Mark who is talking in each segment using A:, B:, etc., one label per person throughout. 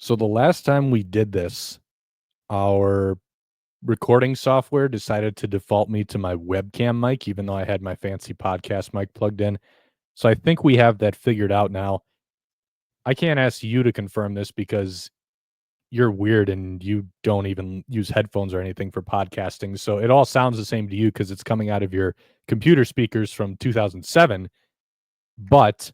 A: So the last time we did this, our recording software decided to default me to my webcam mic, even though I had my fancy podcast mic plugged in. So I think we have that figured out now. I can't ask you to confirm this because you're weird and you don't even use headphones or anything for podcasting. So it all sounds the same to you because it's coming out of your computer speakers from 2007. But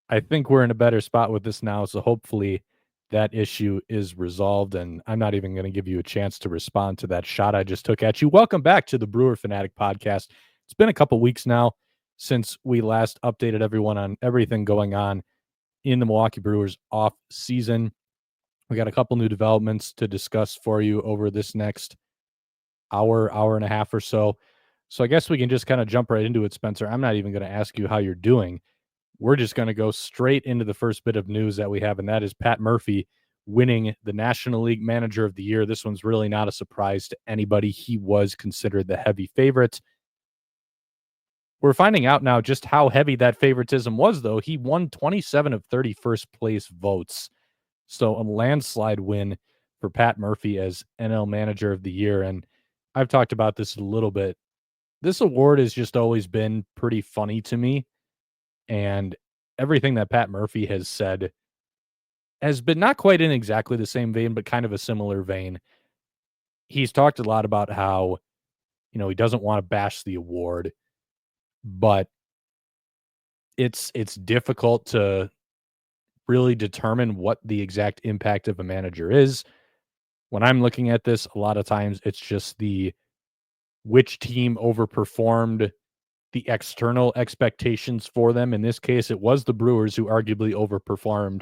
A: I think we're in a better spot with this now. So hopefully that issue is resolved. And I'm not even going to give you a chance to respond to that shot I just took at you. Welcome back to the Brewer Fanatic podcast. It's been a couple weeks now since we last updated everyone on everything going on in the Milwaukee Brewers off season. We got a couple new developments to discuss for you over this next hour and a half or so. So I guess we can just kind of jump right into it, Spencer. I'm not even going to ask you how you're doing. We're just going to go straight into the first bit of news that we have, and that is Pat Murphy winning the National League Manager of the Year. This one's really not a surprise to anybody. He was considered the heavy favorite. We're finding out now just how heavy that favoritism was, though. He won 27 of 30 first place votes. So a landslide win for Pat Murphy as NL Manager of the Year. And I've talked about this a little bit. This award has just always been pretty funny to me. And everything that Pat Murphy has said has been not quite in exactly the same vein, but kind of a similar vein. He's talked a lot about how, he doesn't want to bash the award, but it's difficult to really determine what the exact impact of a manager is. When I'm looking at this, a lot of times it's just which team overperformed the external expectations for them. In this case, it was the Brewers who arguably overperformed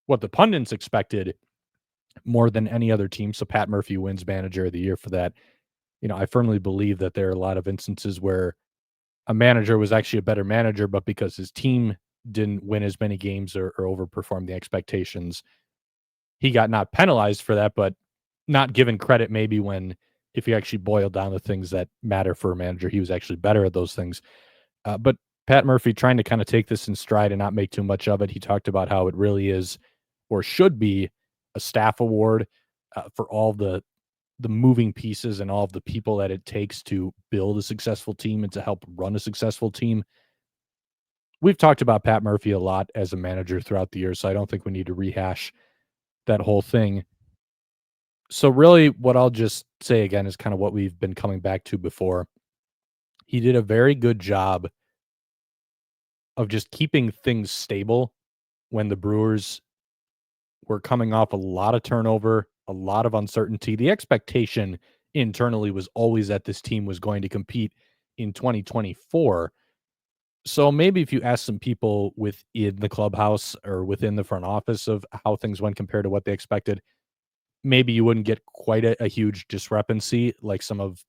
A: what the pundits expected more than any other team. So Pat Murphy wins Manager of the Year for that. I firmly believe that there are a lot of instances where a manager was actually a better manager, but because his team didn't win as many games or overperform the expectations, he got not penalized for that, but not given credit maybe when, if you actually boil down the things that matter for a manager, he was actually better at those things. But Pat Murphy trying to kind of take this in stride and not make too much of it. He talked about how it really is or should be a staff award for all the moving pieces and all of the people that it takes to build a successful team and to help run a successful team. We've talked about Pat Murphy a lot as a manager throughout the year, so I don't think we need to rehash that whole thing. So really what I'll just say again is kind of what we've been coming back to before. He did a very good job of just keeping things stable when the Brewers were coming off a lot of turnover, a lot of uncertainty. The expectation internally was always that this team was going to compete in 2024. So maybe if you ask some people within the clubhouse or within the front office of how things went compared to what they expected, maybe you wouldn't get quite a huge discrepancy like some of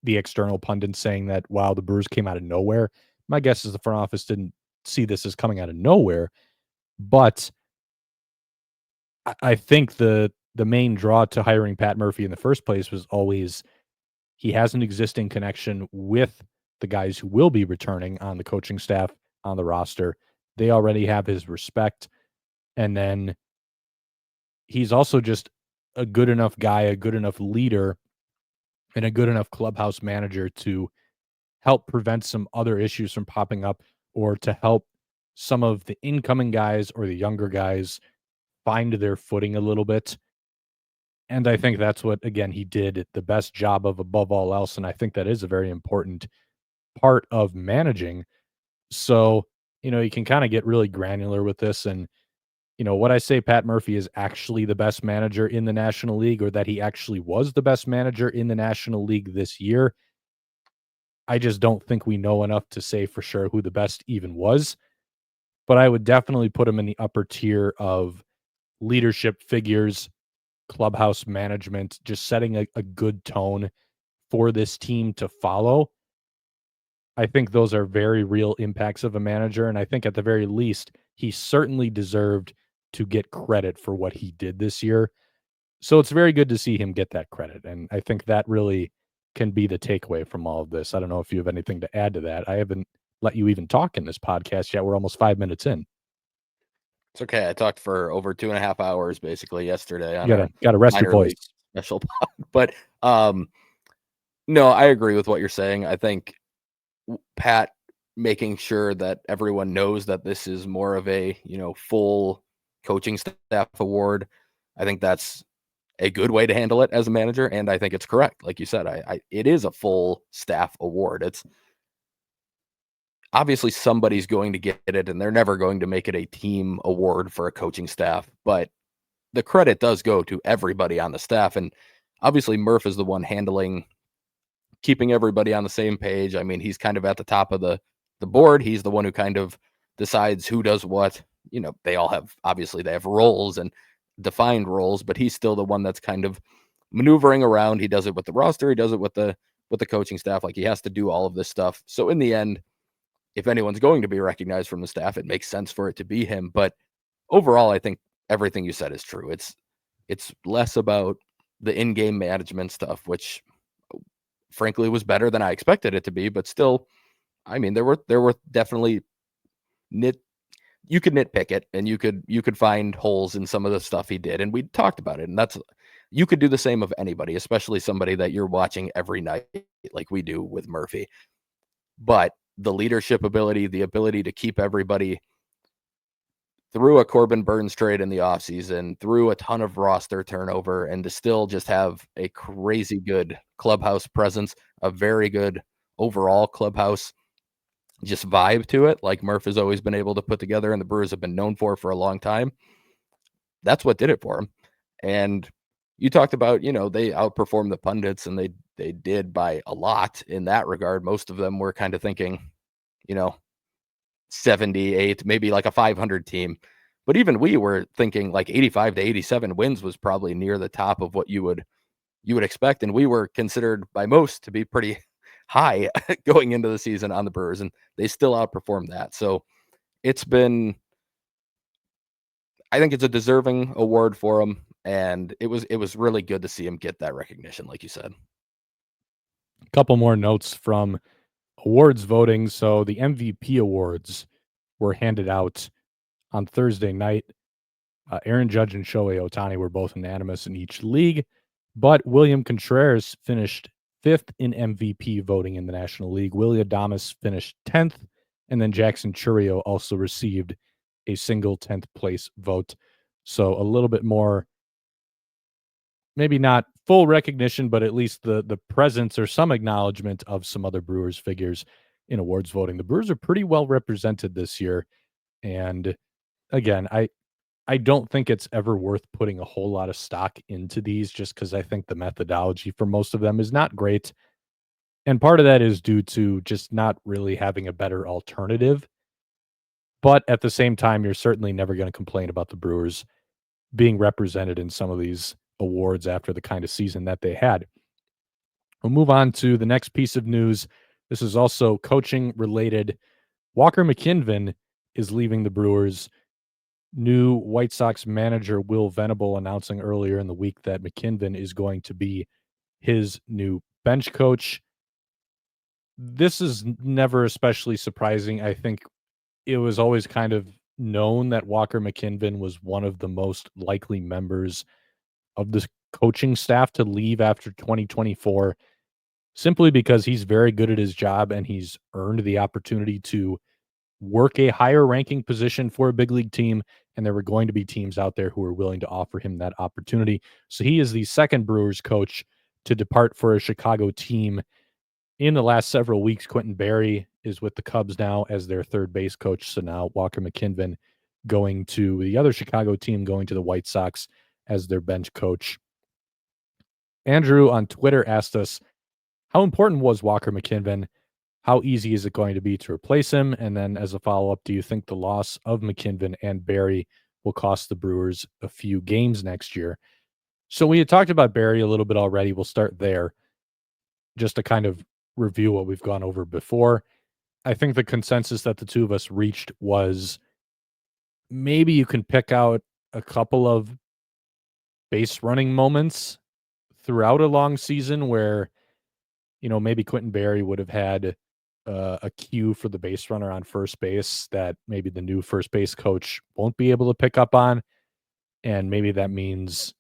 A: the external pundits saying that, wow, the Brewers came out of nowhere. My guess is the front office didn't see this as coming out of nowhere, but I think the main draw to hiring Pat Murphy in the first place was always he has an existing connection with the guys who will be returning on the coaching staff, on the roster. They already have his respect. And then he's also just a good enough guy, a good enough leader, and a good enough clubhouse manager to help prevent some other issues from popping up or to help some of the incoming guys or the younger guys find their footing a little bit. And I think that's what, again, he did the best job of above all else. And I think that is a very important part of managing. So, you can kind of get really granular with this. And, what I say Pat Murphy is actually the best manager in the National League, or that he actually was the best manager in the National League this year. I just don't think we know enough to say for sure who the best even was. But I would definitely put him in the upper tier of leadership figures, clubhouse management, just setting a good tone for this team to follow. I think those are very real impacts of a manager. And I think at the very least, he certainly deserved to get credit for what he did this year. So it's very good to see him get that credit. And I think that really can be the takeaway from all of this. I don't know if you have anything to add to that. I haven't let you even talk in this podcast yet. We're almost 5 minutes in.
B: It's okay. I talked for over 2.5 hours basically yesterday on
A: You
B: our
A: gotta rest your
B: minor
A: voice.
B: league special pod. But no, I agree with what you're saying. I think Pat making sure that everyone knows that this is more of a, full coaching staff award. I think that's a good way to handle it as a manager, and I think it's correct. Like you said, it is a full staff award. It's obviously somebody's going to get it, and they're never going to make it a team award for a coaching staff, but the credit does go to everybody on the staff. And obviously Murph is the one handling keeping everybody on the same page. I mean, he's kind of at the top of the board. He's the one who kind of decides who does what. They all have obviously they have roles and defined roles, but he's still the one that's kind of maneuvering around. He does it with the roster, he does it with the coaching staff. Like, he has to do all of this stuff. So in the end, if anyone's going to be recognized from the staff, it makes sense for it to be him. But overall, I think everything you said is true. It's less about the in-game management stuff, which frankly was better than I expected it to be, but still, I mean, there were definitely nit you could nitpick it, and you could find holes in some of the stuff he did, and we talked about it. And that's you could do the same of anybody, especially somebody that you're watching every night like we do with Murphy. But the leadership ability, the ability to keep everybody through a Corbin Burns trade in the offseason, through a ton of roster turnover, and to still just have a crazy good clubhouse presence, a very good overall clubhouse just vibe to it, like Murph has always been able to put together and the Brewers have been known for a long time. That's what did it for him. And you talked about, they outperformed the pundits, and they did by a lot in that regard. Most of them were kind of thinking, you know, 78, maybe like a 500 team. But even we were thinking like 85 to 87 wins was probably near the top of what you would expect. And we were considered by most to be pretty high going into the season on the Brewers, and they still outperformed that. So it's been, I think it's a deserving award for him. And it was really good to see him get that recognition, like you said.
A: A couple more notes from awards voting. So the MVP awards were handed out on Thursday night. Aaron Judge and Shohei Ohtani were both unanimous in each league, but William Contreras finished 5th in MVP voting in the National League. Willy Adames finished 10th, and then Jackson Chourio also received a single 10th place vote. So a little bit more, maybe not full recognition, but at least the presence or some acknowledgement of some other Brewers figures in awards voting. The Brewers are pretty well represented this year, and again, I don't think it's ever worth putting a whole lot of stock into these, just because I think the methodology for most of them is not great. And part of that is due to just not really having a better alternative. But at the same time, you're certainly never going to complain about the Brewers being represented in some of these awards after the kind of season that they had. We'll move on to the next piece of news. This is also coaching related. Walker McKinven is leaving the Brewers. New White Sox manager Will Venable announcing earlier in the week that McKinven is going to be his new bench coach. This is never especially surprising. I think it was always kind of known that Walker McKinven was one of the most likely members of the coaching staff to leave after 2024, simply because he's very good at his job and he's earned the opportunity to work a higher ranking position for a big league team, and there were going to be teams out there who were willing to offer him that opportunity. So he is the second Brewers coach to depart for a Chicago team in the last several weeks. Quentin Berry is with the Cubs now as their third base coach. So now Walker McKinven going to the other Chicago team, going to the White Sox as their bench coach. Andrew on Twitter asked us, how important was Walker McKinven? How easy is it going to be to replace him? And then as a follow-up, do you think the loss of McKinven and Berry will cost the Brewers a few games next year? So we had talked about Berry a little bit already. We'll start there just to kind of review what we've gone over before. I think the consensus that the two of us reached was maybe you can pick out a couple of base running moments throughout a long season where, maybe Quentin Berry would have had a cue for the base runner on first base that maybe the new first base coach won't be able to pick up on, and maybe that means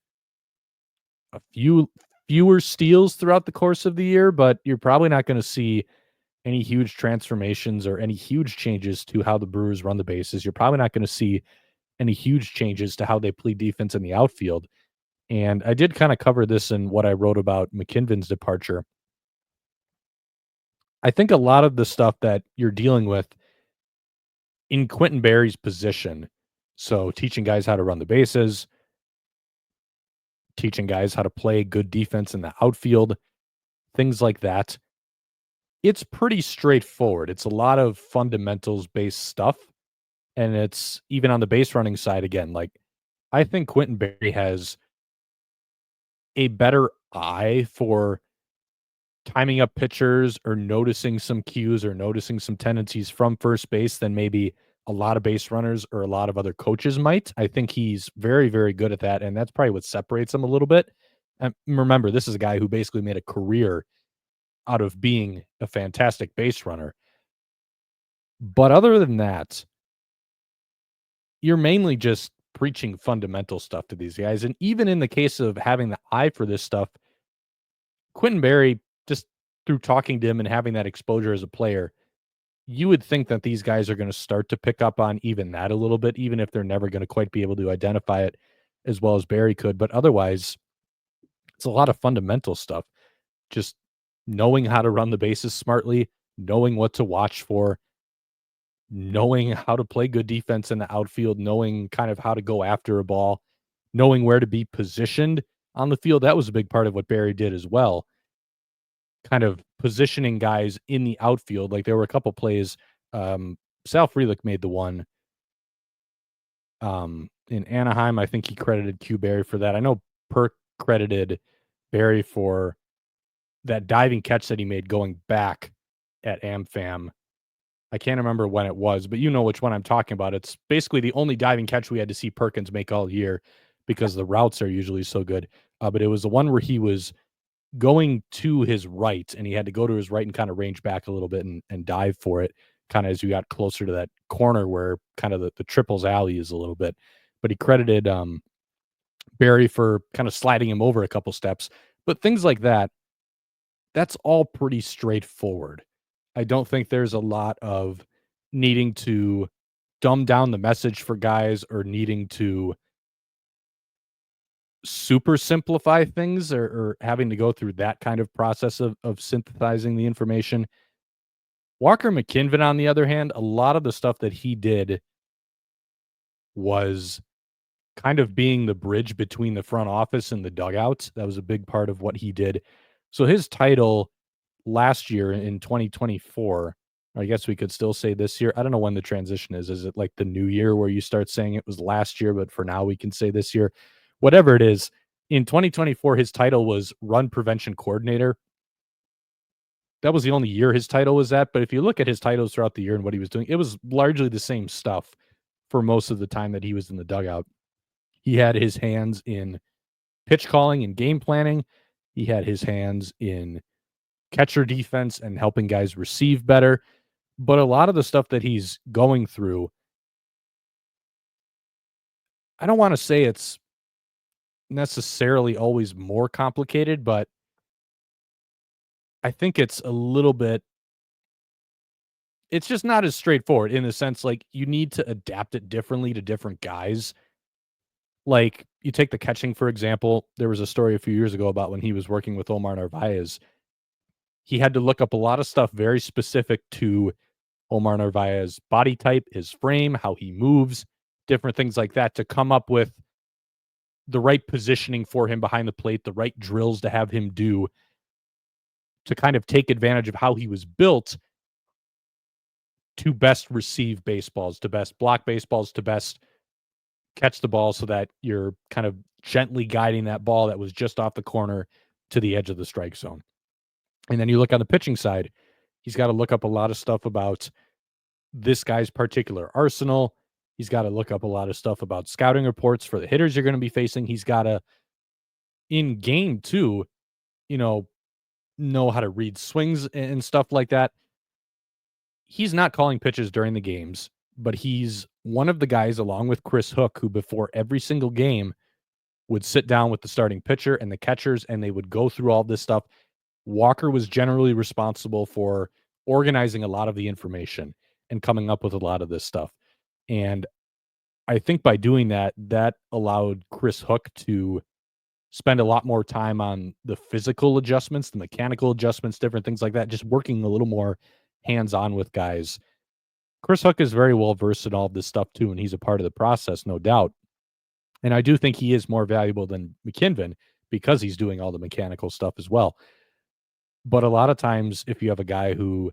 A: a fewer steals throughout the course of the year, but you're probably not going to see any huge transformations or any huge changes to how the Brewers run the bases. You're probably not going to see any huge changes to how they play defense in the outfield. And I did kind of cover this in what I wrote about McKinven's departure. I think a lot of the stuff that you're dealing with in Quentin Berry's position, so teaching guys how to run the bases, teaching guys how to play good defense in the outfield, things like that, it's pretty straightforward. It's a lot of fundamentals based stuff. And it's even on the base running side again. Like, I think Quentin Berry has a better eye for timing up pitchers or noticing some cues or noticing some tendencies from first base than maybe a lot of base runners or a lot of other coaches might. I think he's very, very good at that. And that's probably what separates him a little bit. And remember, this is a guy who basically made a career out of being a fantastic base runner. But other than that, you're mainly just preaching fundamental stuff to these guys. And even in the case of having the eye for this stuff, Quentin Berry, just through talking to him and having that exposure as a player, you would think that these guys are going to start to pick up on even that a little bit, even if they're never going to quite be able to identify it as well as Berry could. But otherwise, it's a lot of fundamental stuff. Just knowing how to run the bases smartly, knowing what to watch for, knowing how to play good defense in the outfield, knowing kind of how to go after a ball, knowing where to be positioned on the field. That was a big part of what Barry did as well. Kind of positioning guys in the outfield. Like there were a couple plays. Sal Frelick made the one in Anaheim. I think he credited Q Barry for that. I know Perk credited Barry for that diving catch that he made going back at AmFam. I can't remember when it was, but you know which one I'm talking about. It's basically the only diving catch we had to see Perkins make all year because the routes are usually so good. But it was the one where he was going to his right and he had to go to his right and kind of range back a little bit and dive for it, kind of as you got closer to that corner where kind of the triples alley is a little bit. But he credited Barry for kind of sliding him over a couple steps. But things like that, that's all pretty straightforward. I don't think there's a lot of needing to dumb down the message for guys or needing to super simplify things or having to go through that kind of process of synthesizing the information. Walker McKinven, on the other hand, a lot of the stuff that he did was kind of being the bridge between the front office and the dugout. That was a big part of what he did. So his title last year in 2024, I guess we could still say this year. I don't know when the transition is. Is it like the new year where you start saying it was last year, but for now we can say this year? Whatever it is, in 2024, his title was Run Prevention Coordinator. That was the only year his title was at. But if you look at his titles throughout the year and what he was doing, it was largely the same stuff for most of the time that he was in the dugout. He had his hands in pitch calling and game planning. He had his hands in catcher defense and helping guys receive better. But a lot of the stuff that he's going through, I don't want to say it's necessarily always more complicated, but I think it's a little bit, it's just not as straightforward in the sense like you need to adapt it differently to different guys. Like you take the catching, for example, there was a story a few years ago about when he was working with Omar Narvaez. He had to look up a lot of stuff very specific to Omar Narvaez's body type, his frame, how he moves, different things like that to come up with the right positioning for him behind the plate, the right drills to have him do to kind of take advantage of how he was built to best receive baseballs, to best block baseballs, to best catch the ball so that you're kind of gently guiding that ball that was just off the corner to the edge of the strike zone. And then you look on the pitching side, he's got to look up a lot of stuff about this guy's particular arsenal. He's got to look up a lot of stuff about scouting reports for the hitters you're going to be facing. He's got to, in game too, know how to read swings and stuff like that. he's not calling pitches during the games, but he's one of the guys, along with Chris Hook, who before every single game would sit down with the starting pitcher and the catchers, and they would go through all this stuff. Walker was generally responsible for organizing a lot of the information and coming up with a lot of this stuff. And I think by doing that, that allowed Chris Hook to spend a lot more time on the physical adjustments, the mechanical adjustments, different things like that, just working a little more hands-on with guys. Chris Hook is very well versed in all of this stuff too, and he's a part of the process, no doubt. And I do think he is more valuable than McKinven because he's doing all the mechanical stuff as well. But a lot of times, if you have a guy who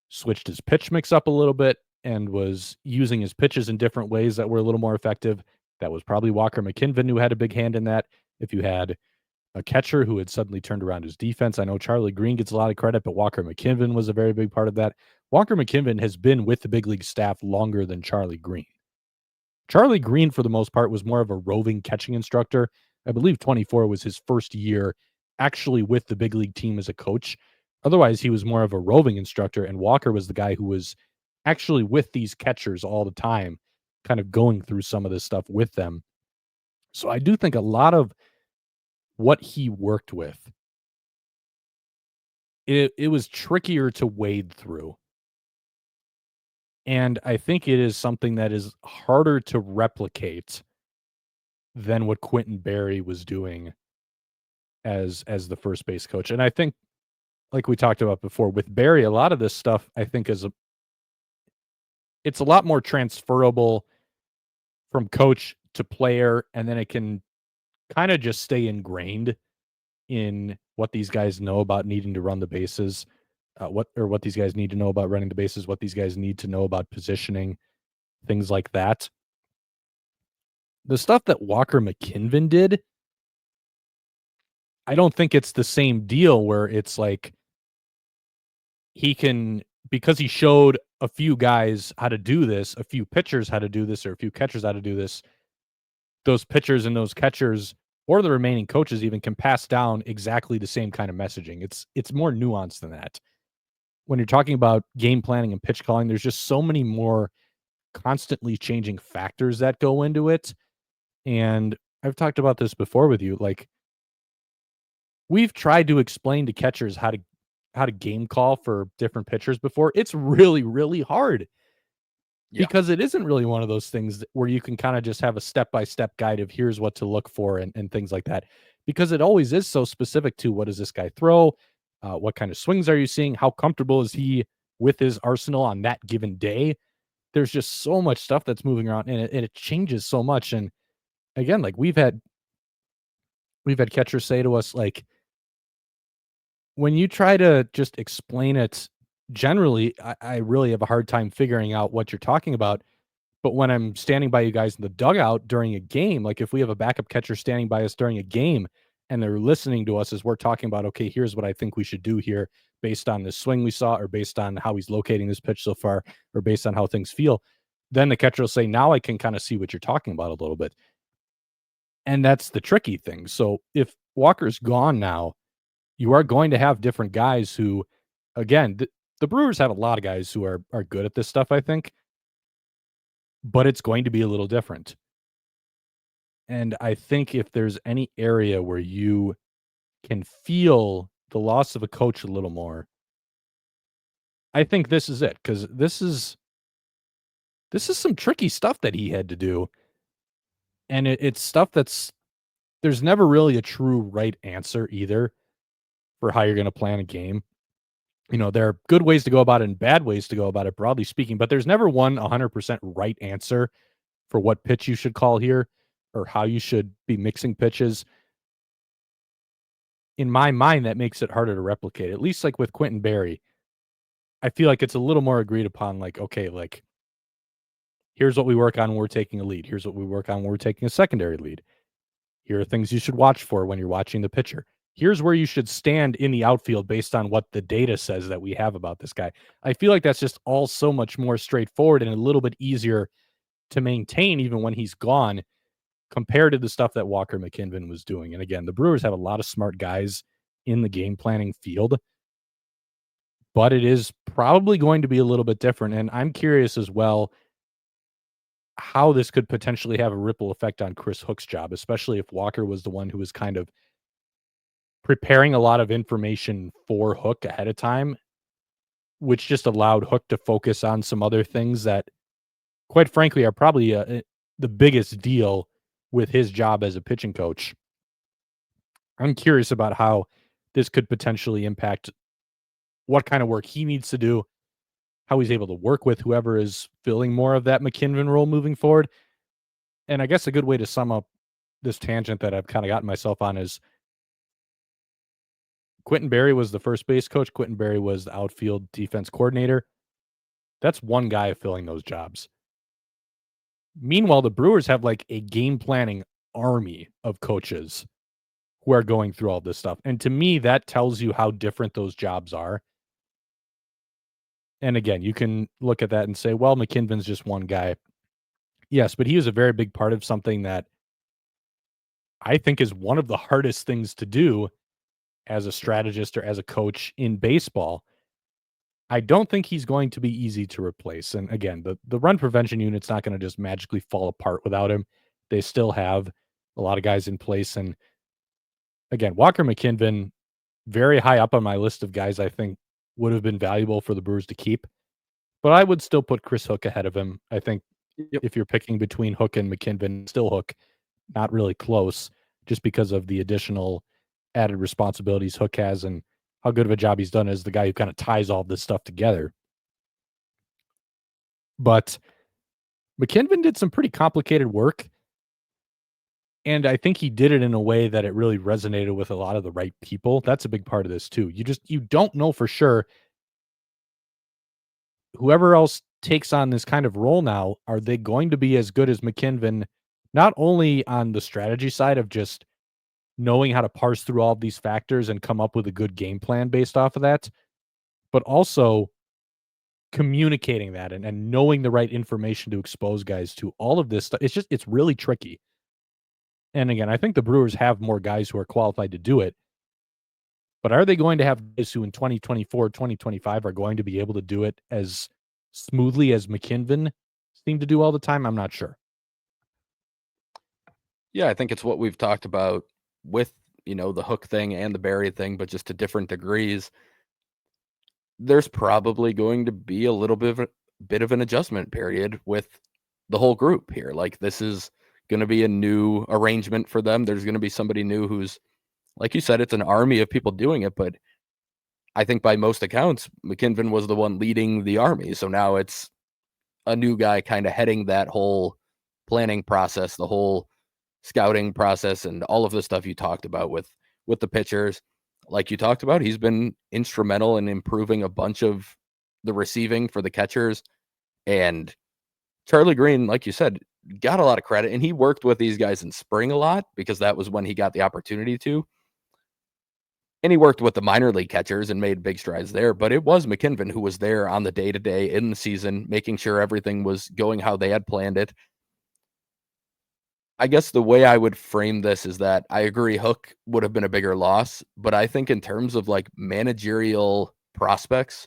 A: switched his pitch mix up a little bit and was using his pitches in different ways that were a little more effective, that was probably Walker McKinven who had a big hand in that. If you had a catcher who had suddenly turned around his defense, I know Charlie Green gets a lot of credit, but Walker McKinven was a very big part of that. Walker McKinven has been with the big league staff longer than Charlie Green. Charlie Green, for the most part, was more of a roving catching instructor. I believe 24 was his first year actually with the big league team as a coach. Otherwise, he was more of a roving instructor, and Walker was the guy who was actually with these catchers all the time, kind of going through some of this stuff with them. So I do think a lot of what he worked with, it was trickier to wade through. And I think it is something that is harder to replicate than what Quentin Berry was doing as the first base coach. And I think, like we talked about before, with Berry, a lot of this stuff I think it's a lot more transferable from coach to player, and then it can kind of just stay ingrained in what these guys know about needing to run the bases, what these guys need to know about running the bases, what these guys need to know about positioning, things like that. The stuff that Walker McKinven did, I don't think it's the same deal where it's like he can, because he showed a few guys how to do this, a few pitchers how to do this, or a few catchers how to do this, those pitchers and those catchers or the remaining coaches even can pass down exactly the same kind of messaging. It's more nuanced than that. When you're talking about game planning and pitch calling, there's just so many more constantly changing factors that go into it. And I've talked about this before with you. Like, we've tried to explain to catchers how to game call for different pitchers before. It's really, really hard because it isn't really one of those things where you can kind of just have a step-by-step guide of here's what to look for and things like that, because it always is so specific to what does this guy throw? What kind of swings are you seeing? How comfortable is he with his arsenal on that given day? There's just so much stuff that's moving around, and it changes so much. And again, like we've had catchers say to us, like, when you try to just explain it generally, I really have a hard time figuring out what you're talking about. But when I'm standing by you guys in the dugout during a game, like if we have a backup catcher standing by us during a game and they're listening to us as we're talking about, okay, here's what I think we should do here based on this swing we saw, or based on how he's locating this pitch so far, or based on how things feel, then the catcher will say, now I can kind of see what you're talking about a little bit. And that's the tricky thing. So if Walker's gone now, you are going to have different guys who, again, the Brewers have a lot of guys who are good at this stuff, I think, but it's going to be a little different. And I think if there's any area where you can feel the loss of a coach a little more, I think this is it, because this is some tricky stuff that he had to do. And it's stuff there's never really a true right answer either for how you're going to plan a game. You know, there are good ways to go about it and bad ways to go about it, broadly speaking, but there's never one 100% right answer for what pitch you should call here or how you should be mixing pitches. In my mind, that makes it harder to replicate. At least like with Quentin Berry, I feel like it's a little more agreed upon, like, okay, like, here's what we work on when we're taking a lead. Here's what we work on when we're taking a secondary lead. Here are things you should watch for when you're watching the pitcher. Here's where you should stand in the outfield based on what the data says that we have about this guy. I feel like that's just all so much more straightforward and a little bit easier to maintain even when he's gone compared to the stuff that Walker McKinven was doing. And again, the Brewers have a lot of smart guys in the game planning field, but it is probably going to be a little bit different. And I'm curious as well how this could potentially have a ripple effect on Chris Hook's job, especially if Walker was the one who was kind of preparing a lot of information for Hook ahead of time, which just allowed Hook to focus on some other things that, quite frankly, are probably the biggest deal with his job as a pitching coach. I'm curious about how this could potentially impact what kind of work he needs to do, how he's able to work with whoever is filling more of that McKinven role moving forward. And I guess a good way to sum up this tangent that I've kind of gotten myself on is Quentin Berry was the first base coach. Quentin Berry was the outfield defense coordinator. That's one guy filling those jobs. Meanwhile, the Brewers have like a game planning army of coaches who are going through all this stuff. And to me, that tells you how different those jobs are. And again, you can look at that and say, well, McKinven's just one guy. Yes, but he was a very big part of something that I think is one of the hardest things to do as a strategist or as a coach in baseball. I don't think he's going to be easy to replace. And again, the run prevention unit's not going to just magically fall apart without him. They still have a lot of guys in place. And again, Walker McKinven, very high up on my list of guys I think would have been valuable for the Brewers to keep. But I would still put Chris Hook ahead of him. I think if you're picking between Hook and McKinven, still Hook, not really close, just because of the additional added responsibilities Hook has and how good of a job he's done as the guy who kind of ties all this stuff together. But McKinven did some pretty complicated work. And I think he did it in a way that it really resonated with a lot of the right people. That's a big part of this too. You don't know for sure. Whoever else takes on this kind of role now, are they going to be as good as McKinven, not only on the strategy side of just knowing how to parse through all of these factors and come up with a good game plan based off of that, but also communicating that and knowing the right information to expose guys to all of this stuff. It's really tricky. And again, I think the Brewers have more guys who are qualified to do it. But are they going to have guys who in 2024, 2025 are going to be able to do it as smoothly as McKinven seemed to do all the time? I'm not sure.
B: Yeah, I think it's what we've talked about with, the Hook thing and the Berry thing, but just to different degrees. There's probably going to be a little bit of an adjustment period with the whole group here. Like, this is going to be a new arrangement for them. There's going to be somebody new who's, like you said, it's an army of people doing it, but I think by most accounts, McKinven was the one leading the army. So now it's a new guy kind of heading that whole planning process, the whole scouting process, and all of the stuff you talked about with the pitchers. Like you talked about, he's been instrumental in improving a bunch of the receiving for the catchers. And Charlie Green, like you said, got a lot of credit, and he worked with these guys in spring a lot because that was when he got the opportunity to. And he worked with the minor league catchers and made big strides there. But it was McKinven who was there on the day-to-day in the season, making sure everything was going how they had planned it. I guess the way I would frame this is that I agree Hook would have been a bigger loss, but I think in terms of like managerial prospects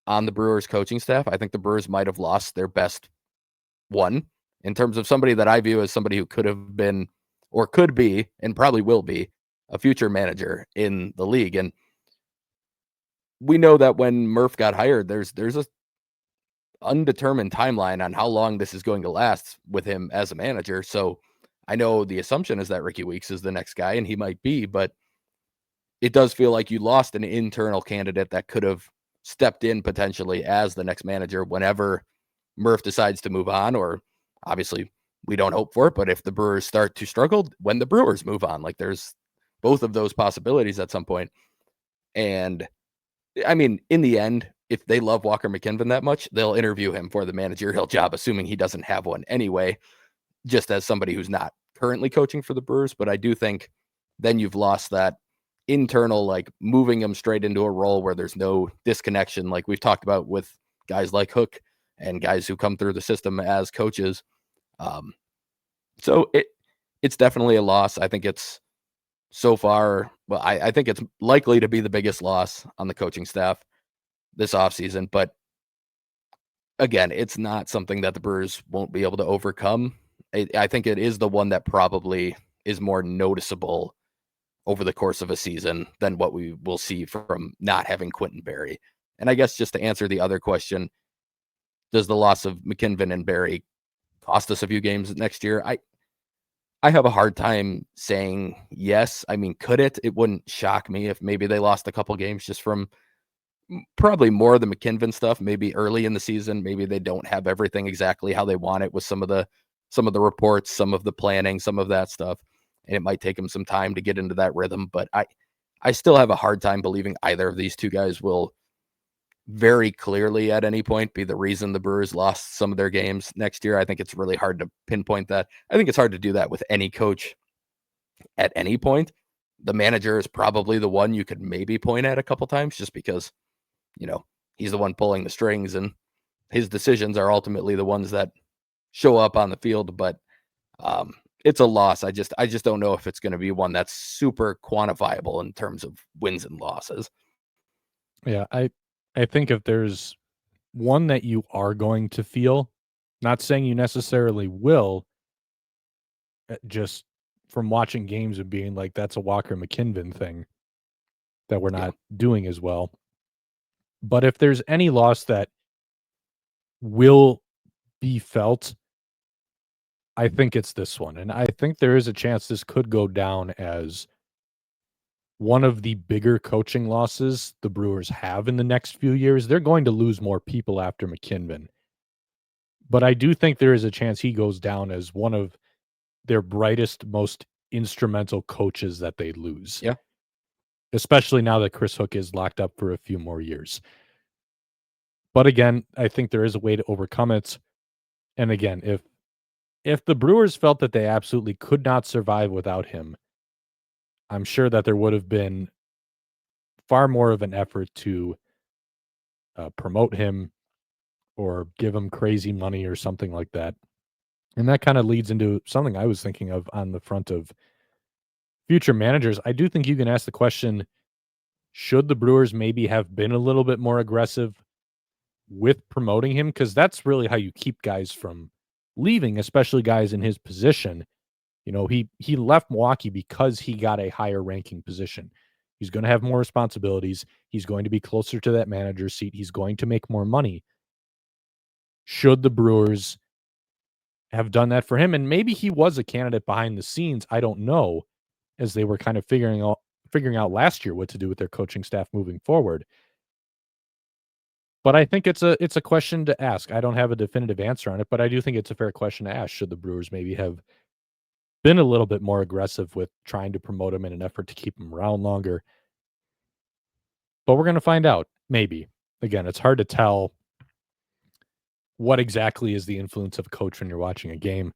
B: on the Brewers coaching staff, I think the Brewers might have lost their best one in terms of somebody that I view as somebody who could have been or could be and probably will be a future manager in the league. And we know that when Murph got hired, there's a undetermined timeline on how long this is going to last with him as a manager. So I know the assumption is that Ricky Weeks is the next guy, and he might be, but it does feel like you lost an internal candidate that could have stepped in potentially as the next manager whenever Murph decides to move on, or obviously we don't hope for it, but if the Brewers start to struggle, when the Brewers move on, like there's both of those possibilities at some point. And I mean, in the end, if they love Walker McKinven that much, they'll interview him for the managerial job, assuming he doesn't have one anyway, just as somebody who's not currently coaching for the Brewers. But I do think then you've lost that internal, like moving him straight into a role where there's no disconnection, like we've talked about with guys like Hook and guys who come through the system as coaches. So it's definitely a loss. I think it's so far, well, I think it's likely to be the biggest loss on the coaching staff. this offseason. But again, it's not something that the Brewers won't be able to overcome. I think it is the one that probably is more noticeable over the course of a season than what we will see from not having Quentin Berry. And I guess just to answer the other question, does the loss of McKinven and Berry cost us a few games next year? I have a hard time saying yes. I mean, could it? It wouldn't shock me if maybe they lost a couple games just from probably more of the McKinven stuff, maybe early in the season. Maybe they don't have everything exactly how they want it with some of the reports, some of the planning, some of that stuff. And it might take them some time to get into that rhythm. But I still have a hard time believing either of these two guys will very clearly at any point be the reason the Brewers lost some of their games next year. I think it's really hard to pinpoint that. I think it's hard to do that with any coach at any point. The manager is probably the one you could maybe point at a couple times just because, he's the one pulling the strings and his decisions are ultimately the ones that show up on the field. But it's a loss. I just don't know if it's going to be one that's super quantifiable in terms of wins and losses.
A: Yeah, I think if there's one that you are going to feel, not saying you necessarily will, just from watching games and being like, that's a Walker McKinven thing that we're
B: Yeah.
A: not doing as well. But if there's any loss that will be felt, I think it's this one. And I think there is a chance this could go down as one of the bigger coaching losses the Brewers have in the next few years. They're going to lose more people after McKinven. But I do think there is a chance he goes down as one of their brightest, most instrumental coaches that they lose.
B: Yeah.
A: Especially now that Chris Hook is locked up for a few more years. But again, I think there is a way to overcome it. And again, if the Brewers felt that they absolutely could not survive without him, I'm sure that there would have been far more of an effort to promote him or give him crazy money or something like that. And that kind of leads into something I was thinking of on the front of future managers. I do think you can ask the question, should the Brewers maybe have been a little bit more aggressive with promoting him? Because that's really how you keep guys from leaving, especially guys in his position. He left Milwaukee because he got a higher ranking position. He's going to have more responsibilities. He's going to be closer to that manager seat. He's going to make more money. Should the Brewers have done that for him? And maybe he was a candidate behind the scenes. I don't know, as they were kind of figuring out last year what to do with their coaching staff moving forward. But I think it's a question to ask. I don't have a definitive answer on it, but I do think it's a fair question to ask. Should the Brewers maybe have been a little bit more aggressive with trying to promote him in an effort to keep him around longer? But we're going to find out, maybe. Again, it's hard to tell what exactly is the influence of a coach when you're watching a game.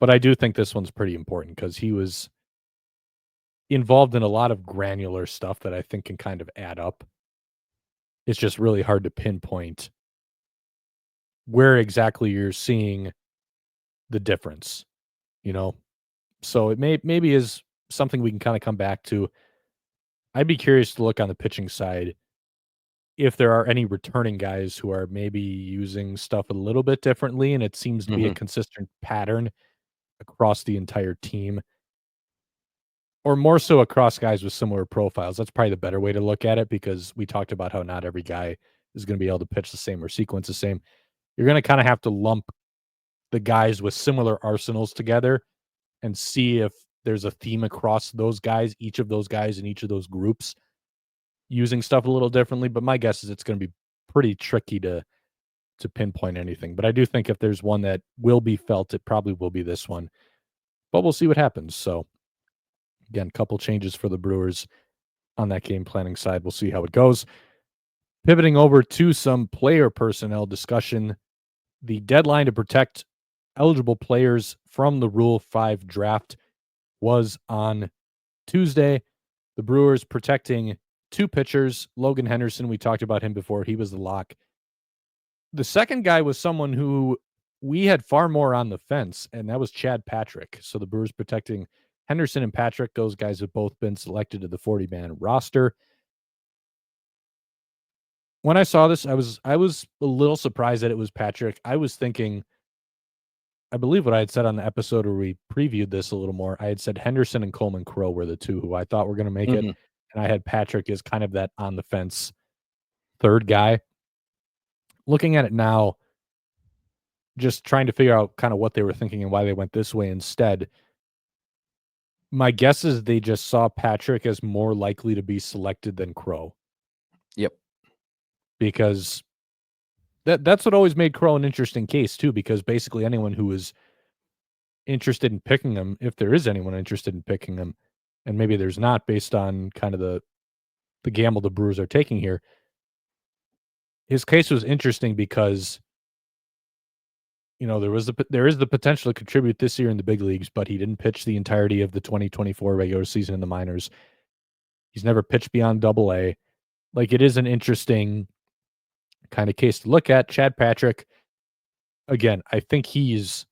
A: But I do think this one's pretty important because he was involved in a lot of granular stuff that I think can kind of add up. It's just really hard to pinpoint where exactly you're seeing the difference, So it maybe is something we can kind of come back to. I'd be curious to look on the pitching side if there are any returning guys who are maybe using stuff a little bit differently, and it seems to be a consistent pattern across the entire team, or more so across guys with similar profiles. That's probably the better way to look at it because we talked about how not every guy is going to be able to pitch the same or sequence the same. You're going to kind of have to lump the guys with similar arsenals together and see if there's a theme across those guys, each of those guys in each of those groups using stuff a little differently. But my guess is it's going to be pretty tricky to pinpoint anything. But I do think if there's one that will be felt, it probably will be this one. But we'll see what happens. So again, couple changes for the Brewers on that game planning side. We'll see how it goes. Pivoting over to some player personnel discussion, the deadline to protect eligible players from the Rule 5 draft was on Tuesday. The Brewers protecting two pitchers. Logan Henderson, we talked about him before. He was the lock. The second guy was someone who we had far more on the fence, and that was Chad Patrick. So the Brewers protecting Henderson and Patrick. Those guys have both been selected to the 40-man roster. when I saw this, I was a little surprised that it was Patrick. I was thinking, I believe what I had said on the episode where we previewed this a little more. I had said Henderson and Coleman Crow were the two who I thought were going to make it,
B: Mhm.
A: and I had Patrick as kind of that on the fence third guy. Looking at it now, just trying to figure out kind of what they were thinking and why they went this way instead. My guess is they just saw Patrick as more likely to be selected than Crow
B: Yep.
A: because that's what always made Crow an interesting case too. Because basically anyone who was interested in picking him, if there is anyone interested in picking him, and maybe there's not based on kind of the gamble the Brewers are taking here. His case was interesting because there is the potential to contribute this year in the big leagues, but he didn't pitch the entirety of the 2024 regular season in the minors. He's never pitched beyond Double A. Like it is an interesting kind of case to look at. Chad Patrick, again, I think he's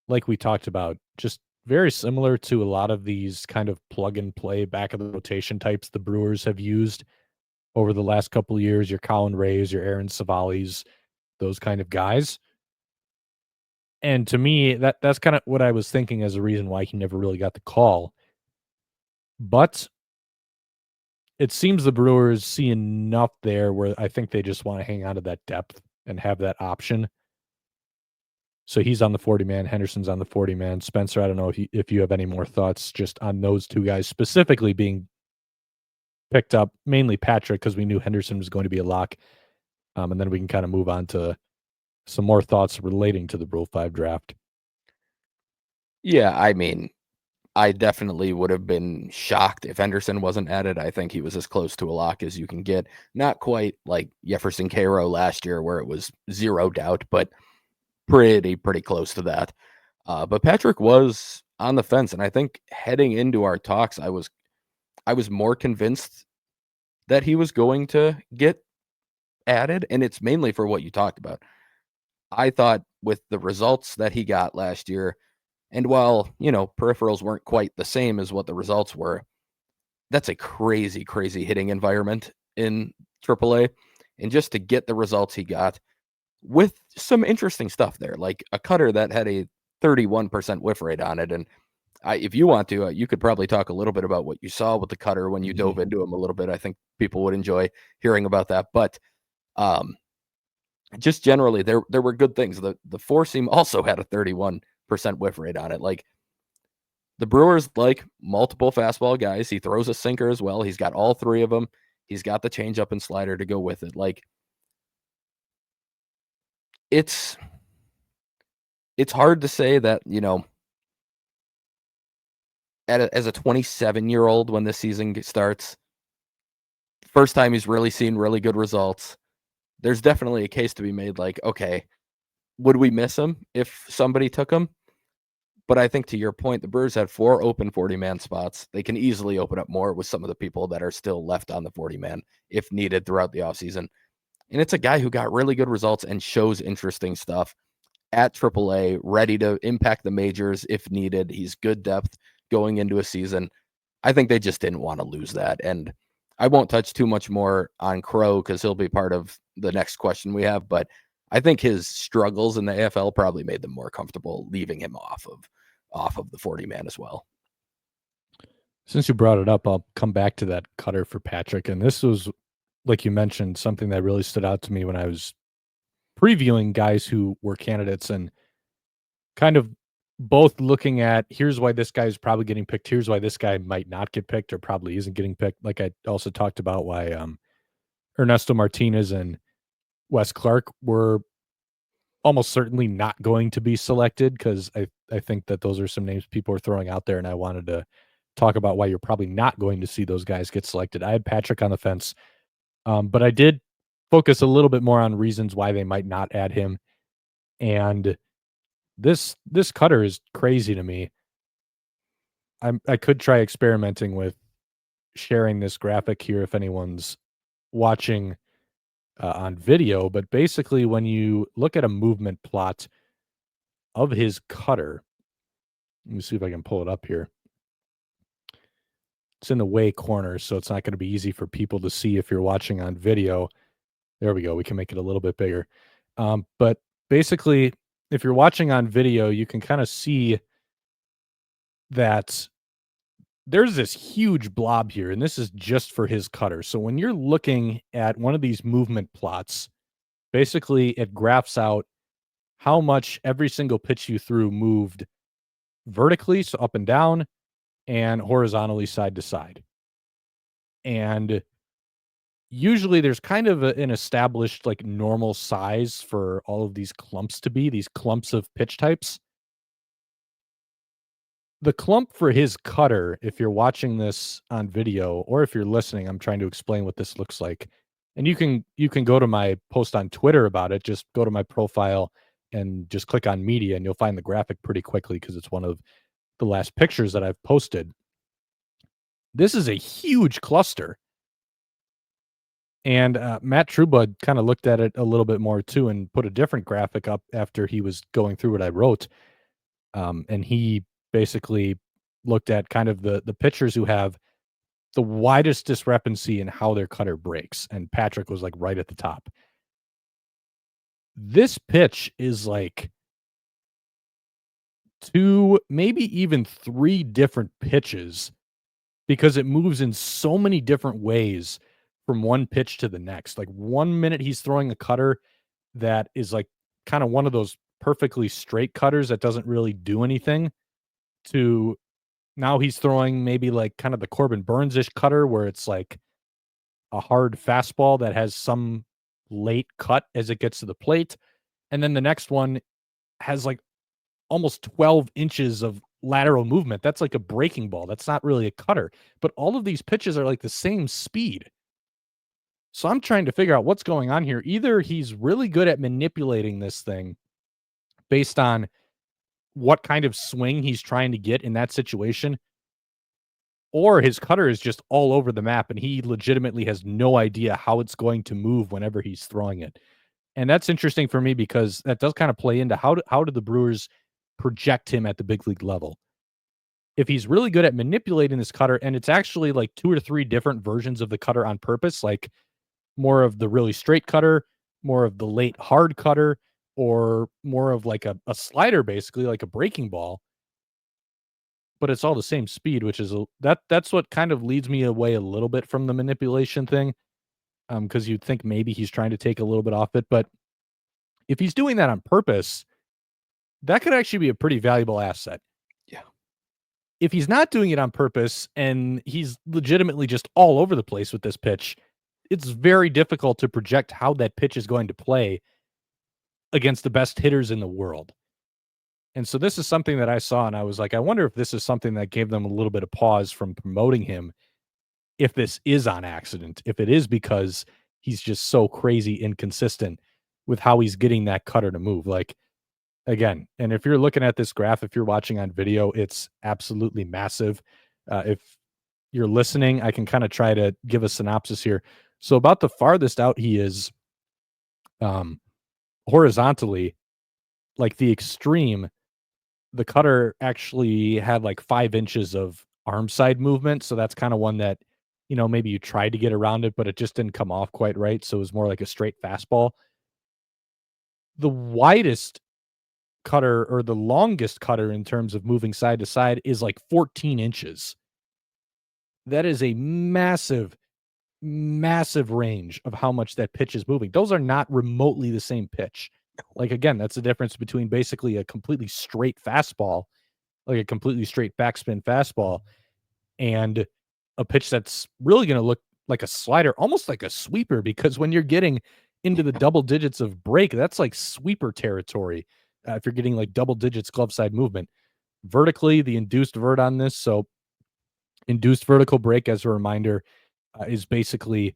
A: like we talked about, just very similar to a lot of these kind of plug and play back of the rotation types the Brewers have used over the last couple of years. Your Colin Rays, your Aaron Savali's, those kind of guys. And to me, that's kind of what I was thinking as a reason why he never really got the call. But it seems the Brewers see enough there where I think they just want to hang on to that depth and have that option. So he's on the 40-man. Henderson's on the 40-man. Spencer, I don't know if you have any more thoughts just on those two guys specifically being picked up, mainly Patrick, because we knew Henderson was going to be a lock. And then we can kind of move on to some more thoughts relating to the Rule 5 draft.
B: Yeah, I mean, I definitely would have been shocked if Henderson wasn't added. I think he was as close to a lock as you can get. Not quite like Jefferson Cairo last year where it was zero doubt, but pretty close to that. But Patrick was on the fence, and I think heading into our talks, I was more convinced that he was going to get added, and it's mainly for what you talked about. I thought with the results that he got last year, and while, peripherals weren't quite the same as what the results were, that's a crazy hitting environment in AAA. And just to get the results he got with some interesting stuff there, like a cutter that had a 31% whiff rate on it. And if you want to, you could probably talk a little bit about what you saw with the cutter when you dove into him a little bit. I think people would enjoy hearing about that. But just generally, there were good things. The four seam also had a 31% whiff rate on it. Like the Brewers like multiple fastball guys. He throws a sinker as well. He's got all three of them. He's got the changeup and slider to go with it. Like it's hard to say that, as a 27-year-old when this season starts, first time he's really seen really good results. There's definitely a case to be made like, okay, would we miss him if somebody took him? But I think to your point, the Brewers had 4 open 40-man spots. They can easily open up more with some of the people that are still left on the 40-man if needed throughout the offseason. And it's a guy who got really good results and shows interesting stuff at AAA, ready to impact the majors if needed. He's good depth going into a season. I think they just didn't want to lose that. And I won't touch too much more on Crow because he'll be part of the next question we have. But I think his struggles in the AFL probably made them more comfortable leaving him off of the 40-man as well.
A: Since you brought it up, I'll come back to that cutter for Patrick. And this was, like you mentioned, something that really stood out to me when I was previewing guys who were candidates and kind of both looking at here's why this guy is probably getting picked, here's why this guy might not get picked or probably isn't getting picked. Like I also talked about why Ernesto Martinez and Wes Clark were almost certainly not going to be selected because I think that those are some names people are throwing out there, and I wanted to talk about why you're probably not going to see those guys get selected. I had Patrick on the fence, but I did focus a little bit more on reasons why they might not add him. And this cutter is crazy to me. I could try experimenting with sharing this graphic here if anyone's watching on video, but basically when you look at a movement plot of his cutter, let me see if I can pull it up here. It's in the way corner, so it's not going to be easy for people to see if you're watching on video. There we go. We can make it a little bit bigger. But basically, if you're watching on video, you can kind of see that there's this huge blob here, and this is just for his cutter. So when you're looking at one of these movement plots, basically it graphs out how much every single pitch you threw moved vertically, so up and down, and horizontally side to side. And usually there's kind of an established like normal size for all of these clumps to be, these clumps of pitch types. The clump for his cutter, if you're watching this on video or if you're listening, I'm trying to explain what this looks like. And you can go to my post on Twitter about it. Just go to my profile and just click on media and you'll find the graphic pretty quickly because it's one of the last pictures that I've posted. This is a huge cluster. And Matt Truebud kind of looked at it a little bit more too and put a different graphic up after he was going through what I wrote. And he basically looked at kind of the pitchers who have the widest discrepancy in how their cutter breaks. And Patrick was like right at the top. This pitch is like 2, maybe even 3 different pitches because it moves in so many different ways from one pitch to the next. Like 1 minute he's throwing a cutter that is like kind of one of those perfectly straight cutters that doesn't really do anything, to now he's throwing maybe like kind of the Corbin Burns-ish cutter where it's like a hard fastball that has some late cut as it gets to the plate. And then the next one has like almost 12 inches of lateral movement. That's like a breaking ball. That's not really a cutter. But all of these pitches are like the same speed. So I'm trying to figure out what's going on here. Either he's really good at manipulating this thing based on what kind of swing he's trying to get in that situation, or his cutter is just all over the map and he legitimately has no idea how it's going to move whenever he's throwing it. And that's interesting for me because that does kind of play into how do the Brewers project him at the big league level. If he's really good at manipulating this cutter, and it's actually like 2 or 3 different versions of the cutter on purpose, like more of the really straight cutter, more of the late hard cutter, or more of like a slider, basically like a breaking ball, but it's all the same speed, which is that's what kind of leads me away a little bit from the manipulation thing. Because you'd think maybe he's trying to take a little bit off it, but if he's doing that on purpose, that could actually be a pretty valuable asset.
B: Yeah.
A: If he's not doing it on purpose and he's legitimately just all over the place with this pitch, it's very difficult to project how that pitch is going to play against the best hitters in the world. And so this is something that I saw and I was like, I wonder if this is something that gave them a little bit of pause from promoting him, if this is on accident, if it is because he's just so crazy inconsistent with how he's getting that cutter to move. Like, again, and if you're looking at this graph, if you're watching on video, it's absolutely massive. If you're listening, I can kind of try to give a synopsis here. So about the farthest out he is horizontally, like the extreme, the cutter actually had like 5 inches of arm side movement. So that's kind of one that, maybe you tried to get around it, but it just didn't come off quite right. So it was more like a straight fastball. The widest cutter, or the longest cutter in terms of moving side to side, is like 14 inches. That is a massive, massive range of how much that pitch is moving. Those are not remotely the same pitch. Like, again, that's the difference between basically a completely straight fastball, like a completely straight backspin fastball, and a pitch that's really going to look like a slider, almost like a sweeper, because when you're getting into the double digits of break, that's like sweeper territory. If you're getting like double digits glove side movement vertically, the induced vert on this. So induced vertical break, as a reminder, is basically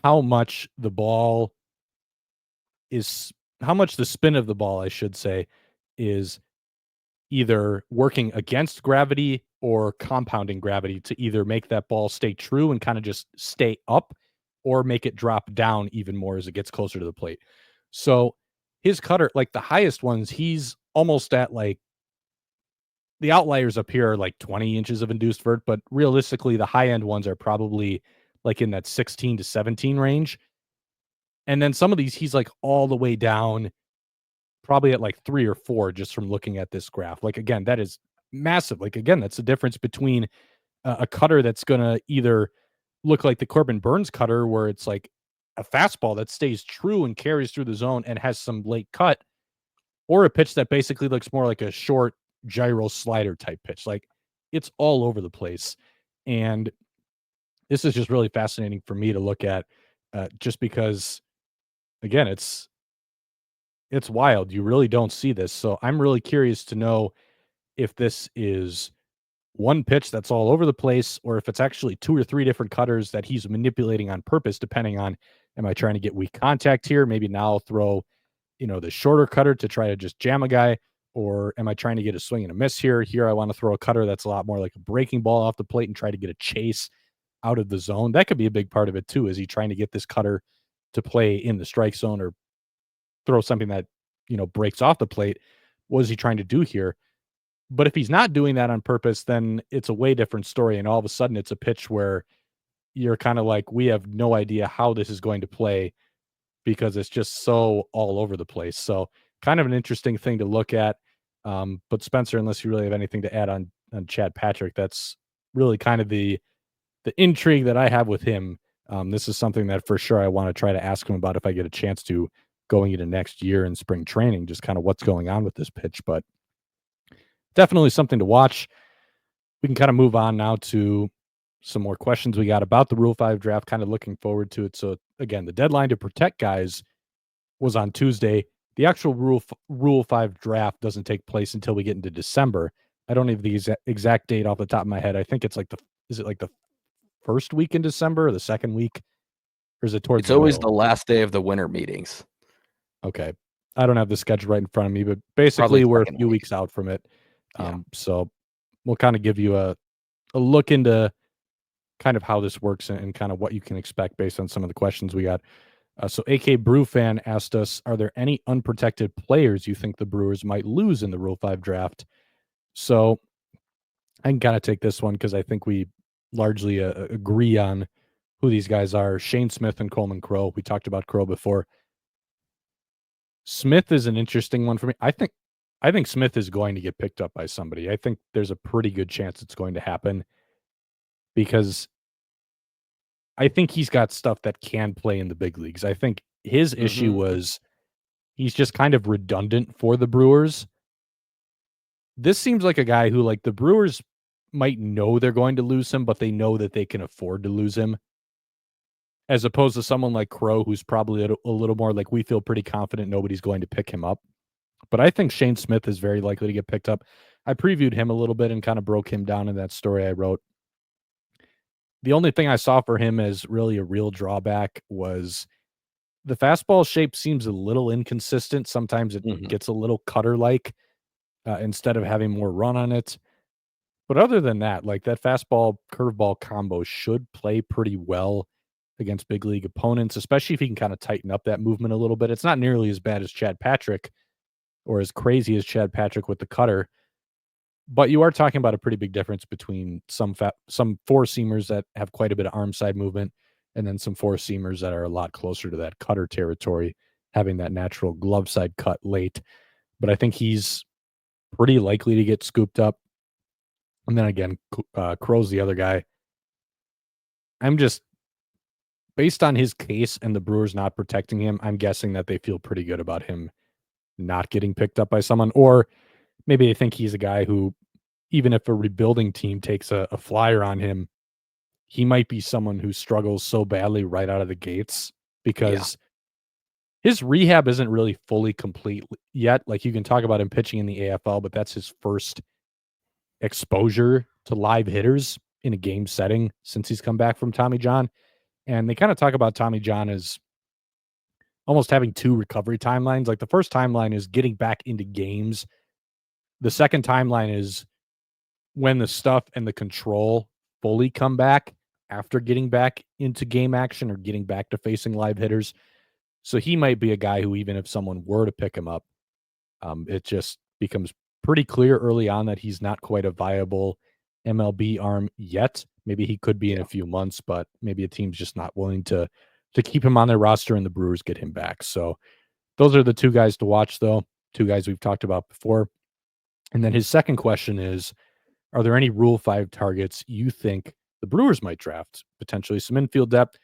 A: how much the ball is, how much the spin of the ball, I should say, is either working against gravity or compounding gravity to either make that ball stay true and kind of just stay up, or make it drop down even more as it gets closer to the plate. So his cutter, like the highest ones, he's almost at like, the outliers up here are like 20 inches of induced vert, but realistically the high end ones are probably like in that 16 to 17 range. And then some of these, he's like all the way down, probably at like 3 or 4, just from looking at this graph. Like, again, that is massive. Like, again, that's the difference between a cutter that's going to either look like the Corbin Burns cutter, where it's like a fastball that stays true and carries through the zone and has some late cut, or a pitch that basically looks more like a short gyro slider type pitch. Like, it's all over the place. And this is just really fascinating for me to look at, just because, again, it's wild. You really don't see this. So I'm really curious to know if this is one pitch that's all over the place, or if it's actually 2 or 3 different cutters that he's manipulating on purpose, depending on, am I trying to get weak contact here? Maybe now I'll throw, the shorter cutter to try to just jam a guy, or am I trying to get a swing and a miss here? Here, I want to throw a cutter that's a lot more like a breaking ball off the plate and try to get a chase out of the zone. That could be a big part of it too. Is he trying to get this cutter to play in the strike zone, or throw something that, breaks off the plate? What is he trying to do here? But if he's not doing that on purpose, then it's a way different story. And all of a sudden it's a pitch where you're kind of like, we have no idea how this is going to play, because it's just so all over the place. So kind of an interesting thing to look at. But Spencer, unless you really have anything to add on Chad Patrick, that's really kind of the intrigue that I have with him. This is something that for sure I want to try to ask him about if I get a chance to, going into next year in spring training, just kind of what's going on with this pitch. But definitely something to watch. We can kind of move on now to some more questions we got about the Rule 5 draft, kind of looking forward to it. So again, the deadline to protect guys was on Tuesday. The actual Rule 5 draft doesn't take place until we get into December. I don't have the exact date off the top of my head. I think it's like is it like the first week in December or the second week? Or is it towards
B: It's
A: the
B: always
A: middle?
B: the last day of the winter meetings.
A: Okay. I don't have the schedule right in front of me, but
B: Probably
A: basically
B: the
A: we're a
B: second
A: few
B: week.
A: weeks out from it.
B: Yeah.
A: So we'll kind of give you a look into kind of how this works and kind of what you can expect based on some of the questions we got. So AK Brew Fan asked us, are there any unprotected players you think the Brewers might lose in the Rule 5 draft? So I can kind of take this one because I think we largely agree on who these guys are. Shane Smith and Coleman Crow. We talked about Crow before. Smith is an interesting one for me. I think Smith is going to get picked up by somebody. I think there's a pretty good chance it's going to happen, because I think he's got stuff that can play in the big leagues. I think his issue was he's just kind of redundant for the Brewers. This seems like a guy who, like, the Brewers might know they're going to lose him, but they know that they can afford to lose him, as opposed to someone like Crow, who's probably a little more like, we feel pretty confident nobody's going to pick him up. But I think Shane Smith is very likely to get picked up. I previewed him a little bit and kind of broke him down in that story I wrote. The only thing I saw for him as really a real drawback was the fastball shape seems a little inconsistent. Sometimes it gets a little cutter-like instead of having more run on it. But other than that, like, that fastball curveball combo should play pretty well against big league opponents, especially if he can kind of tighten up that movement a little bit. It's not nearly as bad as Chad Patrick, or as crazy as Chad Patrick with the cutter. But you are talking about a pretty big difference between some four-seamers that have quite a bit of arm side movement, and then some four-seamers that are a lot closer to that cutter territory, having that natural glove side cut late. But I think he's pretty likely to get scooped up. And then again, Crow's the other guy. I'm just, based on his case and the Brewers not protecting him, I'm guessing that they feel pretty good about him not getting picked up by someone. Or maybe they think he's a guy who, even if a rebuilding team takes a flyer on him, he might be someone who struggles so badly right out of the gates, because his rehab isn't really fully complete yet. Like, you can talk about him pitching in the AFL, but that's his first exposure to live hitters in a game setting since he's come back from Tommy John. And they kind of talk about Tommy John as almost having 2 recovery timelines. Like, the first timeline is getting back into games. The second timeline is when the stuff and the control fully come back after getting back into game action or getting back to facing live hitters. So he might be a guy who, even if someone were to pick him up, it just becomes pretty clear early on that he's not quite a viable MLB arm yet. Maybe he could be in a few months, but maybe a team's just not willing to to keep him on their roster, and the Brewers get him back. So those are the two guys to watch, though. Two guys we've talked about before. And then his second question is, are there any Rule 5 targets you think the Brewers might draft? Potentially some infield depth.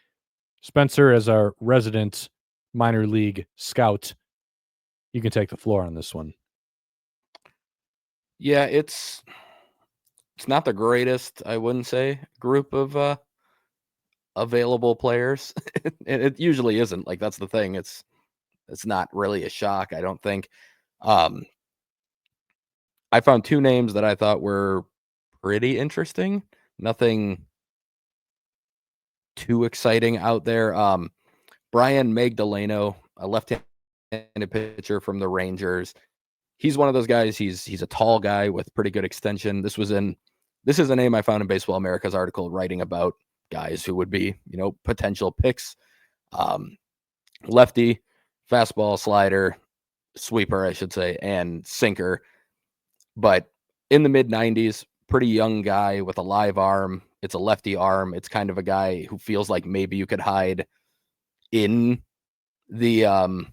A: Spencer, as our resident minor league scout, you can take the floor on this one.
B: Yeah, it's not the greatest, I wouldn't say, group of available players. It usually isn't. Like, that's the thing. It's not really a shock, I don't think. I found two names that I thought were pretty interesting. Nothing too exciting out there. Brian Magdaleno, a left-handed pitcher from the Rangers. He's one of those guys. He's a tall guy with pretty good extension. This is a name I found in Baseball America's article writing about guys who would be, potential picks. Lefty, fastball, slider, sweeper, I should say, and sinker. But in the mid-90s, pretty young guy with a live arm. It's a lefty arm. It's kind of a guy who feels like maybe you could hide in the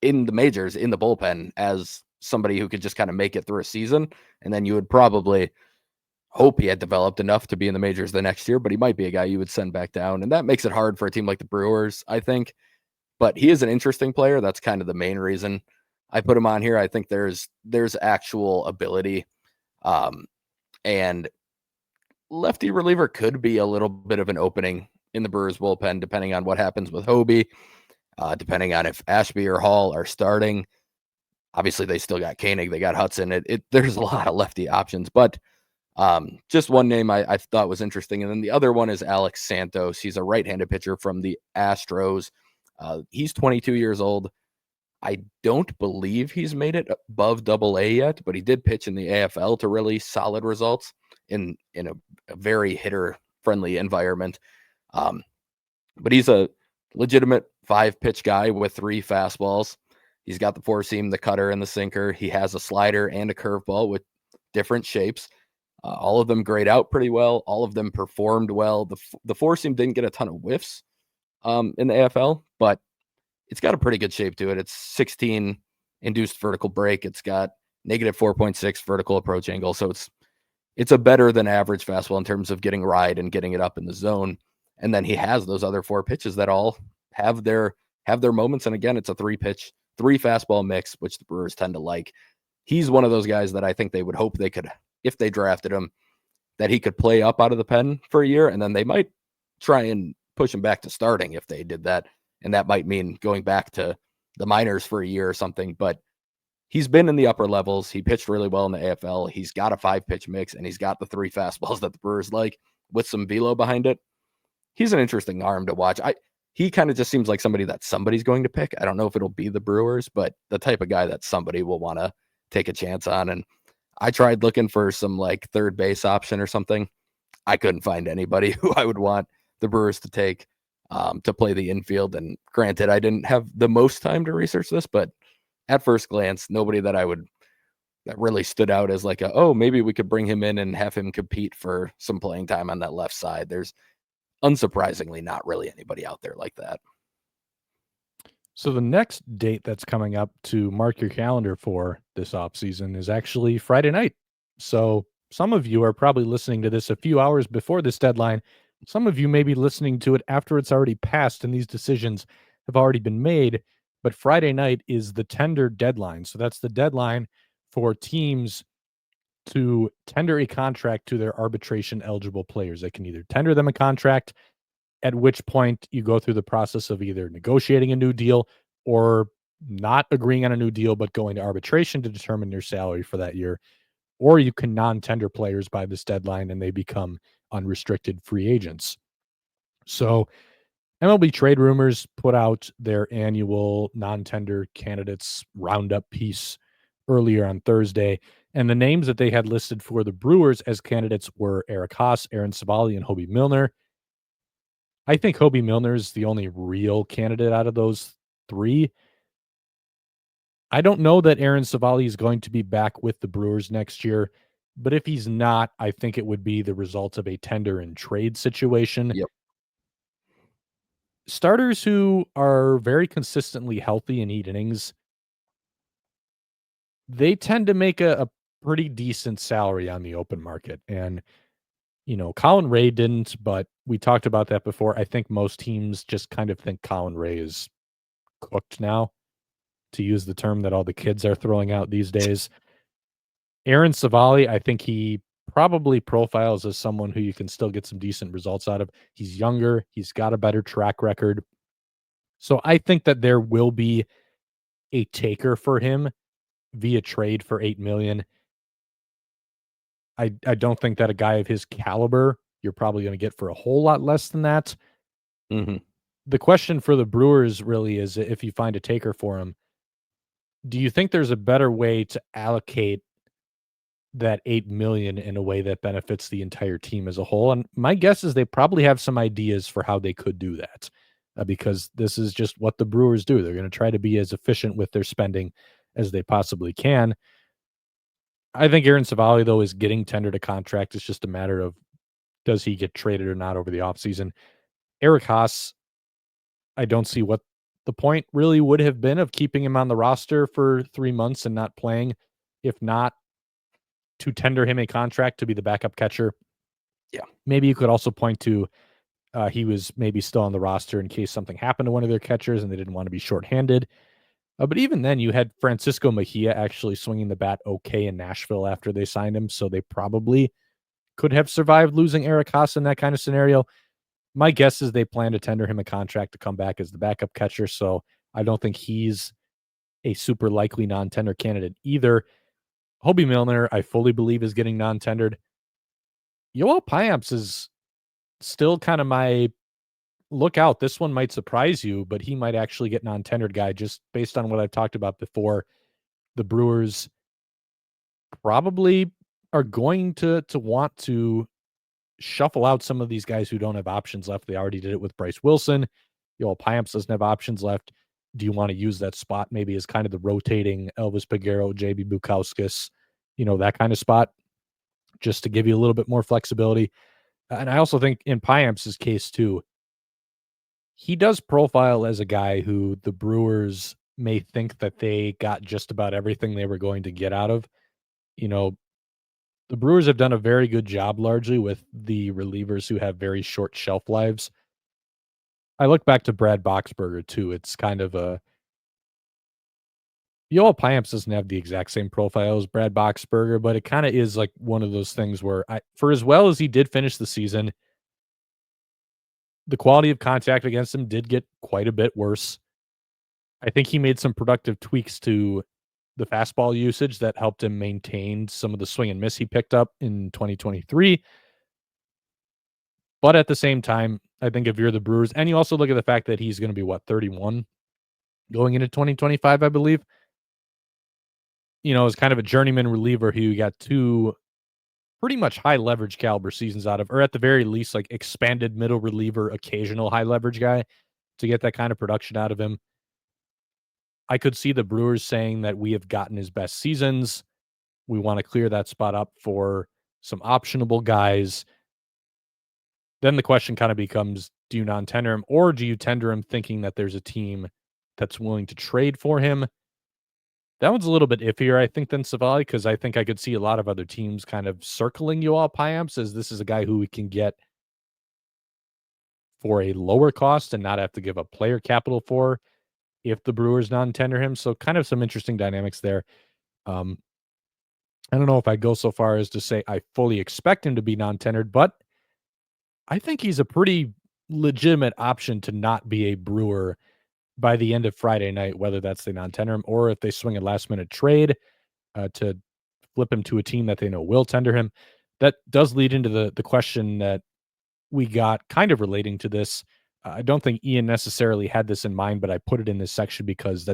B: majors, in the bullpen, as somebody who could just kind of make it through a season. And then you would probably hope he had developed enough to be in the majors the next year, but he might be a guy you would send back down. And that makes it hard for a team like the Brewers, I think. But he is an interesting player. That's kind of the main reason I put him on here. I think there's actual ability. And lefty reliever could be a little bit of an opening in the Brewers bullpen, depending on what happens with Hobie, depending on if Ashby or Hall are starting. Obviously, they still got Koenig, they got Hudson. There's a lot of lefty options, but just one name I thought was interesting. And then the other one is Alex Santos. He's a right-handed pitcher from the Astros. He's 22 years old. I don't believe he's made it above Double-A yet, but he did pitch in the AFL to really solid results in a very hitter-friendly environment. But he's a legitimate 5-pitch guy with 3 fastballs. He's got the four seam, the cutter, and the sinker. He has a slider and a curveball with different shapes. All of them grade out pretty well. All of them performed well. The four seam didn't get a ton of whiffs in the AFL, but it's got a pretty good shape to it. It's 16 induced vertical break. It's got negative 4.6 vertical approach angle. So it's a better than average fastball in terms of getting ride and getting it up in the zone. And then he has those other 4 pitches that all have their moments. And again, it's a 3 fastball mix, which the Brewers tend to like. He's one of those guys that I think they would hope they could, if they drafted him, that he could play up out of the pen for a year, and then they might try and push him back to starting if they did that. And that might mean going back to the minors for a year or something. But he's been in the upper levels. He pitched really well in the AFL. He's got a 5-pitch mix, and he's got the 3 fastballs that the Brewers like with some velo behind it. He's an interesting arm to watch. He kind of just seems like somebody that somebody's going to pick. I don't know if it'll be the Brewers, but the type of guy that somebody will want to take a chance on. And I tried looking for some like third base option or something. I couldn't find anybody who I would want the Brewers to take to play the infield. And granted, I didn't have the most time to research this, but at first glance, nobody that really stood out as like maybe we could bring him in and have him compete for some playing time on that left side. There's unsurprisingly not really anybody out there like that.
A: So the next date that's coming up to mark your calendar for this offseason is actually Friday night. So some of you are probably listening to this a few hours before this deadline. Some of you may be listening to it after it's already passed and these decisions have already been made. But Friday night is the tender deadline. So that's the deadline for teams to tender a contract to their arbitration eligible players. They can either tender them a contract, at which point you go through the process of either negotiating a new deal or not agreeing on a new deal, but going to arbitration to determine your salary for that year. Or you can non-tender players by this deadline and they become unrestricted free agents. So MLB Trade Rumors put out their annual non-tender candidates roundup piece earlier on Thursday. And the names that they had listed for the Brewers as candidates were Eric Haas, Aaron Savali, and Hobie Milner. I think Hobie Milner is the only real candidate out of those 3. I don't know that Aaron Savali is going to be back with the Brewers next year, but if he's not, I think it would be the result of a tender and trade situation.
B: Yep.
A: starters who are very consistently healthy and eat innings, they tend to make a pretty decent salary on the open market. And, Colin Ray didn't, but we talked about that before. I think most teams just kind of think Colin Ray is cooked now, to use the term that all the kids are throwing out these days. Aaron Savali, I think he probably profiles as someone who you can still get some decent results out of. He's younger, he's got a better track record. So I think that there will be a taker for him via trade for 8 million. I don't think that a guy of his caliber you're probably going to get for a whole lot less than that.
B: Mm-hmm.
A: The question for the Brewers really is, if you find a taker for him, do you think there's a better way to allocate that 8 million in a way that benefits the entire team as a whole? And my guess is they probably have some ideas for how they could do that, because this is just what the Brewers do. They're going to try to be as efficient with their spending as they possibly can. I think Aaron Savali, though, is getting tendered a contract. It's just a matter of, does he get traded or not over the offseason? Eric Haas, I don't see what the point really would have been of keeping him on the roster for 3 months and not playing, if not to tender him a contract to be the backup catcher.
B: Yeah.
A: Maybe you could also point to he was maybe still on the roster in case something happened to one of their catchers and they didn't want to be shorthanded. But even then, you had Francisco Mejia actually swinging the bat okay in Nashville after they signed him, so they probably could have survived losing Eric Haas in that kind of scenario. My guess is they plan to tender him a contract to come back as the backup catcher, so I don't think he's a super likely non-tender candidate either. Hobie Milner, I fully believe, is getting non-tendered. Yoel Payamps is still kind of my look out. This one might surprise you, but he might actually get non-tendered guy just based on what I've talked about before. The Brewers probably are going to want to shuffle out some of these guys who don't have options left. They already did it with Bryce Wilson. Yoel Payamps doesn't have options left. Do you want to use that spot maybe as kind of the rotating Elvis Peguero, JB Bukauskas, that kind of spot, just to give you a little bit more flexibility? And I also think in Payamps' case too, he does profile as a guy who the Brewers may think that they got just about everything they were going to get out of. The Brewers have done a very good job largely with the relievers who have very short shelf lives. I look back to Brad Boxberger too. It's kind of a Yoel Payamps doesn't have the exact same profile as Brad Boxberger, but it kind of is like one of those things where for as well as he did finish the season, the quality of contact against him did get quite a bit worse. I think he made some productive tweaks to the fastball usage that helped him maintain some of the swing and miss he picked up in 2023. But at the same time, I think if you're the Brewers, and you also look at the fact that he's going to be 31 going into 2025, I believe, is kind of a journeyman reliever who got two pretty much high leverage caliber seasons out of, or at the very least, like expanded middle reliever, occasional high leverage guy, to get that kind of production out of him. I could see the Brewers saying that we have gotten his best seasons. We want to clear that spot up for some optionable guys. Then the question kind of becomes, do you non-tender him, or do you tender him thinking that there's a team that's willing to trade for him? That one's a little bit iffier, I think, than Savali, because I think I could see a lot of other teams kind of circling Yoel Payamps as this is a guy who we can get for a lower cost and not have to give up player capital for if the Brewers non-tender him. So kind of some interesting dynamics there. I don't know if I go so far as to say I fully expect him to be non-tendered, but I think he's a pretty legitimate option to not be a Brewer by the end of Friday night, whether that's the non-tender him or if they swing a last-minute trade to flip him to a team that they know will tender him. That does lead into the question that we got kind of relating to this. I don't think Ian necessarily had this in mind, but I put it in this section because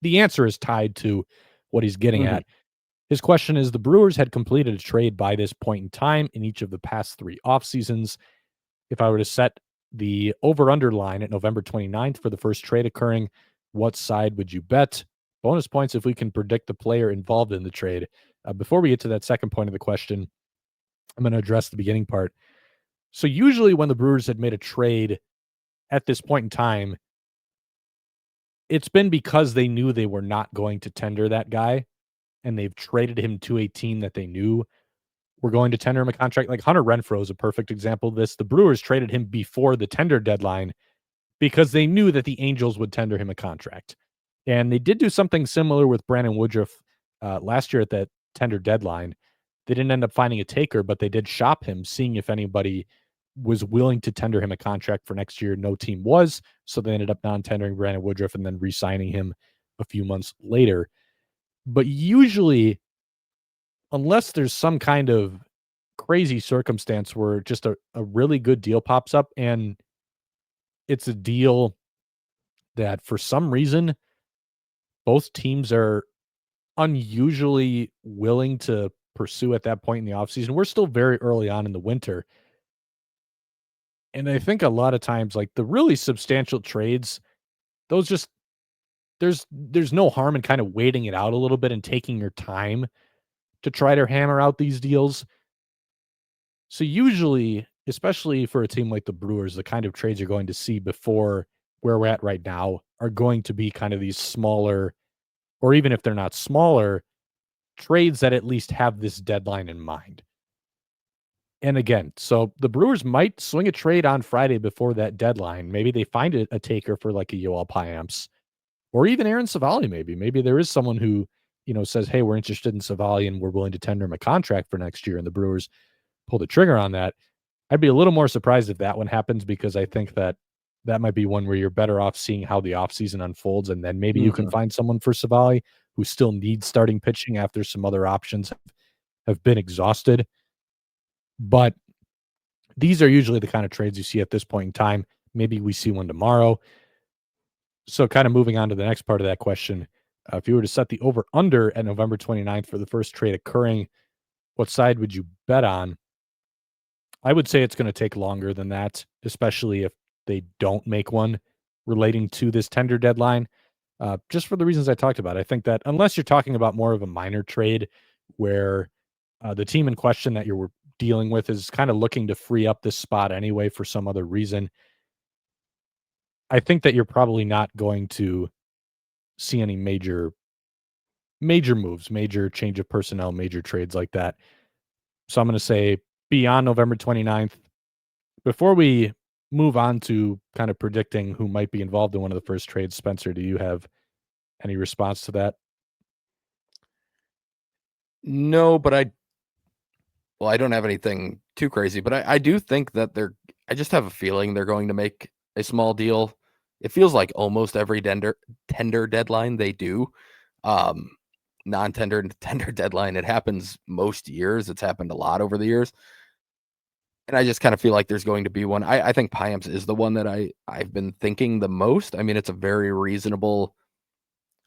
A: the answer is tied to what he's getting at. His question is, the Brewers had completed a trade by this point in time in each of the past 3 off seasons. If I were to set the over-under line at November 29th for the first trade occurring, what side would you bet? Bonus points if we can predict the player involved in the trade. Before we get to that second point of the question, I'm going to address the beginning part. So usually when the Brewers had made a trade at this point in time, it's been because they knew they were not going to tender that guy, and they've traded him to a team that they knew were going to tender him a contract. Like Hunter Renfroe is a perfect example of this. The Brewers traded him before the tender deadline because they knew that the Angels would tender him a contract. And they did do something similar with Brandon Woodruff last year at that tender deadline. They didn't end up finding a taker, but they did shop him, seeing if anybody was willing to tender him a contract for next year. No team was, so they ended up non-tendering Brandon Woodruff and then re-signing him a few months later. But usually, unless there's some kind of crazy circumstance where just a really good deal pops up and it's a deal that for some reason both teams are unusually willing to pursue at that point in the offseason. We're still very early on in the winter. And I think a lot of times, like the really substantial trades, those just there's no harm in kind of waiting it out a little bit and taking your time to try to hammer out these deals. So usually, especially for a team like the Brewers, the kind of trades you're going to see before where we're at right now are going to be kind of these smaller, or even if they're not smaller, trades that at least have this deadline in mind. And again, so the Brewers might swing a trade on Friday before that deadline. Maybe they find a taker for like a Yoel Payamps or even Aaron Savali. Maybe there is someone who, says, hey, we're interested in Savali and we're willing to tender him a contract for next year. And the Brewers pull the trigger on that. I'd be a little more surprised if that one happens because I think that might be one where you're better off seeing how the offseason unfolds. And then maybe you can find someone for Savali who still needs starting pitching after some other options have been exhausted. But these are usually the kind of trades you see at this point in time. Maybe we see one tomorrow. So kind of moving on to the next part of that question, if you were to set the over-under at November 29th for the first trade occurring, what side would you bet on? I would say it's going to take longer than that, especially if they don't make one relating to this tender deadline. Just for the reasons I talked about. I think that unless you're talking about more of a minor trade where the team in question that you're dealing with is kind of looking to free up this spot anyway for some other reason, I think that you're probably not going to see any major moves, major change of personnel, major trades like that. So I'm going to say beyond November 29th, before we move on to kind of predicting who might be involved in one of the first trades, Spencer, do you have any response to that?
B: No, but I don't have anything too crazy, but I do think that I just have a feeling they're going to make a small deal. It feels like almost every tender deadline they do. Non-tender and tender deadline. It happens most years. It's happened a lot over the years. And I just kind of feel like there's going to be one. I think Payamps is the one that I've been thinking the most. I mean, it's a very reasonable.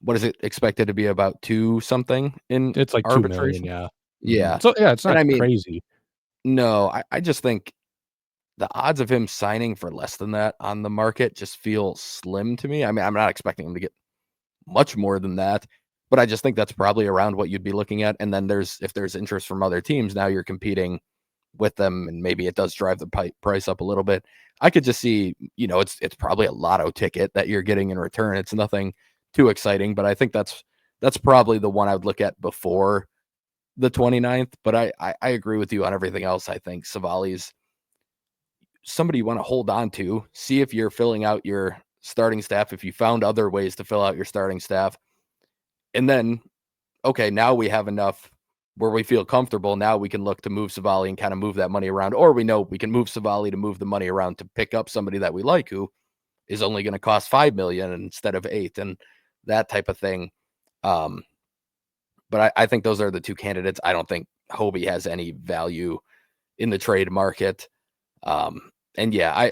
B: What is it expected to be about 2 something in
A: It's like 2 million,
B: arbitration?
A: yeah.
B: Yeah.
A: So, yeah, it's
B: And
A: not
B: I mean,
A: crazy.
B: no, I just think the odds of him signing for less than that on the market just feel slim to me. I mean, I'm not expecting him to get much more than that, but I just think that's probably around what you'd be looking at. And then if there's interest from other teams, now you're competing with them, and maybe it does drive the price up a little bit. I could just see, it's probably a lotto ticket that you're getting in return. It's nothing too exciting, but I think that's probably the one I would look at before the 29th. But I agree with you on everything else. I think Savali's somebody you want to hold on to, see if you're filling out your starting staff, if you found other ways to fill out your starting staff. And then, okay, now we have enough where we feel comfortable. Now we can look to move Savali and kind of move that money around, or we know we can move Savali to move the money around to pick up somebody that we like who is only going to cost $5 million instead of $8 million, and that type of thing. But I think those are the 2 candidates. I don't think Hobie has any value in the trade market. And yeah,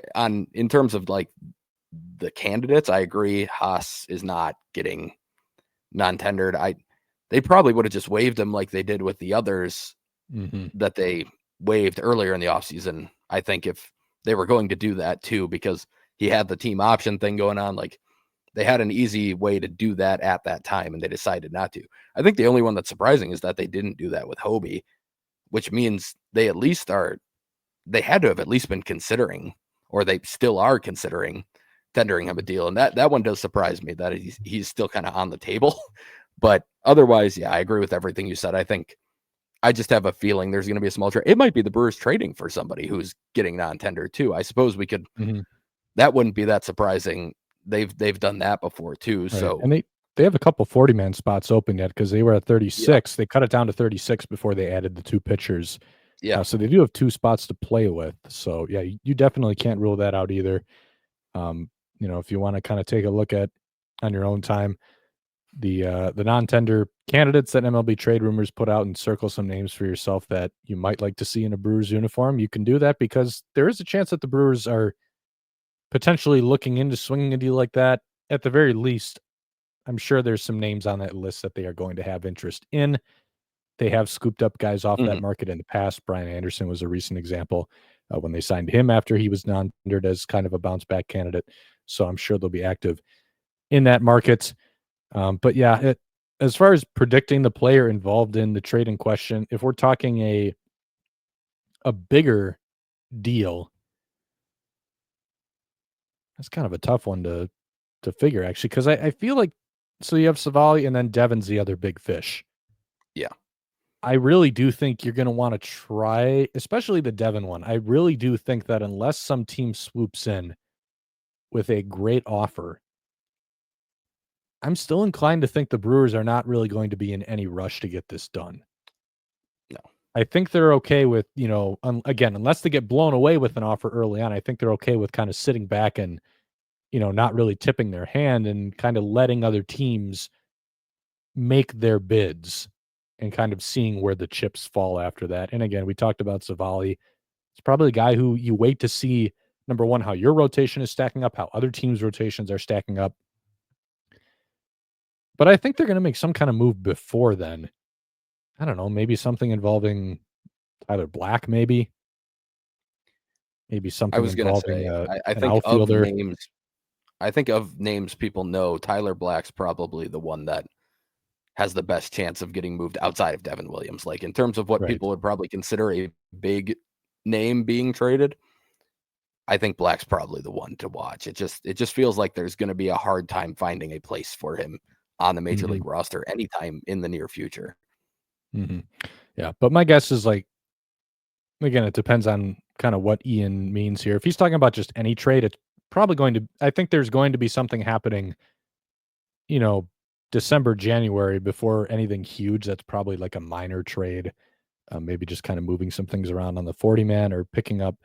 B: in terms of like the candidates, I agree. Haas is not getting non-tendered. They probably would have just waived him like they did with the others that they waived earlier in the offseason. I think if they were going to do that too, because he had the team option thing going on, like they had an easy way to do that at that time, and they decided not to. I think the only one that's surprising is that they didn't do that with Hobie, which means they had to have at least been considering or they still are considering tendering him a deal. And that one does surprise me that he's still kind of on the table. But otherwise, yeah, I agree with everything you said. I just have a feeling there's going to be a small trade. It might be the Brewers trading for somebody who's getting non-tender too. I suppose we could.
A: Mm-hmm.
B: That wouldn't be that surprising. They've done that before too. Right. So
A: and they have a couple 40-man spots open yet because they were at 36. Yeah. They cut it down to 36 before they added the 2 pitchers. Yeah. So they do have 2 spots to play with. So yeah, you definitely can't rule that out either. If you want to kind of take a look at on your own time, the non-tender candidates that MLB Trade Rumors put out and circle some names for yourself that you might like to see in a Brewers uniform, you can do that because there is a chance that the Brewers are potentially looking into swinging a deal like that. At the very least, I'm sure there's some names on that list that they are going to have interest in. They have scooped up guys off that market in the past. Brian Anderson was a recent example when they signed him after he was non-tendered as kind of a bounce-back candidate. So I'm sure they'll be active in that market. But yeah, as far as predicting the player involved in the trade in question, if we're talking a bigger deal, that's kind of a tough one to figure, actually, because I feel like, so you have Savali and then Devin's the other big fish.
B: Yeah.
A: I really do think you're going to want to try, especially the Devin one. I really do think that unless some team swoops in with a great offer, I'm still inclined to think the Brewers are not really going to be in any rush to get this done.
B: No.
A: I think they're okay with, again, unless they get blown away with an offer early on, I think they're okay with kind of sitting back and, not really tipping their hand and kind of letting other teams make their bids and kind of seeing where the chips fall after that. And again, we talked about Savali. It's probably a guy who you wait to see, number one, how your rotation is stacking up, how other teams' rotations are stacking up. But I think they're going to make some kind of move before then. I don't know, maybe something involving Tyler Black, maybe something involving
B: I
A: an
B: think
A: outfielder.
B: I think of names people know, Tyler Black's probably the one that has the best chance of getting moved outside of Devin Williams. Like in terms of what people would probably consider a big name being traded, I think Black's probably the one to watch. It just feels like there's going to be a hard time finding a place for him on the major league roster anytime in the near future.
A: Mm-hmm. Yeah, but my guess is, like, again, it depends on kind of what Ian means here. If he's talking about just any trade, it's probably I think there's going to be something happening, December, January before anything huge. That's probably like a minor trade, maybe just kind of moving some things around on the 40-man or picking up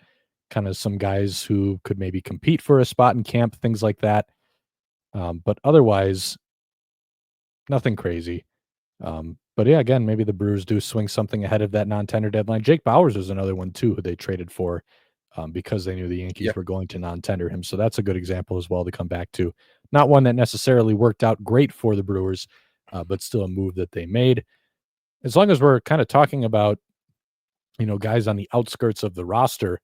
A: kind of some guys who could maybe compete for a spot in camp, things like that. But otherwise, nothing crazy. But yeah, again, maybe the Brewers do swing something ahead of that non-tender deadline. Jake Bauers was another one too, who they traded for because they knew the Yankees were going to non-tender him. So that's a good example as well to come back to. Not one that necessarily worked out great for the Brewers, but still a move that they made. As long as we're kind of talking about, guys on the outskirts of the roster,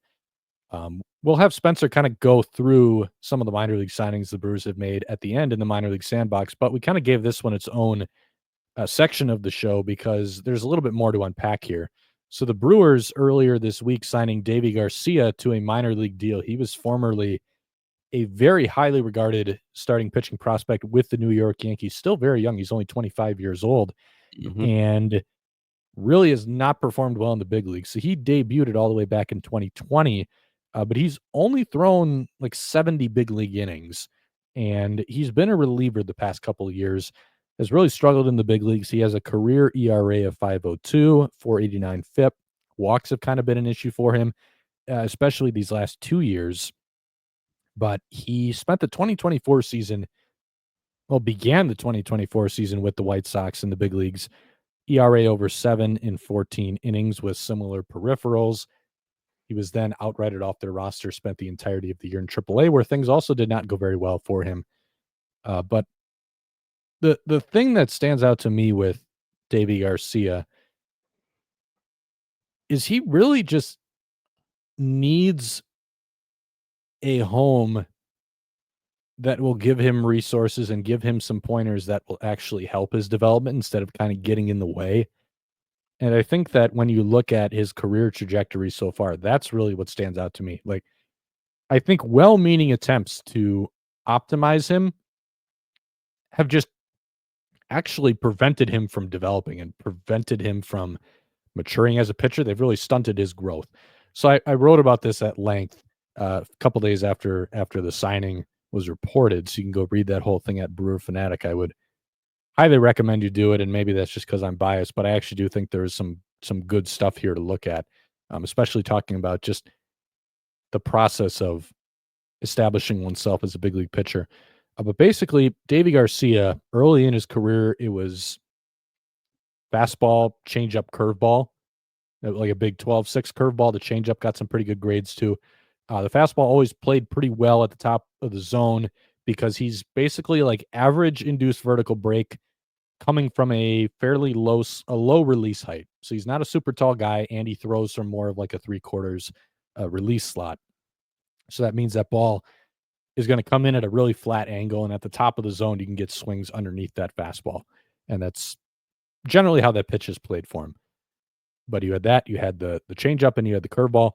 A: we'll have Spencer kind of go through some of the minor league signings the Brewers have made at the end in the minor league sandbox, but we kind of gave this one its own section of the show because there's a little bit more to unpack here. So the Brewers earlier this week signing Deivi García to a minor league deal. He was formerly a very highly regarded starting pitching prospect with the New York Yankees, still very young. He's only 25 years old and really has not performed well in the big leagues. So he debuted all the way back in 2020, but he's only thrown like 70 big league innings, and he's been a reliever the past couple of years. Has really struggled in the big leagues. He has a career ERA of 5.02, 4.89 FIP. Walks have kind of been an issue for him, especially these last 2 years. But he spent the 2024 season, began the 2024 season with the White Sox in the big leagues. ERA over 7 in 14 innings with similar peripherals. He was then outrighted off their roster, spent the entirety of the year in AAA, where things also did not go very well for him. But the thing that stands out to me with Deivi García is he really just needs a home that will give him resources and give him some pointers that will actually help his development instead of kind of getting in the way. And I think that when you look at his career trajectory so far, that's really what stands out to me. Like, I think well-meaning attempts to optimize him have just actually prevented him from developing and prevented him from maturing as a pitcher. They've really stunted his growth. So I wrote about this at length a couple days after the signing was reported. So you can go read that whole thing at Brewer Fanatic. I would highly recommend you do it. And maybe that's just because I'm biased, but I actually do think there's some good stuff here to look at, especially talking about just the process of establishing oneself as a big league pitcher. But basically, Deivi Garcia, early in his career, it was fastball, changeup, curveball, like a big 12-6 curveball. The changeup got some pretty good grades too. The fastball always played pretty well at the top of the zone because he's basically like average induced vertical break coming from a fairly low release height. So he's not a super tall guy, and he throws from more of like a 3/4 release slot. So that means that ball is going to come in at a really flat angle, and at the top of the zone, you can get swings underneath that fastball. And that's generally how that pitch is played for him. But you had that, you had the changeup, and you had the curveball.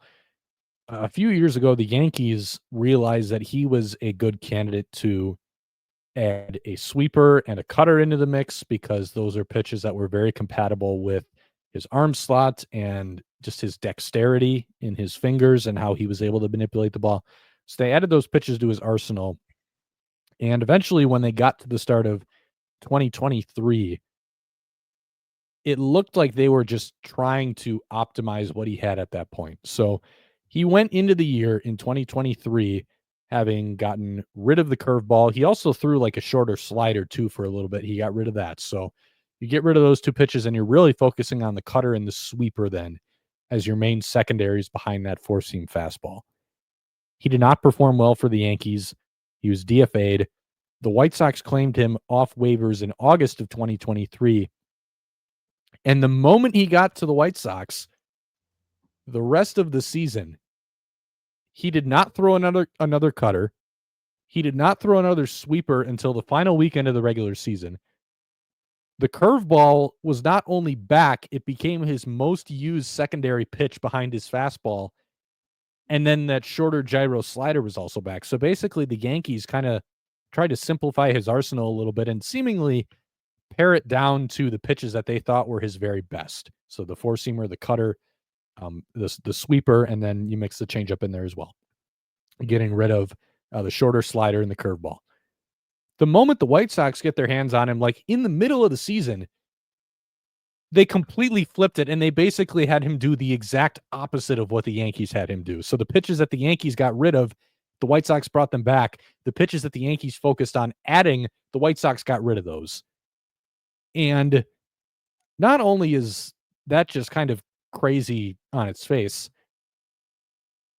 A: A few years ago, the Yankees realized that he was a good candidate to add a sweeper and a cutter into the mix because those are pitches that were very compatible with his arm slot and just his dexterity in his fingers and how he was able to manipulate the ball. So they added those pitches to his arsenal. And eventually, when they got to the start of 2023, it looked like they were just trying to optimize what he had at that point. So he went into the year in 2023 having gotten rid of the curveball. He also threw like a shorter slider too for a little bit. He got rid of that. So you get rid of those two pitches and you're really focusing on the cutter and the sweeper then as your main secondaries behind that four-seam fastball. He did not perform well for the Yankees. He was DFA'd. The White Sox claimed him off waivers in August of 2023. And the moment he got to the White Sox, the rest of the season, he did not throw another cutter. He did not throw another sweeper until the final weekend of the regular season. The curveball was not only back, it became his most used secondary pitch behind his fastball. And then that shorter gyro slider was also back. So basically, the Yankees kind of tried to simplify his arsenal a little bit and seemingly pare it down to the pitches that they thought were his very best. So the four-seamer, the cutter, the sweeper, and then you mix the changeup in there as well, getting rid of the shorter slider and the curveball. The moment the White Sox get their hands on him, like in the middle of the season, they completely flipped it, and they basically had him do the exact opposite of what the Yankees had him do. So the pitches that the Yankees got rid of, the White Sox brought them back. The pitches that the Yankees focused on adding, the White Sox got rid of those. And not only is that just kind of crazy on its face,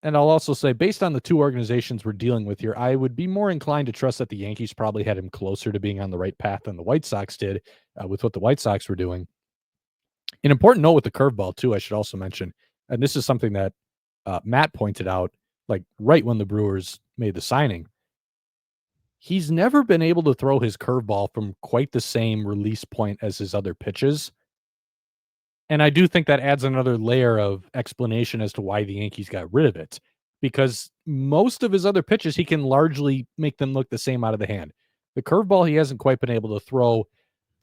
A: and I'll also say, based on the two organizations we're dealing with here, I would be more inclined to trust that the Yankees probably had him closer to being on the right path than the White Sox did with what the White Sox were doing. An important note with the curveball, too, I should also mention, and this is something that Matt pointed out, like right when the Brewers made the signing, he's never been able to throw his curveball from quite the same release point as his other pitches. And I do think that adds another layer of explanation as to why the Yankees got rid of it, because most of his other pitches, he can largely make them look the same out of the hand. The curveball, he hasn't quite been able to throw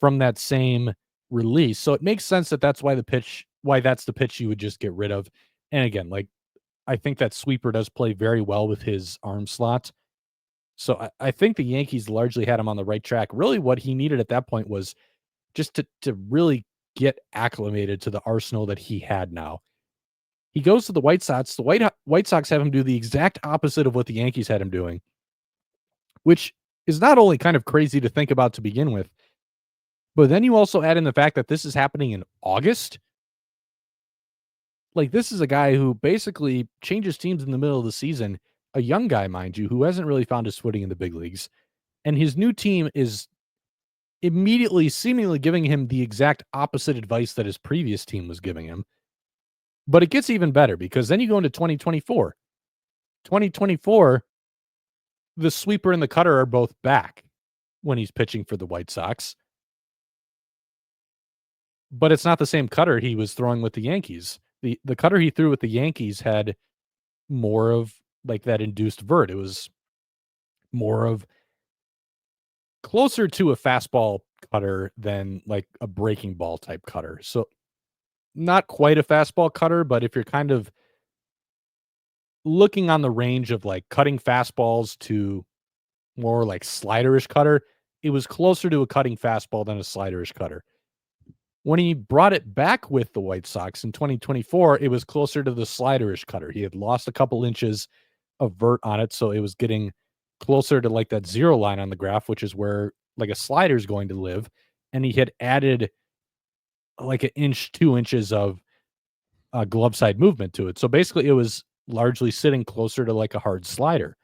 A: from that same release. So it makes sense that that's why that's the pitch you would just get rid of. And again, like I think that sweeper does play very well with his arm slot. So I think the Yankees largely had him on the right track. Really what he needed at that point was just to really get acclimated to the arsenal that he had now. He goes to the White Sox. The White Sox have him do the exact opposite of what the Yankees had him doing, which is not only kind of crazy to think about to begin with, but then you also add in the fact that this is happening in August. Like, this is a guy who basically changes teams in the middle of the season, a young guy, mind you, who hasn't really found his footing in the big leagues. And his new team is immediately seemingly giving him the exact opposite advice that his previous team was giving him. But it gets even better because then you go into 2024. 2024, the sweeper and the cutter are both back when he's pitching for the White Sox. But it's not the same cutter he was throwing with the Yankees. The cutter he threw with the Yankees had more of like that induced vert. It was more of closer to a fastball cutter than like a breaking ball type cutter. So not quite a fastball cutter, but if you're kind of looking on the range of like cutting fastballs to more like sliderish cutter, it was closer to a cutting fastball than a sliderish cutter. When he brought it back with the White Sox in 2024, it was closer to the sliderish cutter. He had lost a couple inches of vert on it, so it was getting closer to like that zero line on the graph, which is where like a slider is going to live. And he had added like an inch, 2 inches of glove side movement to it. So basically, it was largely sitting closer to like a hard slider.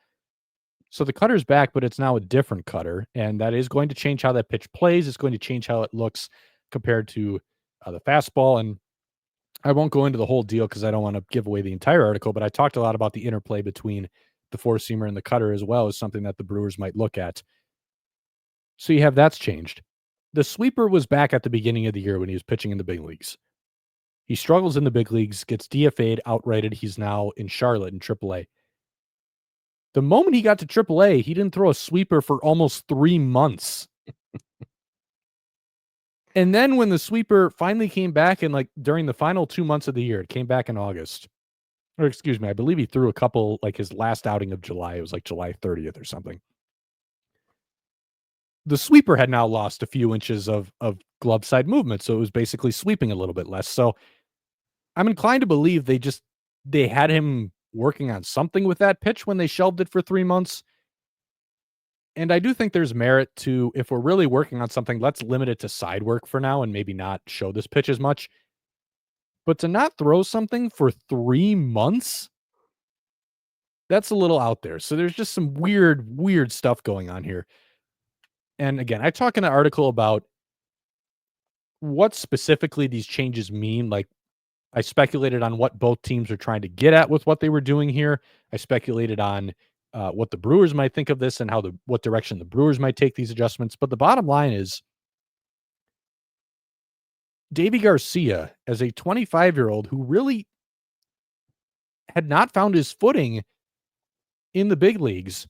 A: So the cutter's back, but it's now a different cutter, and that is going to change how that pitch plays. It's going to change how it looks compared to the fastball. And I won't go into the whole deal because I don't want to give away the entire article, but I talked a lot about the interplay between the four seamer and the cutter as well as something that the Brewers might look at. So you have that's changed. The sweeper was back at the beginning of the year when he was pitching in the big leagues. He struggles in the big leagues, gets DFA'd, outrighted. He's now in Charlotte in AAA. The moment he got to AAA, he didn't throw a sweeper for almost 3 months. And then when the sweeper finally came back and like during the final 2 months of the year, it came back in August. Or excuse me, I believe he threw a couple like his last outing of July. It was like July 30th or something. The sweeper had now lost a few inches of glove side movement, so it was basically sweeping a little bit less. So I'm inclined to believe they had him working on something with that pitch when they shelved it for 3 months. And I do think there's merit to, if we're really working on something, let's limit it to side work for now and maybe not show this pitch as much. But to not throw something for 3 months, that's a little out there. So there's just some weird stuff going on here. And again, I talk in an article about what specifically these changes mean. Like I speculated on what both teams are trying to get at with what they were doing here. I speculated on what the Brewers might think of this and what direction the Brewers might take these adjustments. But the bottom line is Deivi García, as a 25-year-old who really had not found his footing in the big leagues,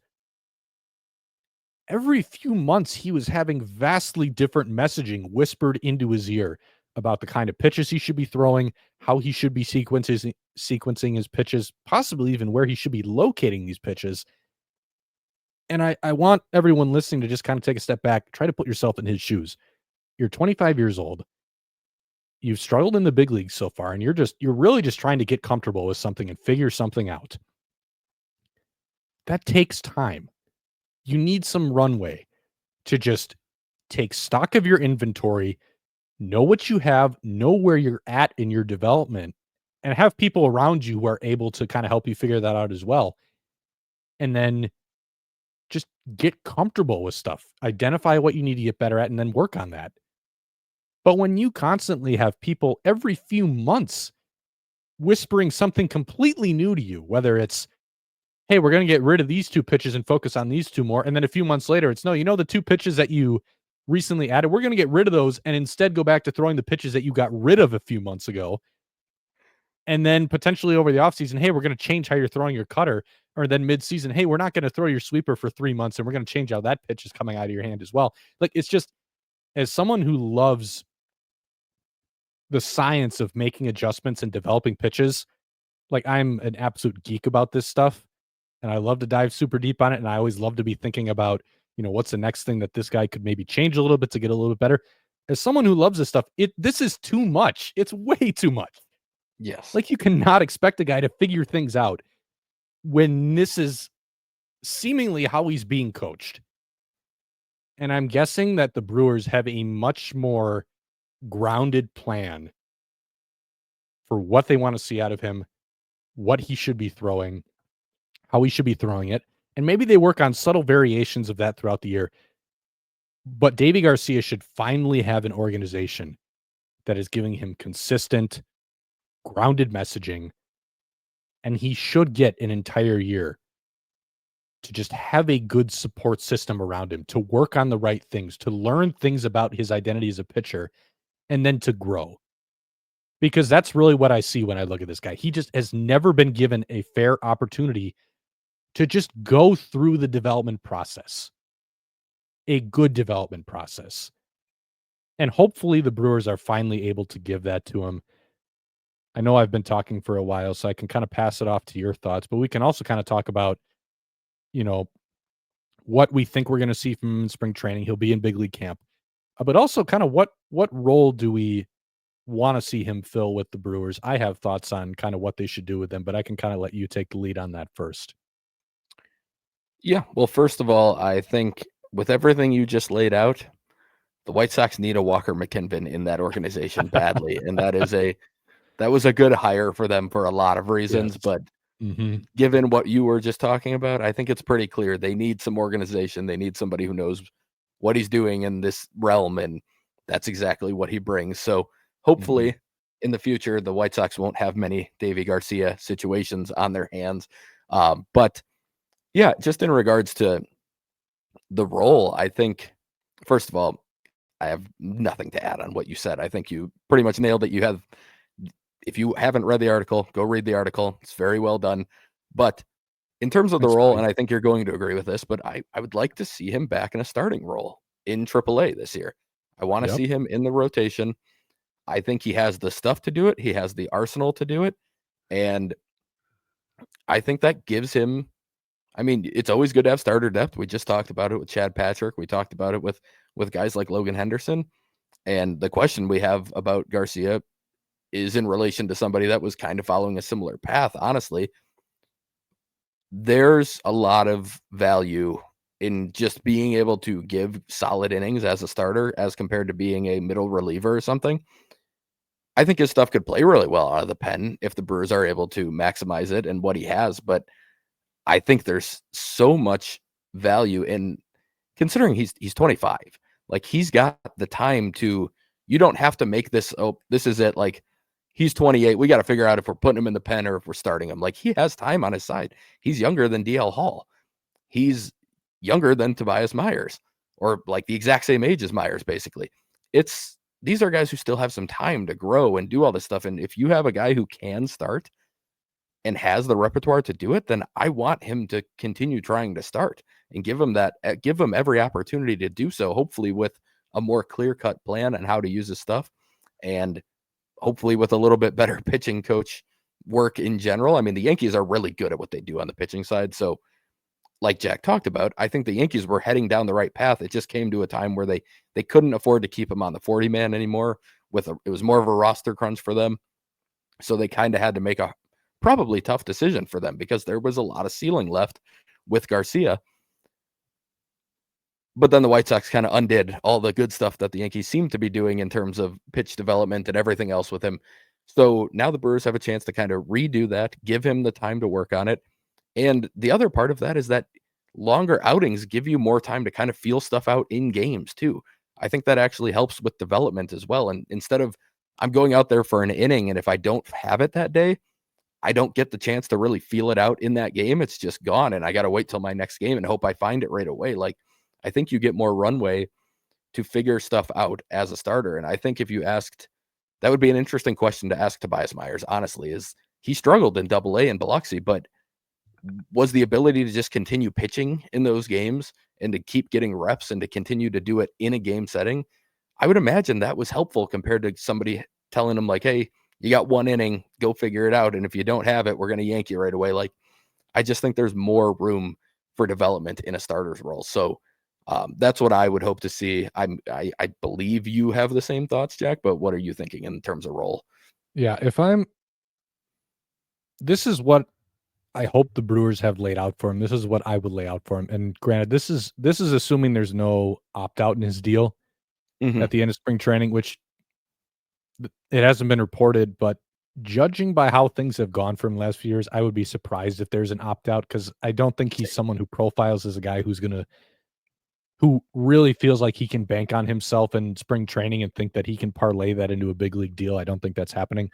A: every few months he was having vastly different messaging whispered into his ear about the kind of pitches he should be throwing, how he should be sequencing his pitches, possibly even where he should be locating these pitches. And I want everyone listening to just kind of take a step back, try to put yourself in his shoes. You're 25 years old. You've struggled in the big leagues so far, and you're really just trying to get comfortable with something and figure something out. That takes time. You need some runway to just take stock of your inventory, know what you have, know where you're at in your development, and have people around you who are able to kind of help you figure that out as well. And then just get comfortable with stuff, identify what you need to get better at, and then work on that. But when you constantly have people every few months whispering something completely new to you, whether it's, hey, we're going to get rid of these two pitches and focus on these two more. And then a few months later, it's, no, the two pitches that you recently added, we're going to get rid of those and instead go back to throwing the pitches that you got rid of a few months ago. And then potentially over the offseason, hey, we're going to change how you're throwing your cutter. Or then mid-season, hey, we're not going to throw your sweeper for 3 months and we're going to change how that pitch is coming out of your hand as well. Like, it's just, as someone who loves the science of making adjustments and developing pitches, like I'm an absolute geek about this stuff. And I love to dive super deep on it. And I always love to be thinking about, what's the next thing that this guy could maybe change a little bit to get a little bit better. As someone who loves this stuff, this is too much. It's way too much.
B: Yes.
A: Like, you cannot expect a guy to figure things out when this is seemingly how he's being coached. And I'm guessing that the Brewers have a much more grounded plan for what they want to see out of him, what he should be throwing, how he should be throwing it. And maybe they work on subtle variations of that throughout the year. But Deivi García should finally have an organization that is giving him consistent, grounded messaging. And he should get an entire year to just have a good support system around him, to work on the right things, to learn things about his identity as a pitcher, and then to grow. Because that's really what I see when I look at this guy. He just has never been given a fair opportunity to just go through the development process, a good development process. And hopefully the Brewers are finally able to give that to him. I know I've been talking for a while, so I can kind of pass it off to your thoughts, but we can also kind of talk about, you know, what we think we're going to see from him in spring training. He'll be in big league camp, but also kind of what role do we want to see him fill with the Brewers? I have thoughts on kind of what they should do with him, but I can kind of let you take the lead on that first.
B: Yeah. Well, first of all, I think with everything you just laid out, the White Sox need a Walker McKinven in that organization badly, and that was a good hire for them for a lot of reasons.
A: Yes.
B: But
A: Mhm.
B: given what you were just talking about, I think it's pretty clear they need some organization. They need somebody who knows what he's doing in this realm, and that's exactly what he brings. So hopefully, in the future, the White Sox won't have many Deivi García situations on their hands. But yeah, just in regards to the role, I think first of all, I have nothing to add on what you said. I think you pretty much nailed it. If you haven't read the article, go read the article. It's very well done. But in terms of the
A: Thanks,
B: role,
A: buddy.
B: and I think you're going to agree with this, but I would like to see him back in a starting role in AAA this year. I want to
A: Yep.
B: see him in the rotation. I think he has the stuff to do it. He has the arsenal to do it. And I think that gives him, I mean, it's always good to have starter depth. We just talked about it with Chad Patrick. We talked about it with guys like Logan Henderson. And the question we have about Garcia is in relation to somebody that was kind of following a similar path, honestly. There's a lot of value in just being able to give solid innings as a starter as compared to being a middle reliever or something. I think his stuff could play really well out of the pen if the Brewers are able to maximize it and what he has. But I think there's so much value in considering he's 25. Like he's got the time to. You don't have to make this. Oh, this is it. Like he's 28. We got to figure out if we're putting him in the pen or if we're starting him. Like he has time on his side. He's younger than DL Hall. He's younger than Tobias Myers, or like the exact same age as Myers. Basically, these are guys who still have some time to grow and do all this stuff. And if you have a guy who can start and has the repertoire to do it, then I want him to continue trying to start and give him every opportunity to do so, hopefully with a more clear-cut plan on how to use his stuff and hopefully with a little bit better pitching coach work in general. I mean, the Yankees are really good at what they do on the pitching side. So like Jack talked about, I think the Yankees were heading down the right path. It just came to a time where they couldn't afford to keep him on the 40 man anymore. It was more of a roster crunch for them. So they kind of had to make a probably tough decision for them because there was a lot of ceiling left with Garcia. But then the White Sox kind of undid all the good stuff that the Yankees seemed to be doing in terms of pitch development and everything else with him. So now the Brewers have a chance to kind of redo that, give him the time to work on it. And the other part of that is that longer outings give you more time to kind of feel stuff out in games too. I think that actually helps with development as well. And instead of I'm going out there for an inning, and if I don't have it that day, I don't get the chance to really feel it out in that game. It's just gone. And I got to wait till my next game and hope I find it right away. Like, I think you get more runway to figure stuff out as a starter. And I think if you asked, that would be an interesting question to ask Tobias Myers, honestly, is he struggled in Double A in Biloxi, but was the ability to just continue pitching in those games and to keep getting reps and to continue to do it in a game setting? I would imagine that was helpful compared to somebody telling him like, hey, you got one inning, go figure it out. And if you don't have it, we're going to yank you right away. Like, I just think there's more room for development in a starter's role. So that's what I would hope to see. I believe you have the same thoughts, Jack, but what are you thinking in terms of role?
A: Yeah, this is what I hope the Brewers have laid out for him. This is what I would lay out for him. And granted, this is assuming there's no opt out in his deal
B: Mm-hmm.
A: at the end of spring training, which it hasn't been reported, but judging by how things have gone for him the last few years, I would be surprised if there's an opt out because I don't think he's someone who profiles as a guy who really feels like he can bank on himself in spring training and think that he can parlay that into a big league deal. I don't think that's happening.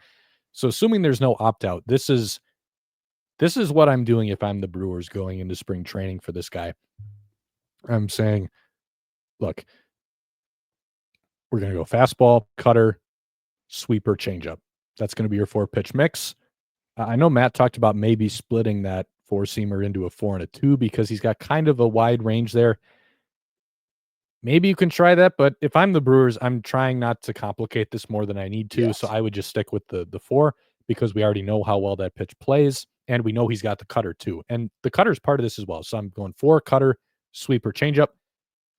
A: So assuming there's no opt out, this is what I'm doing if I'm the Brewers going into spring training for this guy. I'm saying, look, we're going to go fastball, cutter, sweeper, changeup. That's going to be your 4-pitch mix. I know Matt talked about maybe splitting that four-seamer into a 4 and a 2 because he's got kind of a wide range there. Maybe you can try that, but if I'm the Brewers, I'm trying not to complicate this more than I need to, so I would just stick with the 4 because we already know how well that pitch plays, and we know he's got the cutter too. And the cutter's part of this as well. So I'm going 4, cutter, sweeper, changeup.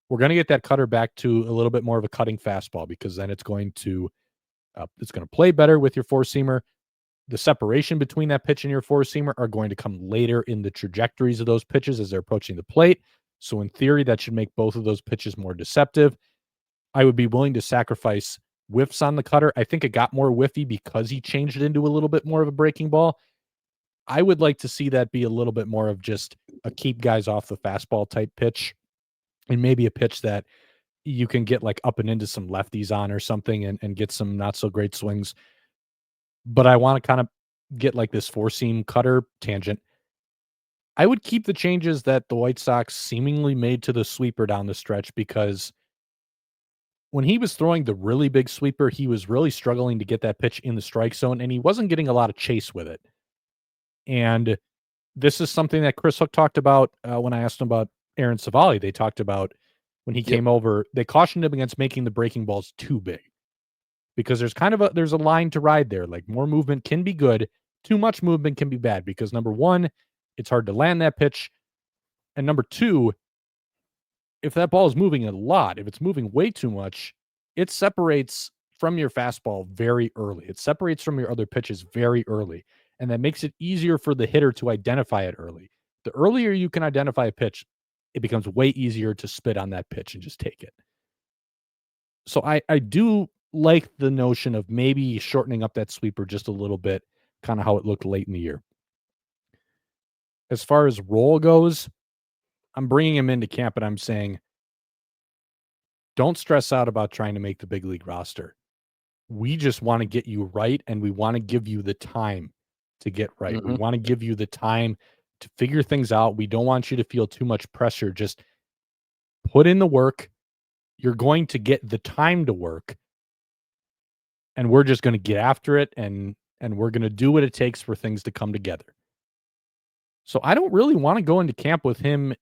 A: We're going to get that cutter back to a little bit more of a cutting fastball because then it's going to play better with your four-seamer. The separation between that pitch and your four-seamer are going to come later in the trajectories of those pitches as they're approaching the plate. So in theory, that should make both of those pitches more deceptive. I would be willing to sacrifice whiffs on the cutter. I think it got more whiffy because he changed it into a little bit more of a breaking ball. I would like to see that be a little bit more of just a keep guys off the fastball type pitch, and maybe a pitch that you can get like up and into some lefties on or something and get some not so great swings. But I want to kind of get like this four-seam cutter tangent. I would keep the changes that the White Sox seemingly made to the sweeper down the stretch because when he was throwing the really big sweeper, he was really struggling to get that pitch in the strike zone, and he wasn't getting a lot of chase with it. And this is something that Chris Hook talked about when I asked him about Aaron Savali. They talked about when he came over, they cautioned him against making the breaking balls too big because there's a line to ride there. Like more movement can be good. Too much movement can be bad because number one, it's hard to land that pitch. And number two, if that ball is moving a lot, if it's moving way too much, it separates from your fastball very early. It separates from your other pitches very early. And that makes it easier for the hitter to identify it early. The earlier you can identify a pitch, it becomes way easier to spit on that pitch and just take it. So I do like the notion of maybe shortening up that sweeper just a little bit, kind of how it looked late in the year. As far as role goes, I'm bringing him into camp and I'm saying, don't stress out about trying to make the big league roster. We just want to get you right, and we want to give you the time to get right. We want to give you the time to figure things out. We don't want you to feel too much pressure. Just put in the work. You're going to get the time to work, and we're just going to get after it, and we're going to do what it takes for things to come together. So I don't really want to go into camp with him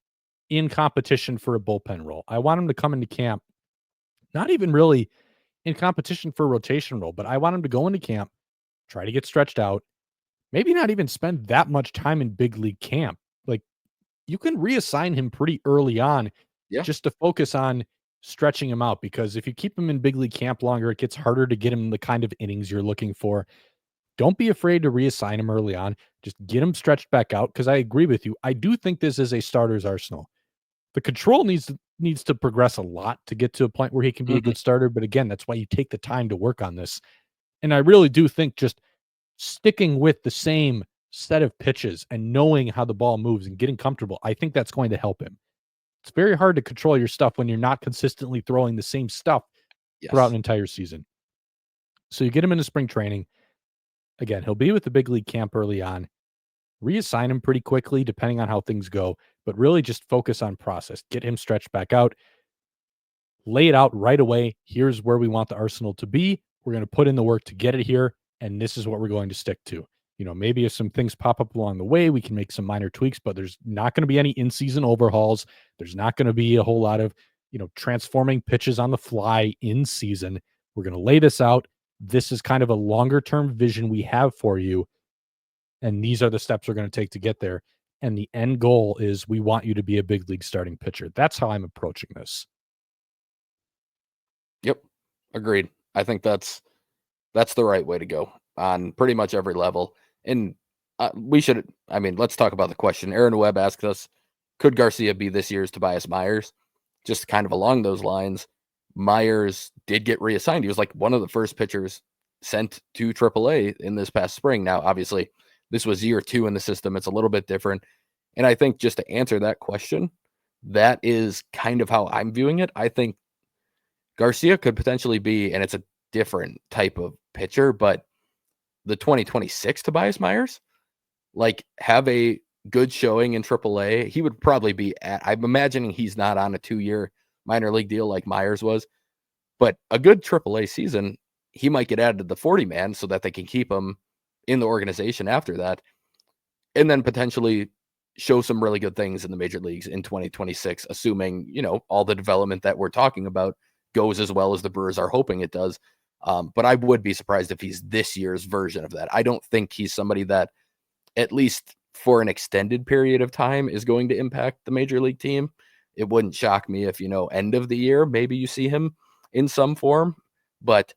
A: in competition for a bullpen role. I want him to come into camp not even really in competition for a rotation role, but I want him to go into camp, try to get stretched out, maybe not even spend that much time in big league camp. Like you can reassign him pretty early on just to focus on stretching him out, because if you keep him in big league camp longer, it gets harder to get him the kind of innings you're looking for. Don't be afraid to reassign him early on. Just get him stretched back out, because I agree with you. I do think this is a starter's arsenal. The control needs to progress a lot to get to a point where he can be a good starter. But again, that's why you take the time to work on this. And I really do think just sticking with the same set of pitches and knowing how the ball moves and getting comfortable, I think that's going to help him. It's very hard to control your stuff when you're not consistently throwing the same stuff throughout an entire season. So you get him into spring training. Again, he'll be with the big league camp early on. Reassign him pretty quickly, depending on how things go, but really just focus on process. Get him stretched back out. Lay it out right away. Here's where we want the arsenal to be. We're going to put in the work to get it here, and this is what we're going to stick to. You know, maybe if some things pop up along the way, we can make some minor tweaks, but there's not going to be any in-season overhauls. There's not going to be a whole lot of, transforming pitches on the fly in season. We're going to lay this out. This is kind of a longer-term vision we have for you, and these are the steps we're going to take to get there. And the end goal is we want you to be a big league starting pitcher. That's how I'm approaching this.
B: Yep. Agreed. I think that's the right way to go on pretty much every level. And let's talk about the question. Aaron Webb asked us, could Garcia be this year's Tobias Myers? Just kind of along those lines, Myers did get reassigned. He was like one of the first pitchers sent to AAA in this past spring. Now, obviously, this was year 2 in the system. It's a little bit different. And I think just to answer that question, that is kind of how I'm viewing it. I think Garcia could potentially be, and it's a different type of pitcher, but the 2026 Tobias Myers, like, have a good showing in AAA. He would probably be I'm imagining he's not on a 2-year minor league deal like Myers was, but a good AAA season, he might get added to the 40-man so that they can keep him in the organization after that. And then potentially show some really good things in the major leagues in 2026, assuming, all the development that we're talking about goes as well as the Brewers are hoping it does. But I would be surprised if he's this year's version of that. I don't think he's somebody that, at least for an extended period of time, is going to impact the major league team. It wouldn't shock me if, end of the year, maybe you see him in some form, but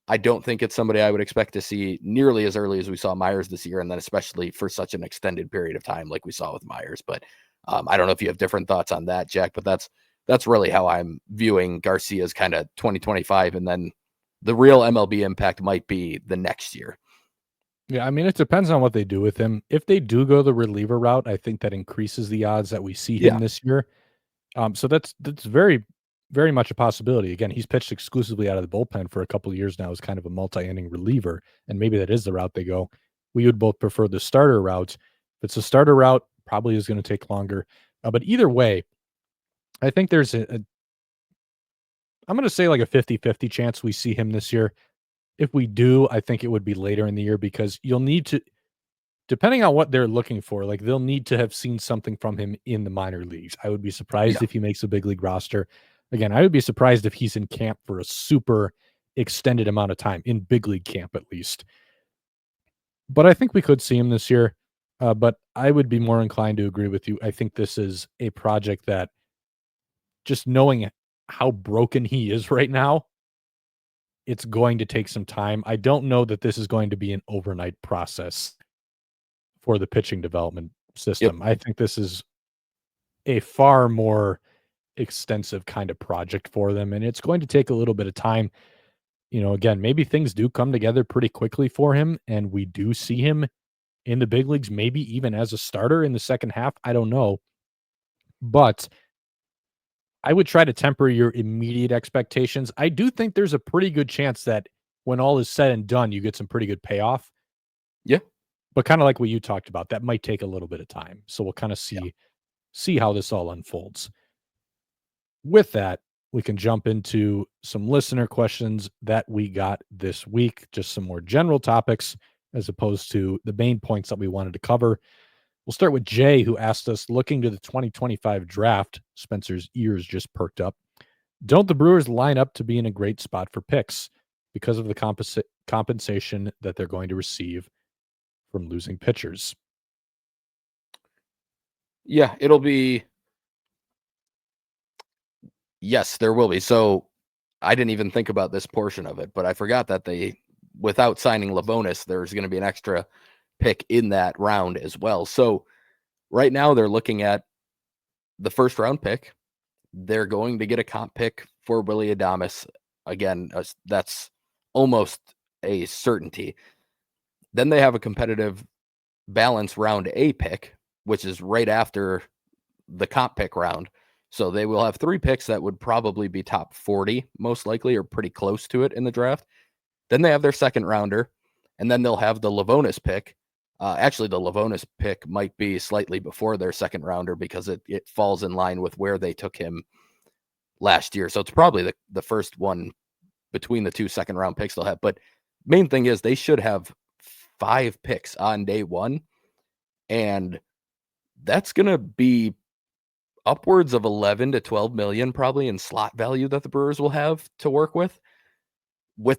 B: I don't think it's somebody I would expect to see nearly as early as we saw Myers this year, and then especially for such an extended period of time like we saw with Myers. But I don't know if you have different thoughts on that, Jack, but that's really how I'm viewing Garcia's kind of 2025, and then the real MLB impact might be the next year.
A: Yeah, I mean, it depends on what they do with him. If they do go the reliever route, I think that increases the odds that we see him this year. So that's very, very much a possibility. Again, he's pitched exclusively out of the bullpen for a couple of years now as kind of a multi-inning reliever, and maybe that is the route they go. We would both prefer the starter route. If it's a starter route, probably is going to take longer. But either way, I think there's I'm going to say like a 50-50 chance we see him this year. If we do, I think it would be later in the year because you'll need to, depending on what they're looking for, like they'll need to have seen something from him in the minor leagues. I would be surprised if he makes a big league roster. Again, I would be surprised if he's in camp for a super extended amount of time, in big league camp at least. But I think we could see him this year. But I would be more inclined to agree with you. I think this is a project that, just knowing how broken he is right now, it's going to take some time. I don't know that this is going to be an overnight process for the pitching development system.
B: Yep.
A: I think this is a far more extensive kind of project for them, and it's going to take a little bit of time. Again, maybe things do come together pretty quickly for him, and we do see him in the big leagues, maybe even as a starter in the second half. I don't know. But I would try to temper your immediate expectations. I do think there's a pretty good chance that when all is said and done, you get some pretty good payoff.
B: Yeah.
A: But kind of like what you talked about, that might take a little bit of time. So we'll kind of see how this all unfolds. With that, we can jump into some listener questions that we got this week, just some more general topics as opposed to the main points that we wanted to cover. We'll start with Jay, who asked us, looking to the 2025 draft, Spencer's ears just perked up. Don't the Brewers line up to be in a great spot for picks because of the compensation that they're going to receive from losing pitchers?
B: Yeah, it'll be. Yes, there will be. So I didn't even think about this portion of it, but I forgot that without signing Lavonis, there's going to be an extra pick in that round as well. So right now they're looking at the first round pick. They're going to get a comp pick for Willy Adames. Again, that's almost a certainty. Then they have a competitive balance round A pick, which is right after the comp pick round. So they will have 3 picks that would probably be top 40, most likely, or pretty close to it in the draft. Then they have their second rounder, and then they'll have the Lavonis pick. Actually, the Lavonis pick might be slightly before their second rounder because it falls in line with where they took him last year. So it's probably the first one between the 2 second round picks they'll have. But main thing is they should have 5 picks on day one. And that's going to be upwards of 11 to 12 million probably in slot value that the Brewers will have to work with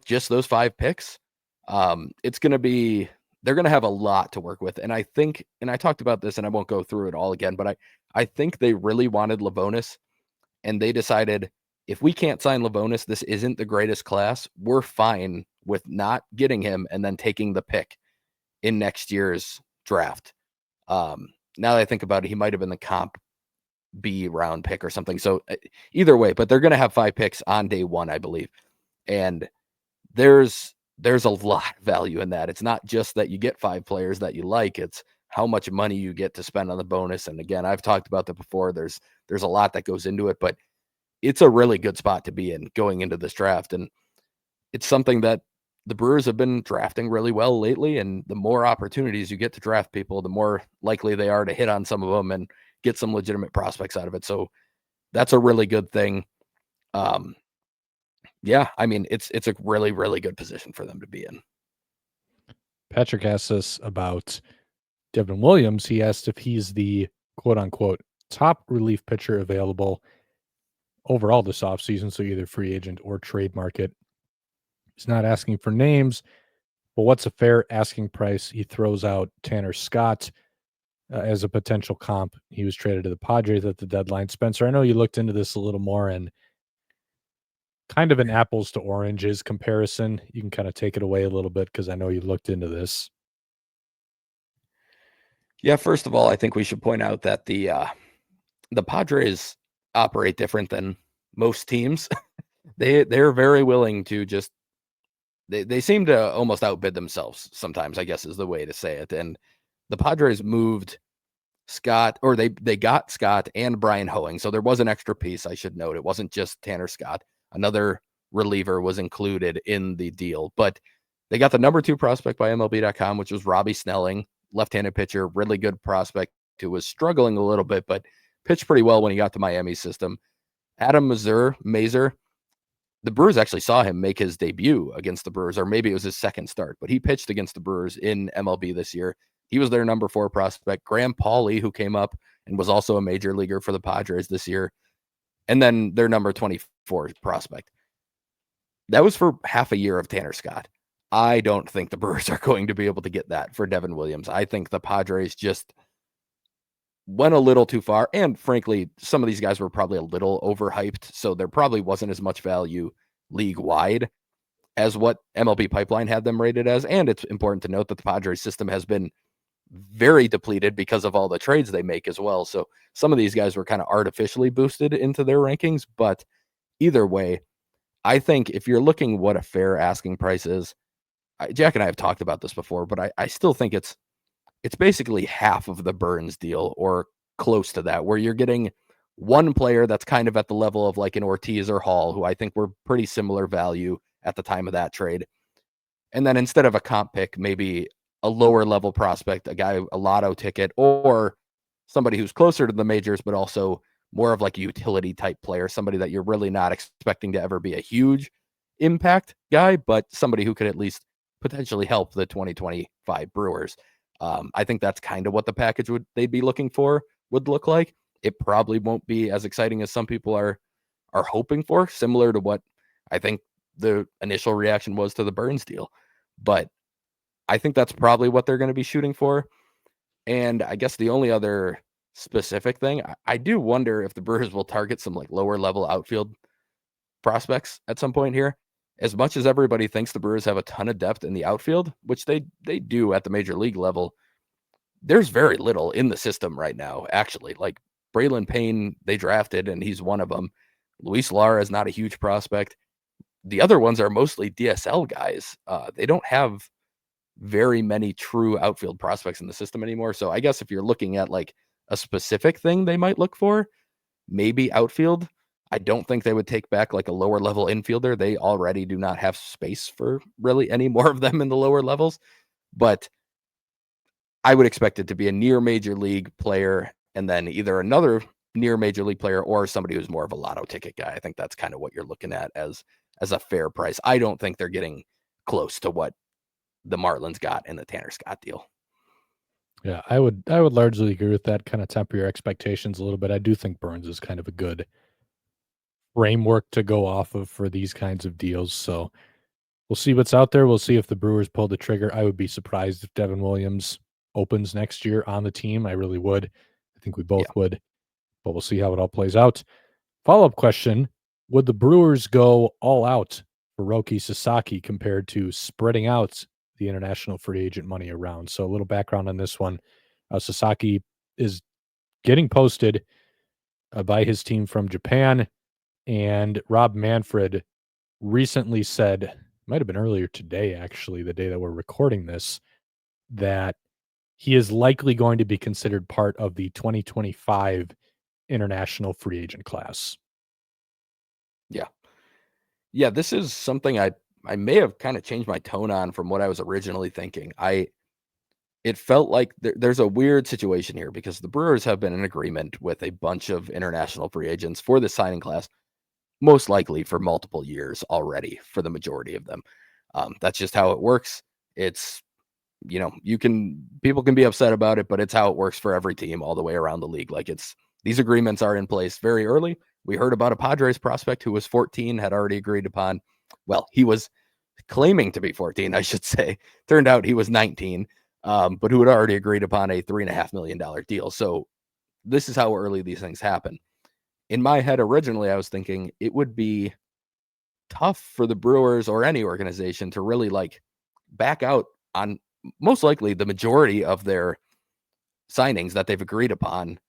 B: just those 5 picks. It's going to be, they're going to have a lot to work with. And I think, and I talked about this and I won't go through it all again, but I think they really wanted Lavonis, and they decided, if we can't sign Lavonis, this isn't the greatest class. We're fine with not getting him and then taking the pick in next year's draft. Now that I think about it, he might have been the comp B round pick or something. So either way, but they're going to have 5 picks on day one, I believe. And there's a lot of value in that. It's not just that you get 5 players that you like, it's how much money you get to spend on the bonus. And again, I've talked about that before. There's a lot that goes into it, but it's a really good spot to be in going into this draft. And it's something that the Brewers have been drafting really well lately. And the more opportunities you get to draft people, the more likely they are to hit on some of them and get some legitimate prospects out of it. So that's a really good thing. Yeah, I mean, it's a really, really good position for them to be in.
A: Patrick asked us about Devin Williams. He asked if he's the quote unquote top relief pitcher available overall this offseason, so either free agent or trade market. He's not asking for names, but what's a fair asking price? He throws out Tanner Scott as a potential comp. He was traded to the Padres at the deadline. Spencer, I know you looked into this a little more, and kind of an apples to oranges comparison. You can kind of take it away a little bit because I know you looked into this.
B: Yeah, first of all, I think we should point out that the Padres operate different than most teams. They're very willing to just they seem to almost outbid themselves sometimes, I guess is the way to say it. And the Padres moved Scott, or they got Scott and Brian Hoeing. So there was an extra piece, I should note. It wasn't just Tanner Scott. Another reliever was included in the deal. But they got the number 2 prospect by MLB.com, which was Robbie Snelling, left-handed pitcher, really good prospect who was struggling a little bit, but pitched pretty well when he got to Miami's system. Adam Mazer, the Brewers actually saw him make his debut against the Brewers, or maybe it was his second start, but he pitched against the Brewers in MLB this year. He was their number 4 prospect. Graham Pauley, who came up and was also a major leaguer for the Padres this year, and then their number 24 prospect. That was for half a year of Tanner Scott. I don't think the Brewers are going to be able to get that for Devin Williams. I think the Padres just went a little too far. And frankly, some of these guys were probably a little overhyped. So there probably wasn't as much value league wide as what MLB Pipeline had them rated as. And it's important to note that the Padres system has been very depleted because of all the trades they make as well. So some of these guys were kind of artificially boosted into their rankings. But either way, I think if you're looking what a fair asking price is, Jack and I have talked about this before, but I still think it's basically half of the Burns deal or close to that, where you're getting one player that's kind of at the level of like an Ortiz or Hall, who I think were pretty similar value at the time of that trade. And then instead of a comp pick, maybe a lower level prospect, a guy, a lotto ticket, or somebody who's closer to the majors, but also more of like a utility type player, somebody that you're really not expecting to ever be a huge impact guy, but somebody who could at least potentially help the 2025 Brewers. I think that's kind of what the package they'd be looking for would look like. It probably won't be as exciting as some people are hoping for, similar to what I think the initial reaction was to the Burns deal. But I think that's probably what they're going to be shooting for. And I guess the only other specific thing, I do wonder if the Brewers will target some like lower level outfield prospects at some point here. As much as everybody thinks the Brewers have a ton of depth in the outfield, which they do at the major league level, there's very little in the system right now, actually. Like Braylon Payne, they drafted, and he's one of them. Luis Lara is not a huge prospect. The other ones are mostly DSL guys. They don't have very many true outfield prospects in the system anymore. So I guess if you're looking at like a specific thing they might look for, maybe outfield. I don't think they would take back like a lower level infielder. They already do not have space for really any more of them in the lower levels. But I would expect it to be a near major league player and then either another near major league player or somebody who's more of a lotto ticket guy. I think that's kind of what you're looking at as a fair price. I don't think they're getting close to what the Marlins got in the Tanner Scott deal.
A: Yeah, I would largely agree with that. Kind of temper your expectations a little bit. I do think Burns is kind of a good framework to go off of for these kinds of deals. So we'll see what's out there. We'll see if the Brewers pull the trigger. I would be surprised if Devin Williams opens next year on the team. I really would. I think we both would, but we'll see how it all plays out. Follow-up question: would the Brewers go all out for Roki Sasaki compared to spreading out the international free agent money around? So a little background on this one. Sasaki is getting posted by his team from Japan, and Rob Manfred recently said, might have been earlier today, actually, the day that we're recording this, that he is likely going to be considered part of the 2025 international free agent class.
B: Yeah, this is something I may have kind of changed my tone on from what I was originally thinking. It felt like there's a weird situation here because the Brewers have been in agreement with a bunch of international free agents for the signing class, most likely for multiple years already for the majority of them. That's just how it works. It's people can be upset about it, but it's how it works for every team all the way around the league. Like these agreements are in place very early. We heard about a Padres prospect who was 14, had already agreed upon. Well, he was claiming to be 14, I should say. Turned out he was 19, but who had already agreed upon a $3.5 million deal. So this is how early these things happen. In my head, originally, I was thinking it would be tough for the Brewers or any organization to really like back out on most likely the majority of their signings that they've agreed upon.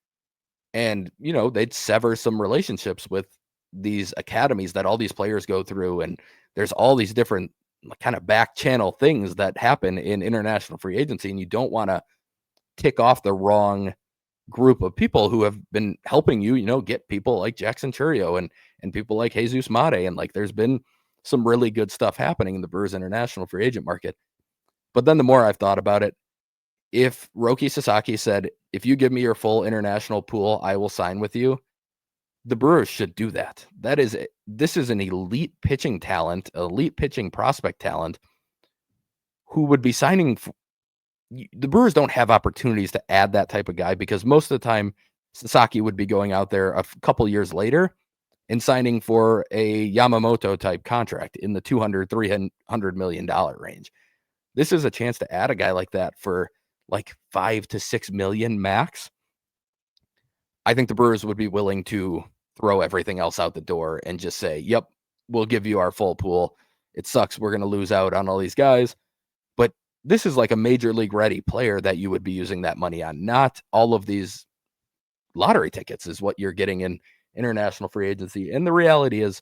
B: And, they'd sever some relationships with these academies that all these players go through. And there's all these different kind of back channel things that happen in international free agency. And you don't want to tick off the wrong group of people who have been helping you, get people like Jackson Churio and people like Jesus Mate. And like, there's been some really good stuff happening in the Brewers international free agent market. But then the more I've thought about it, if Roki Sasaki said, if you give me your full international pool, I will sign with you, the Brewers should do that. This is an elite pitching talent, elite pitching prospect talent who would be signing. The Brewers don't have opportunities to add that type of guy because most of the time Sasaki would be going out there a couple years later and signing for a Yamamoto type contract in the $200-300 million range. This is a chance to add a guy like that for like $5 to $6 million max. I think the Brewers would be willing to throw everything else out the door and just say, yep, we'll give you our full pool. It sucks. We're going to lose out on all these guys. But this is like a major league ready player that you would be using that money on. Not all of these lottery tickets is what you're getting in international free agency. And the reality is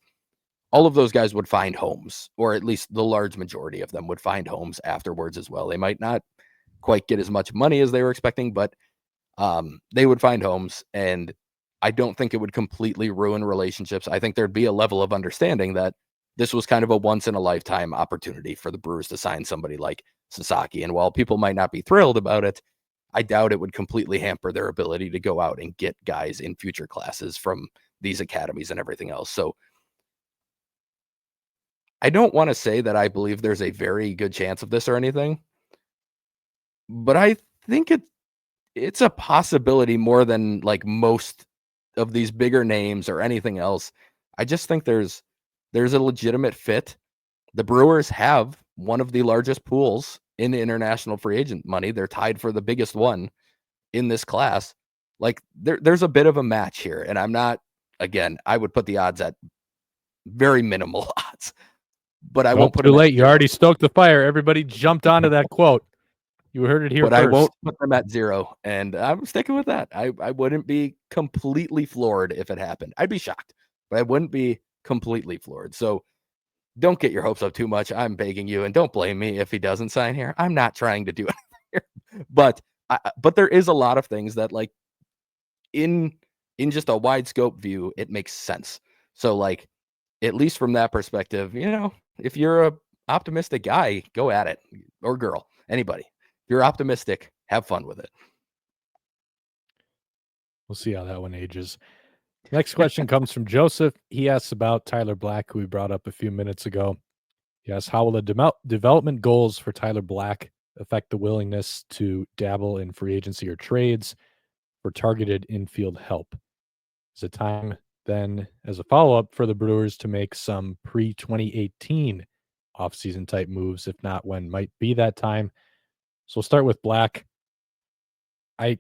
B: all of those guys would find homes, or at least the large majority of them would find homes afterwards as well. They might not quite get as much money as they were expecting, but they would find homes. And I don't think it would completely ruin relationships. I think there'd be a level of understanding that this was kind of a once in a lifetime opportunity for the Brewers to sign somebody like Sasaki. And while people might not be thrilled about it, I doubt it would completely hamper their ability to go out and get guys in future classes from these academies and everything else. So I don't want to say that I believe there's a very good chance of this or anything, but I think it's a possibility more than like most of these bigger names or anything else. I just think there's a legitimate fit. The Brewers have one of the largest pools in the international free agent money. They're tied for the biggest one in this class. Like there's a bit of a match here. And I'm not, again, I would put the odds at very minimal odds, but I won't put
A: too
B: them
A: late. You already stoked the fire. Everybody jumped onto that quote. You heard it here
B: but
A: first.
B: I won't put them at 0, and I'm sticking with that. I wouldn't be completely floored if it happened. I'd be shocked, but I wouldn't be completely floored. So don't get your hopes up too much. I'm begging you, and don't blame me if he doesn't sign here. I'm not trying to do it here, but there is a lot of things that, like, in just a wide scope view, it makes sense. So, like, at least from that perspective, if you're a optimistic guy, go at it, or girl, anybody. If you're optimistic, have fun with it.
A: We'll see how that one ages. Next question comes from Joseph. He asks about Tyler Black, who we brought up a few minutes ago. He asks, how will the development goals for Tyler Black affect the willingness to dabble in free agency or trades for targeted infield help? Is it time then, as a follow-up, for the Brewers to make some pre-2018 offseason type moves? If not, when might be that time? So we'll start with Black. I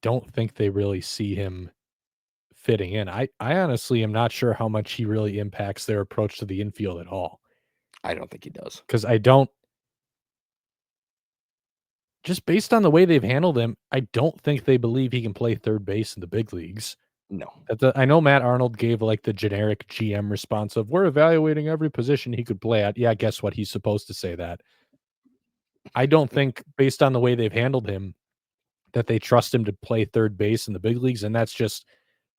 A: don't think they really see him fitting in. I honestly am not sure how much he really impacts their approach to the infield at all.
B: I don't think he does.
A: Because just based on the way they've handled him, I don't think they believe he can play third base in the big leagues.
B: No.
A: I know Matt Arnold gave like the generic GM response of, we're evaluating every position he could play at. Yeah, guess what? He's supposed to say that. I don't think, based on the way they've handled him, that they trust him to play third base in the big leagues. And that's just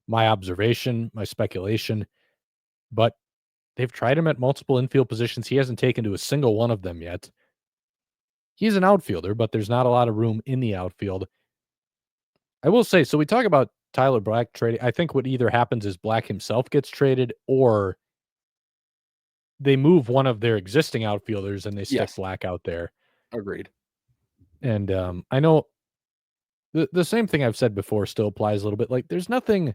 A: my observation, my speculation. But they've tried him at multiple infield positions. He hasn't taken to a single one of them yet. He's an outfielder, but there's not a lot of room in the outfield. I will say, so we talk about Tyler Black trading. I think what either happens is Black himself gets traded, or they move one of their existing outfielders and they stick
B: Yes.
A: Black out there.
B: Agreed.
A: And I know the same thing I've said before still applies a little bit. Like, there's nothing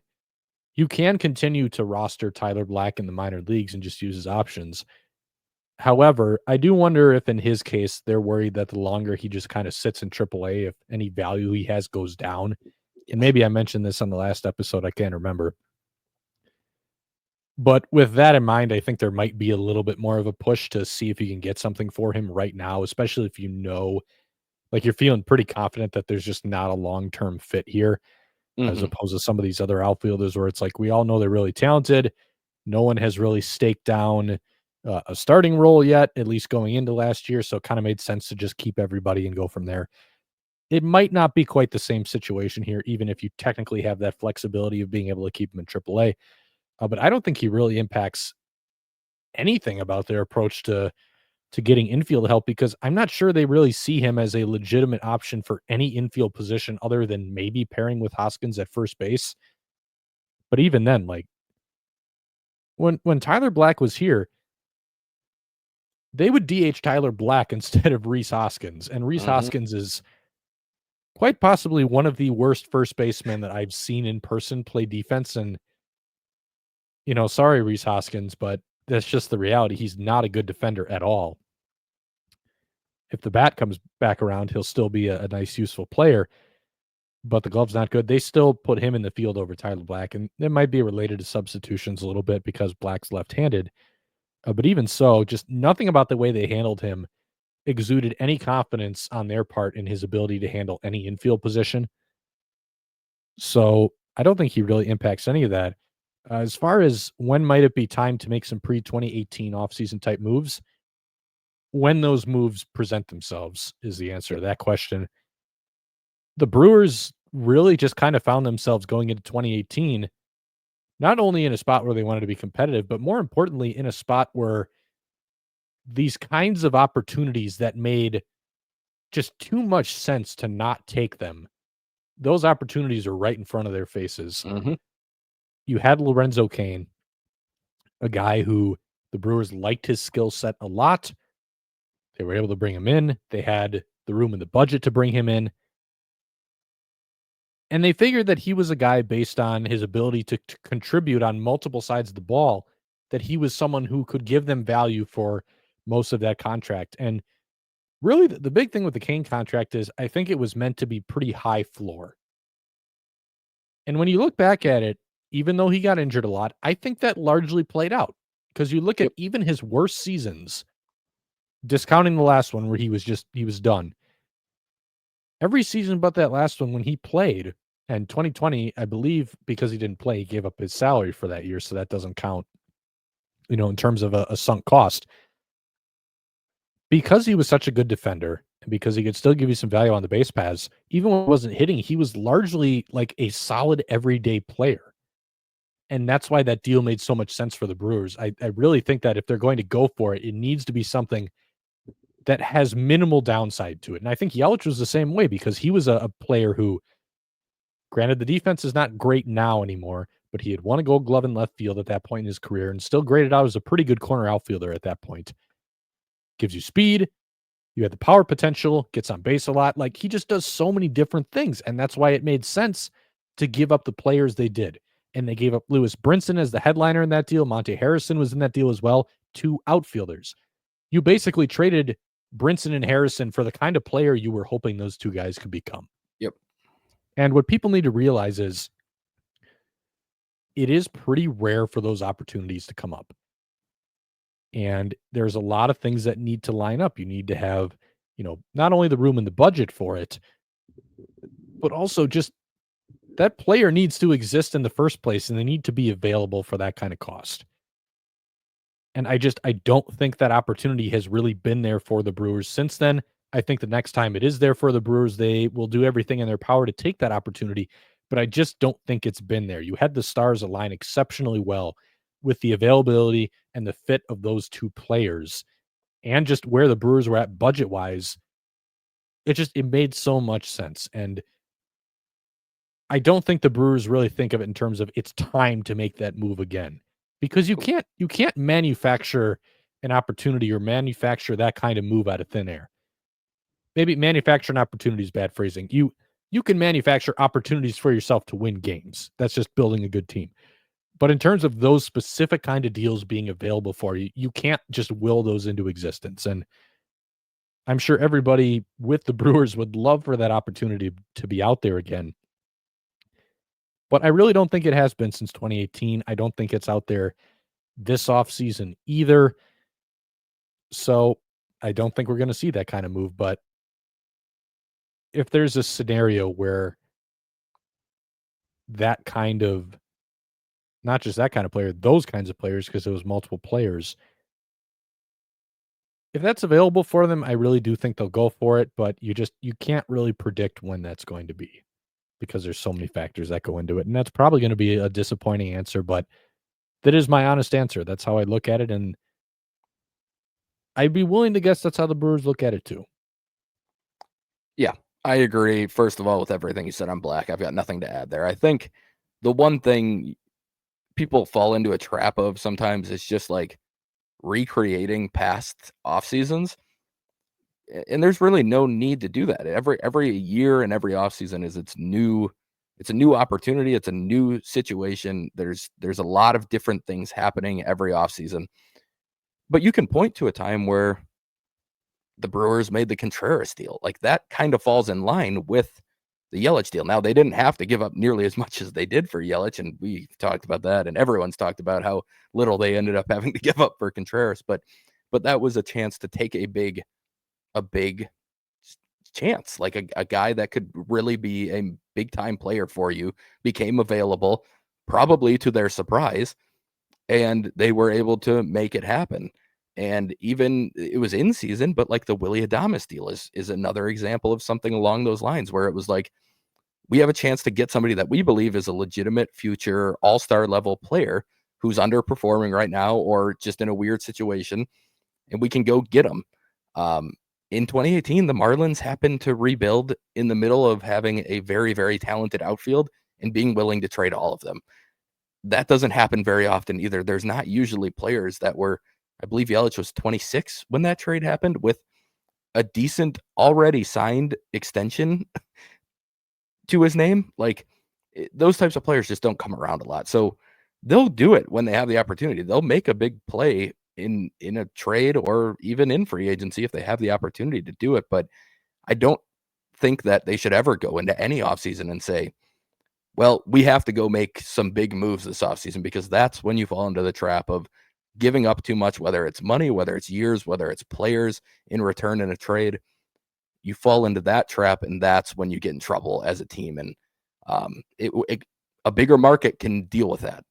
A: you can continue to roster Tyler Black in the minor leagues and just use his options. However, I do wonder if in his case, they're worried that the longer he just kind of sits in AAA, if any value he has goes down. And
B: Yes.
A: maybe I mentioned this on the last episode. I can't remember. But with that in mind, I think there might be a little bit more of a push to see if you can get something for him right now, especially if you know, like, you're feeling pretty confident that there's just not a long-term fit here, as
B: Mhm.
A: opposed to some of these other outfielders where it's like, we all know they're really talented. No one has really staked down a starting role yet, at least going into last year. So it kind of made sense to just keep everybody and go from there. It might not be quite the same situation here, even if you technically have that flexibility of being able to keep him in AAA. But I don't think he really impacts anything about their approach to getting infield help, because I'm not sure they really see him as a legitimate option for any infield position other than maybe pairing with Hoskins at first base. But even then, like, when Tyler Black was here, they would DH Tyler Black instead of Rhys Hoskins, and Rhys
B: Mhm.
A: Hoskins is quite possibly one of the worst first basemen that I've seen in person play defense. And, sorry, Rhys Hoskins, but that's just the reality. He's not a good defender at all. If the bat comes back around, he'll still be a nice, useful player, but the glove's not good. They still put him in the field over Tyler Black, and it might be related to substitutions a little bit because Black's left-handed. But even so, just nothing about the way they handled him exuded any confidence on their part in his ability to handle any infield position. So I don't think he really impacts any of that. As far as when might it be time to make some pre-2018 offseason type moves, when those moves present themselves is the answer
B: Yep.
A: to that question. The Brewers really just kind of found themselves going into 2018, not only in a spot where they wanted to be competitive, but more importantly, in a spot where these kinds of opportunities that made just too much sense to not take them, those opportunities are right in front of their faces.
B: Mhm.
A: You had Lorenzo Cain, a guy who the Brewers liked his skill set a lot. They were able to bring him in. They had the room and the budget to bring him in. And they figured that he was a guy based on his ability to contribute on multiple sides of the ball, that he was someone who could give them value for most of that contract. And really, the big thing with the Kane contract is I think it was meant to be pretty high floor. And when you look back at it, even though he got injured a lot, I think that largely played out, because you look at
B: Yep.
A: even his worst seasons, discounting the last one where he was done. Every season but that last one when he played, and 2020, I believe, because he didn't play, he gave up his salary for that year, so that doesn't count, in terms of a sunk cost. Because he was such a good defender, and because he could still give you some value on the base paths, even when he wasn't hitting, he was largely like a solid everyday player. And that's why that deal made so much sense for the Brewers. I really think that if they're going to go for it, it needs to be something that has minimal downside to it. And I think Yelich was the same way, because he was a player who, granted, the defense is not great now anymore, but he had won a gold glove in left field at that point in his career and still graded out as a pretty good corner outfielder at that point. Gives you speed. You had the power potential, gets on base a lot. Like, he just does so many different things. And that's why it made sense to give up the players they did. And they gave up Lewis Brinson as the headliner in that deal. Monte Harrison was in that deal as well. 2 outfielders. You basically traded Brinson and Harrison for the kind of player you were hoping those 2 guys could become.
B: Yep.
A: And what people need to realize is it is pretty rare for those opportunities to come up. And there's a lot of things that need to line up. You need to have, not only the room and the budget for it, but also just that player needs to exist in the first place, and they need to be available for that kind of cost. And I don't think that opportunity has really been there for the Brewers since then. I think the next time it is there for the Brewers, they will do everything in their power to take that opportunity, but I just don't think it's been there. You had the stars align exceptionally well with the availability and the fit of those 2 players, and just where the Brewers were at budget-wise. It made so much sense. And I don't think the Brewers really think of it in terms of it's time to make that move again, because you can't manufacture an opportunity or manufacture that kind of move out of thin air. Maybe manufacture an opportunity is bad phrasing. You can manufacture opportunities for yourself to win games. That's just building a good team. But in terms of those specific kind of deals being available for you, you can't just will those into existence. And I'm sure everybody with the Brewers would love for that opportunity to be out there again. But I really don't think it has been since 2018. I don't think it's out there this offseason either. So I don't think we're going to see that kind of move. But if there's a scenario where that kind of, not just that kind of player, those kinds of players, because it was multiple players, if that's available for them, I really do think they'll go for it. But you can't really predict when that's going to be because there's so many factors that go into it. And that's probably going to be a disappointing answer, but that is my honest answer. That's how I look at it. And I'd be willing to guess that's how the Brewers look at it too.
B: Yeah, I agree. First of all, with everything you said on Black, I've got nothing to add there. I think the one thing people fall into a trap of sometimes is just like recreating past off seasons. And there's really no need to do that. Every year and every off season is it's a new opportunity, it's a new situation. There's a lot of different things happening every off season. But you can point to a time where the Brewers made the Contreras deal. Like that kind of falls in line with the Yelich deal. Now they didn't have to give up nearly as much as they did for Yelich, and we talked about that, and everyone's talked about how little they ended up having to give up for Contreras. But that was a chance to take a big chance, like a guy that could really be a big time player for you became available, probably to their surprise, and they were able to make it happen. And even it was in season, but like the Willy Adames deal is another example of something along those lines where it was like, we have a chance to get somebody that we believe is a legitimate future all-star level player who's underperforming right now or just in a weird situation, and we can go get him. In 2018, the Marlins happened to rebuild in the middle of having a very, very talented outfield and being willing to trade all of them. That doesn't happen very often either. There's not usually players that were, I believe Yelich was 26 when that trade happened, with a decent already signed extension to his name. Like those types of players just don't come around a lot. So they'll do it when they have the opportunity. They'll make a big play in a trade or even in free agency if they have the opportunity to do it. But I don't think that they should ever go into any offseason and say, well, we have to go make some big moves this offseason, because that's when you fall into the trap of giving up too much, whether it's money, whether it's years, whether it's players in return in a trade. You fall into that trap, and that's when you get in trouble as a team. And a bigger market can deal with that.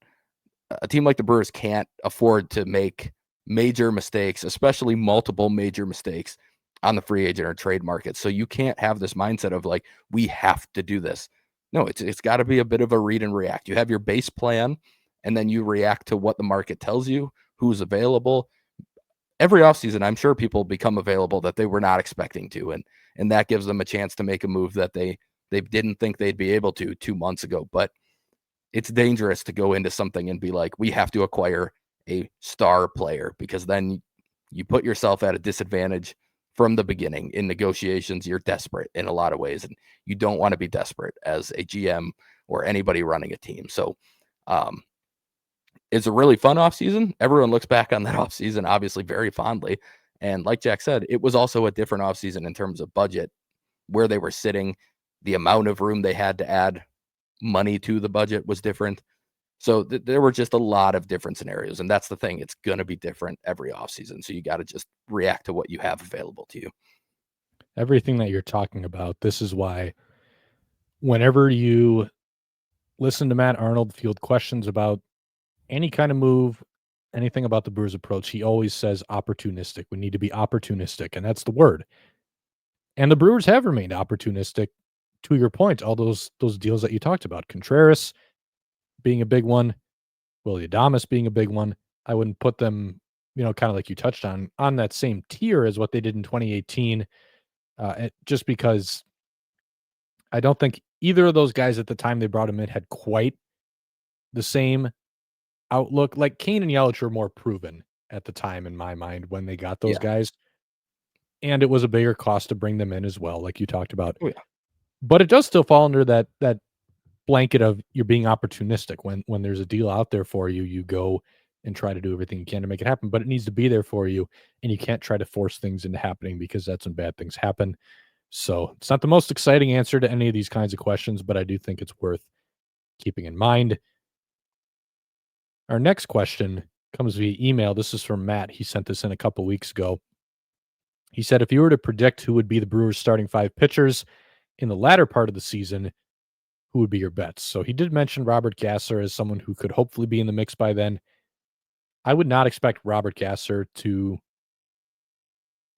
B: A team like the Brewers can't afford to make major mistakes, especially multiple major mistakes on the free agent or trade market. So you can't have this mindset of like, we have to do this. No, it's got to be a bit of a read and react. You have your base plan, and then you react to what the market tells you, who's available. Every offseason, I'm sure people become available that they were not expecting to, and that gives them a chance to make a move that they didn't think they'd be able to 2 months ago. But it's dangerous to go into something and be like, we have to acquire a star player, because then you put yourself at a disadvantage from the beginning. In negotiations, you're desperate in a lot of ways, and you don't want to be desperate as a GM or anybody running a team. So it's a really fun offseason. Everyone looks back on that offseason obviously very fondly. And like Jack said, it was also a different offseason in terms of budget, where they were sitting. The amount of room they had to add money to the budget was different. So there were just a lot of different scenarios. And that's the thing. It's going to be different every offseason. So you got to just react to what you have available to you.
A: Everything that you're talking about, this is why whenever you listen to Matt Arnold field questions about any kind of move, anything about the Brewers approach, he always says opportunistic. We need to be opportunistic, and that's the word. And the Brewers have remained opportunistic, to your point, all those deals that you talked about. Contreras being a big one, Willy Adames being a big one. I wouldn't put them, kind of like you touched on that same tier as what they did in 2018, just because I don't think either of those guys at the time they brought him in had quite the same outlook. Like Kane and Yelich were more proven at the time in my mind when they got those
B: Yeah.
A: guys. And it was a bigger cost to bring them in as well, like you talked about.
B: Oh, yeah.
A: But it does still fall under that blanket of you're being opportunistic. When there's a deal out there for you, you go and try to do everything you can to make it happen, but it needs to be there for you, and you can't try to force things into happening because that's when bad things happen. So it's not the most exciting answer to any of these kinds of questions, but I do think it's worth keeping in mind. Our next question comes via email. This is from Matt. He sent this in a couple weeks ago. He said, if you were to predict who would be the Brewers' starting 5 pitchers in the latter part of the season, who would be your bets? So he did mention Robert Gasser as someone who could hopefully be in the mix by then. I would not expect Robert Gasser to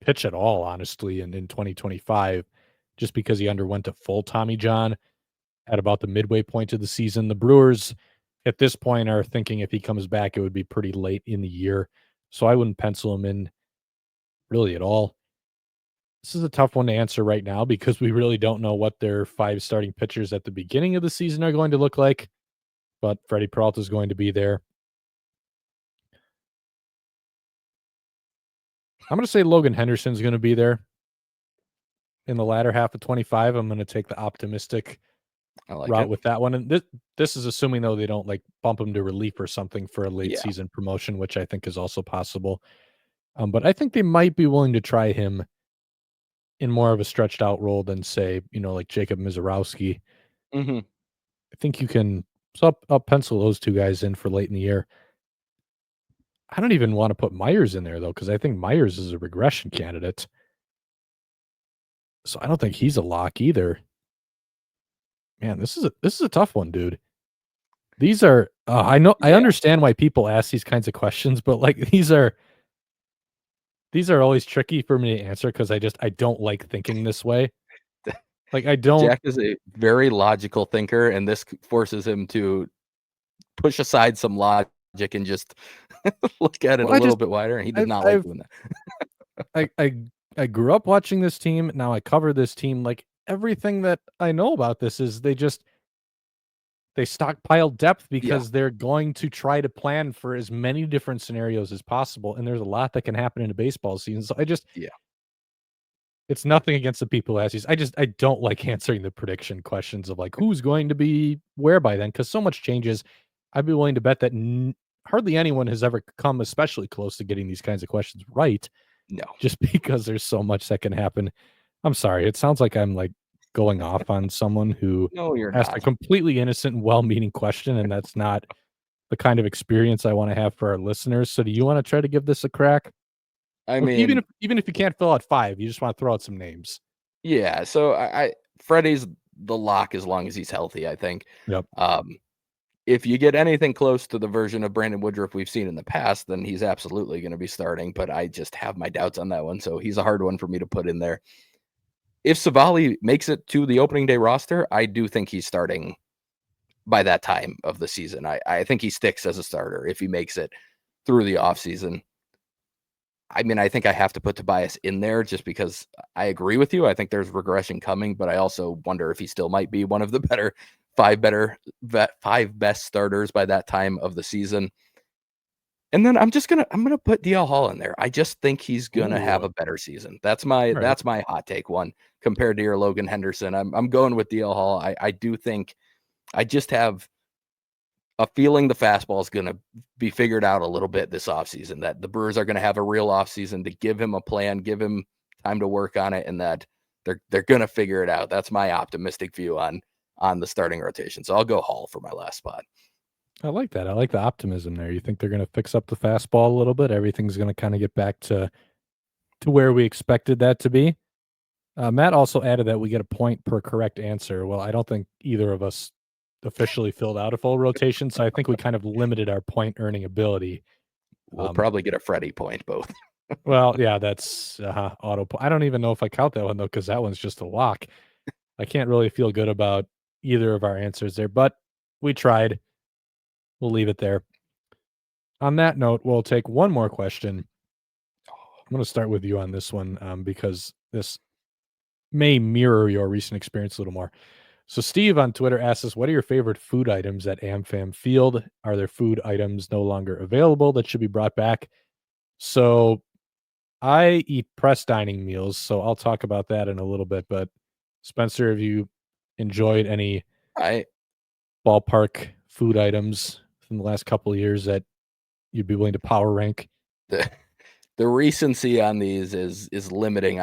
A: pitch at all, honestly, in 2025, just because he underwent a full Tommy John at about the midway point of the season. The Brewers, at this point, are thinking if he comes back, it would be pretty late in the year. So I wouldn't pencil him in really at all. This is a tough one to answer right now because we really don't know what their 5 starting pitchers at the beginning of the season are going to look like, but Freddie Peralta is going to be there. I'm going to say Logan Henderson is going to be there in the latter half of 25. I'm going to take the optimistic
B: I like
A: route
B: it.
A: with that one. And this is assuming, though, they don't like bump him to relief or something for a late
B: Yeah.
A: season promotion, which I think is also possible. But I think they might be willing to try him in more of a stretched out role than, say, like Jacob Mizorowski.
B: Hmm.
A: I think you can. So I'll pencil those 2 guys in for late in the year. I don't even want to put Myers in there, though, because I think Myers is a regression candidate. So I don't think he's a lock either. Man, this is a tough one, dude. These are I know I
B: Yeah.
A: understand why people ask these kinds of questions, but like these are always tricky for me to answer because I don't like thinking this way. Like I don't.
B: Jack is a very logical thinker, and this forces him to push aside some logic and just look at it
A: Well,
B: a little bit wider, and he does not like
A: I've
B: doing that.
A: I I I grew up watching this team. Now I cover this team. Like everything that I know about this is they stockpile depth
B: Yeah.
A: because they're going to try to plan for as many different scenarios as possible, and there's a lot that can happen in a baseball season. So
B: Yeah.
A: it's nothing against the people who ask these. I don't like answering the prediction questions of like who's going to be where by then because so much changes. I'd be willing to bet that hardly anyone has ever come especially close to getting these kinds of questions right,
B: No.
A: just because there's so much that can happen. I'm sorry. It sounds like I'm like going off on someone who
B: No, you're
A: asked a
B: not.
A: completely innocent and well-meaning question, and that's not the kind of experience I want to have for our listeners. So do you want to try to give this a crack?
B: I
A: Look, even
B: mean,
A: if you can't fill out 5, you just want to throw out some names.
B: yeah, so I Freddie's the lock as long as he's healthy, I think.
A: Yep.
B: If you get anything close to the version of Brandon Woodruff we've seen in the past, then he's absolutely gonna be starting, but I just have my doubts on that one, so he's a hard one for me to put in there. If Savali makes it to the opening day roster, I do think he's starting by that time of the season. I think he sticks as a starter if he makes it through the offseason. I mean, I think I have to put Tobias in there just because I agree with you. I think there's regression coming, but I also wonder if he still might be one of the five best starters by that time of the season. And then I'm gonna put DL Hall in there. I just think he's gonna
A: Ooh,
B: have a better season. That's my
A: all right.
B: hot take one compared to your Logan Henderson. I'm going with DL Hall. I do think I just have a feeling the fastball is going to be figured out a little bit this offseason, that the Brewers are going to have a real offseason to give him a plan, give him time to work on it, and that they're going to figure it out. That's my optimistic view on the starting rotation. So I'll go Hall for my last spot.
A: I like that. I like the optimism there. You think they're going to fix up the fastball a little bit? Everything's going to kind of get back to where we expected that to be. Matt also added that we get a point per correct answer. Well, I don't think either of us officially filled out a full rotation, so I think we kind of limited our point earning ability.
B: We'll probably get a Freddie point both.
A: Well, yeah, that's auto. I don't even know if I count that one though, because that one's just a lock. I can't really feel good about either of our answers there, but we tried. We'll leave it there. On that note, we'll take one more question. I'm going to start with you on this one because this may mirror your recent experience a little more. So Steve on Twitter asks us, what are your favorite food items at AmFam Field? Are there food items no longer available that should be brought back? So I eat press dining meals, so I'll talk about that in a little bit. But Spencer, have you enjoyed any
B: I
A: ballpark food items in the last couple of years that you'd be willing to power rank?
B: the the recency on these is limiting.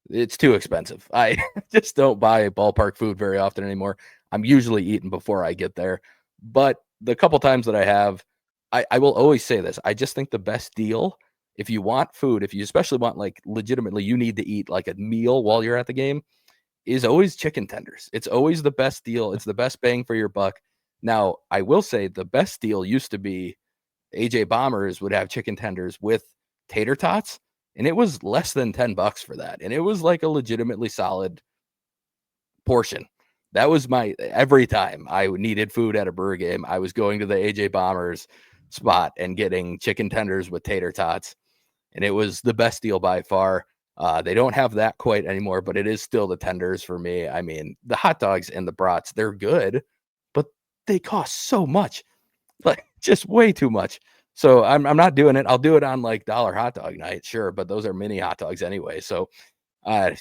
B: It's too expensive. I just don't buy ballpark food very often anymore. I'm usually eating before I get there. But the couple times that I have, I will always say this. I just think the best deal, if you want food, if you especially want like legitimately you need to eat like a meal while you're at the game, is always chicken tenders. It's always the best deal. It's the best bang for your buck. Now, I will say the best deal used to be AJ Bombers would have chicken tenders with tater tots, and it was less than $10 for that. And it was like a legitimately solid portion. That was my every time I needed food at a Brewer game, I was going to the AJ Bombers spot and getting chicken tenders with tater tots, and it was the best deal by far. They don't have that quite anymore, but it is still the tenders for me. I mean, the hot dogs and the brats, they're good, but they cost so much, like just way too much. So I'm not doing it. I'll do it on like dollar hot dog night, sure, but those are mini hot dogs anyway. So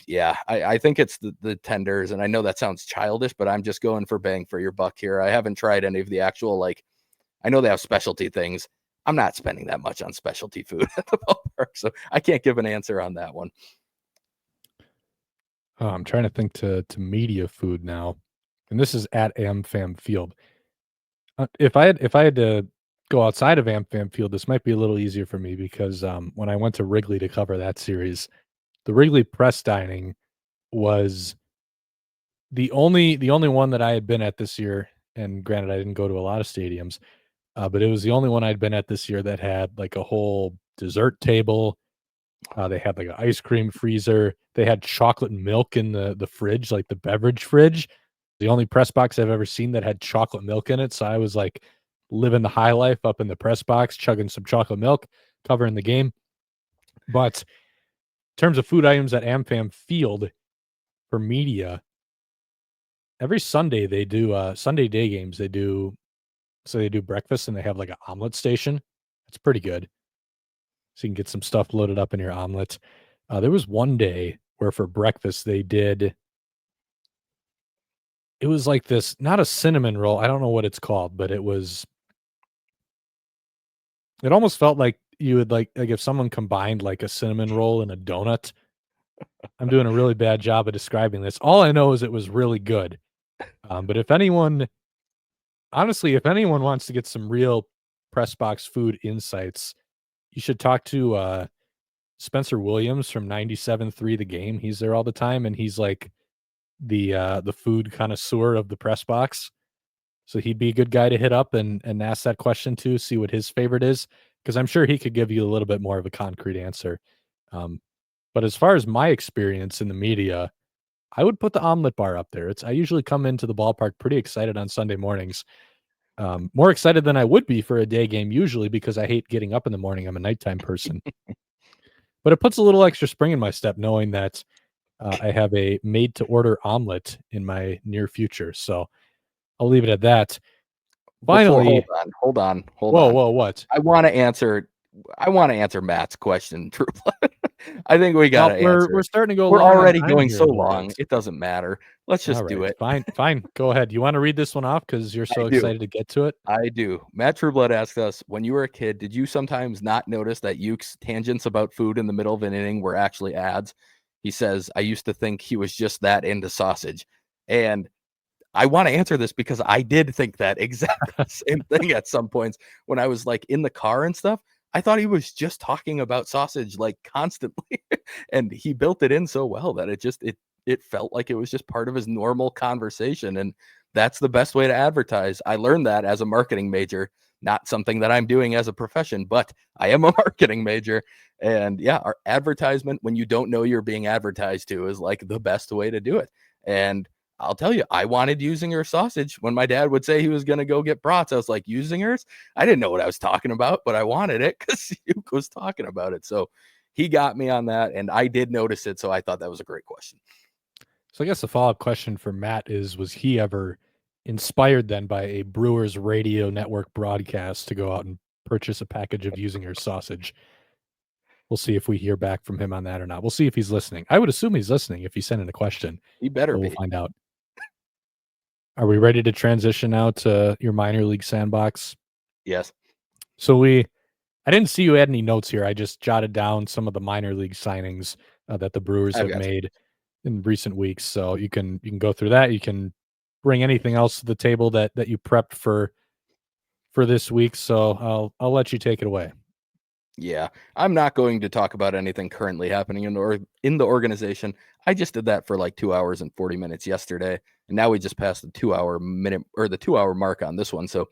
B: yeah, I think it's the tenders, and I know that sounds childish, but I'm just going for bang for your buck here. I haven't tried any of the actual like I know they have specialty things. I'm not spending that much on specialty food at the ballpark, so I can't give an answer on that one.
A: I'm trying to think to media food now, and this is at AmFam Field. If I had to go outside of AmFam Field, this might be a little easier for me because when I went to Wrigley to cover that series, the Wrigley press dining was the only one that I had been at this year. And granted, I didn't go to a lot of stadiums, but it was the only one I'd been at this year that had like a whole dessert table. They had like an ice cream freezer. They had chocolate milk in the fridge, like the beverage fridge. The only press box I've ever seen that had chocolate milk in it. So I was like living the high life up in the press box, chugging some chocolate milk, covering the game. But in terms of food items at AmFam Field for media, every Sunday they do Sunday day games. They do breakfast and they have like an omelet station. It's pretty good. So you can get some stuff loaded up in your omelet. There was one day where for breakfast they did it was like this, not a cinnamon roll. I don't know what it's called, but it almost felt like you would like if someone combined like a cinnamon roll and a donut. I'm doing a really bad job of describing this. All I know is it was really good. But if anyone honestly, if anyone wants to get some real press box food insights, you should talk to Spencer Williams from 97.3 The Game. He's there all the time, and he's like the food connoisseur of the press box. So he'd be a good guy to hit up and ask that question to, see what his favorite is, because I'm sure he could give you a little bit more of a concrete answer. Um, but as far as my experience in the media, I would put the omelet bar up there. I usually come into the ballpark pretty excited on Sunday mornings. More excited than I would be for a day game usually because I hate getting up in the morning. I'm a nighttime person. But it puts a little extra spring in my step knowing that I have a made to order omelet in my near future. So I'll leave it at that.
B: Before
A: Finally,
B: hold
A: whoa,
B: on.
A: whoa, what?
B: I want to answer Matt's question, True Blood. I think we got
A: Well,
B: to answer
A: we're
B: it.
A: starting to go
B: We're
A: long on
B: already
A: time
B: going
A: here
B: so
A: a little bit.
B: long. It doesn't matter. Let's
A: All
B: just do
A: right,
B: it.
A: fine. Go ahead. You want to read this one off because you're
B: I
A: so
B: do.
A: excited to get to it?
B: I do. Matt Trueblood asked us, when you were a kid, did you sometimes not notice that Yuke's tangents about food in the middle of an inning were actually ads? He says, I used to think he was just that into sausage. And I want to answer this because I did think that exact same thing at some points when I was like in the car and stuff. I thought he was just talking about sausage like constantly. And he built it in so well that it felt like it was just part of his normal conversation. And that's the best way to advertise. I learned that as a marketing major, not something that I'm doing as a profession, but I am a marketing major. And yeah, our advertisement when you don't know you're being advertised to is like the best way to do it. And I'll tell you, I wanted Usinger sausage when my dad would say he was going to go get brats. I was like, Usingers? I didn't know what I was talking about, but I wanted it because Uke was talking about it. So he got me on that, and I did notice it. So I thought that was a great question.
A: So I guess the follow-up question for Matt is, was he ever inspired then by a Brewers radio network broadcast to go out and purchase a package of using her sausage. We'll see if we hear back from him on that or not. We'll see if he's listening. I would assume he's listening if he sent in a question.
B: He better
A: We'll
B: be.
A: find out. Are we ready to transition now to your minor league sandbox?
B: Yes.
A: So I didn't see you had any notes here. I just jotted down some of the minor league signings that the Brewers
B: I've
A: have
B: got
A: made in recent weeks. So you can go through that. You can bring anything else to the table that you prepped for this week. So I'll let you take it away.
B: Yeah, I'm not going to talk about anything currently happening in the organization. I just did that for like 2 hours and 40 minutes yesterday, and now we just passed the 2 hour mark on this one. So